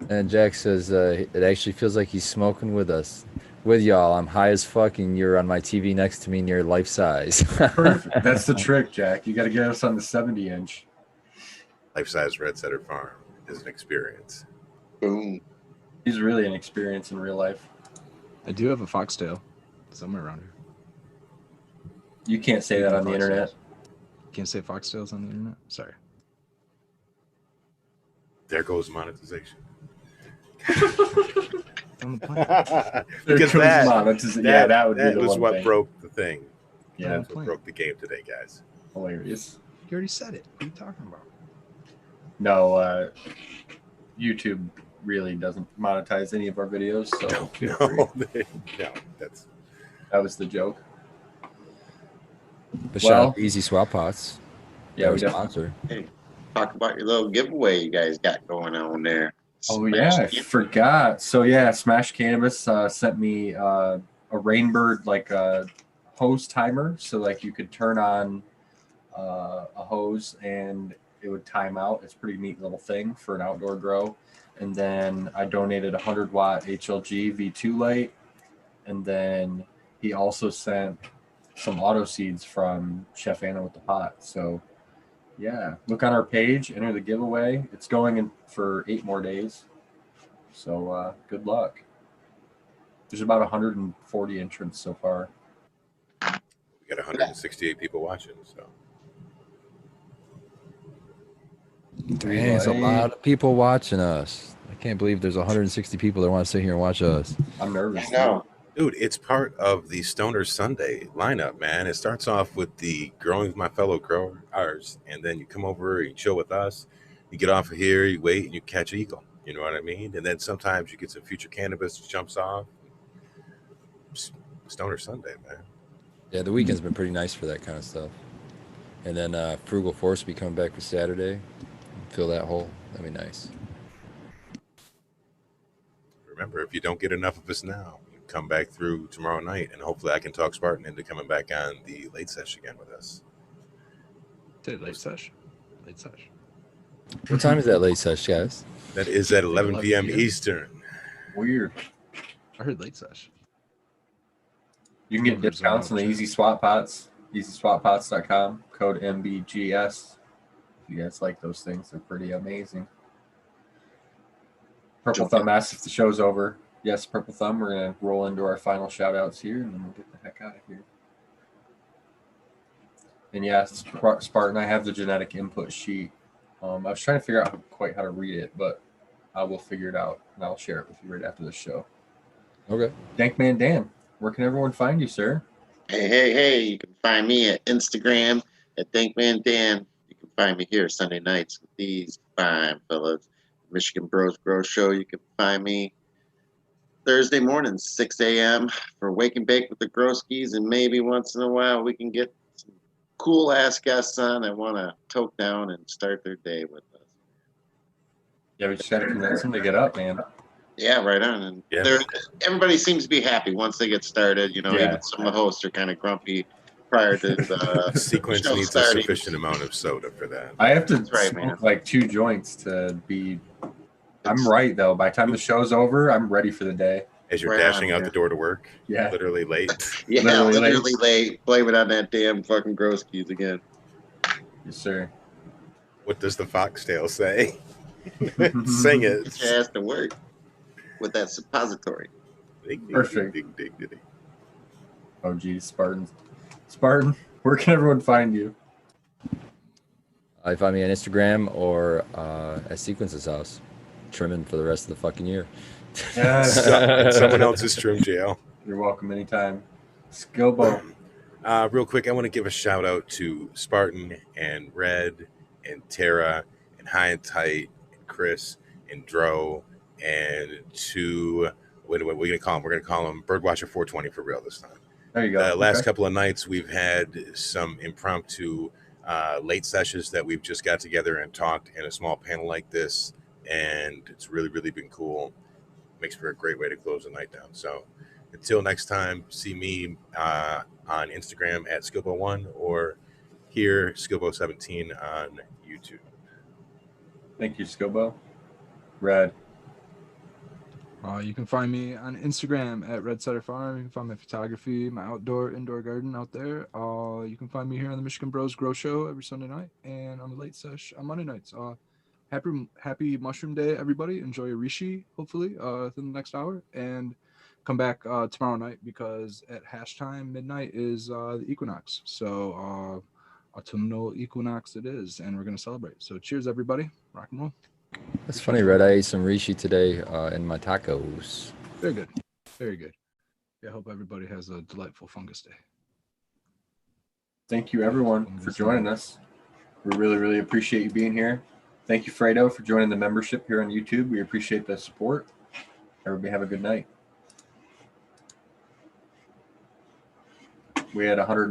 And Jack says it actually feels like he's smoking with us, with y'all. I'm high as fuck, and you're on my TV next to me, near life size. Perfect. That's the trick, Jack. You got to get us on the 70-inch. Life-size Red Setter Farm is an experience. Boom. He's really an experience in real life. I do have a foxtail somewhere around here. You can't say that on the internet. Can't say foxtails on the internet? Sorry. There goes monetization. On the plane. Because that would be the was one what thing. broke the thing. Yeah, That's what broke the game today, guys. hilarious. You already said it. What are you talking about? No, YouTube really doesn't monetize any of our videos, so feel free. No, that's That was the joke. But shout out to Easy Swap Pots. Yeah, They're we a definitely. sponsor. Hey, talk about your little giveaway you guys got going on there. Oh yeah, I forgot. So yeah, Smash Cannabis sent me a Rainbird hose timer, so like you could turn on a hose and it would time out. It's a pretty neat little thing for an outdoor grow. And then I donated a 100-watt HLG V2 light, and then he also sent some auto seeds from Chef Anna with the pot. So yeah, look on our page, enter the giveaway. It's going in for 8 more days. So good luck. There's about 140 entrants so far. we got 168 people watching. So Dang, it's a lot of people watching us. I can't believe there's 160 people that want to sit here and watch us. I'm nervous. I know. dude, it's part of the Stoner Sunday lineup, man. It starts off with the growing with my fellow growers, and then you come over, you chill with us, you get off of here, you wait, and you catch eagle. You know what I mean? And then sometimes you get some future cannabis jumps off. Stoner Sunday, man. Yeah, the weekend's been pretty nice for that kind of stuff. And then Frugal Force will be coming back for Saturday. Fill that hole. That'd be nice. Remember, if you don't get enough of us now, you come back through tomorrow night, and hopefully I can talk Spartan into coming back on the late session again with us. Did late sesh? Late sesh. What time is that late sesh, guys? That is at 11 p.m. Eastern. Weird. I heard late sesh. You can get discounts on the Easy Swap Pots, easyswappots.com, code MBGS. If you guys like those things, they're pretty amazing. Purple Thumb asks if the show's over. Yes, Purple Thumb. We're going to roll into our final shout outs here, and then we'll get the heck out of here. And yes, Spartan, I have the genetic input sheet. I was trying to figure out quite how to read it, but I will figure it out, and I'll share it with you right after the show. Okay. Dankman Dan, where can everyone find you, sir? Hey. You can find me at Instagram at Dankman Dan. You can find me here Sunday nights with these fine fellas. Michigan Bros Grow Show. You can find me Thursday mornings, 6 a.m. for Wake and Bake with the Growskis, and maybe once in a while we can get some cool-ass guests on that want to toke down and start their day with us. Yeah, we just got to convince them to get up, man. Yeah, right on. And everybody seems to be happy once they get started. You know, even some of the hosts are kind of grumpy prior to the sequence show needs starting. a sufficient amount of soda for that. I have to smoke like 2 joints to be. I'm right though. By the time the show's over, I'm ready for the day. As you're dashing out the door to work, literally late. Yeah, literally late. Blame it on that damn fucking Growskis again. Yes, sir. What does the foxtail say? Sing it. Get your ass to work with that suppository. Perfect. Oh, geez, Spartan, where can everyone find you? Find me on Instagram or at Sequence's house. trimming for the rest of the fucking year. Yes. It's someone else's trim jail. You're welcome anytime. Skilbo. Real quick, I want to give a shout out to Spartan and Red and Tara and High and Tight and Chris and Dro and to what are we gonna call him? We're gonna call him Birdwatcher 420 for real this time. There you go. Last Okay. couple of nights we've had some impromptu late sessions that we've just got together and talked in a small panel like this, and it's really been cool. Makes for a great way to close the night down. So until next time, see me on Instagram at Skilbo1 or here Skilbo17 on YouTube. Thank you, Skilbo. Red. You can find me on Instagram at Red Setter Farm. You can find my photography, my indoor garden out there. You can find me here on the Michigan Bros Grow Show every Sunday night and on the late sesh on Monday nights. Happy Mushroom Day, everybody. Enjoy your Rishi, hopefully, within the next hour. And come back tomorrow night because at hash time, midnight, is the equinox. So autumnal equinox it is, and we're going to celebrate. So cheers, everybody. Rock and roll. That's funny, Red. I ate some reishi today in my tacos. Very good. Very good. Yeah, I hope everybody has a delightful fungus day. Thank you, everyone, for joining us. We really appreciate you being here. Thank you, Fredo, for joining the membership here on YouTube. We appreciate the support. Everybody have a good night. We had 100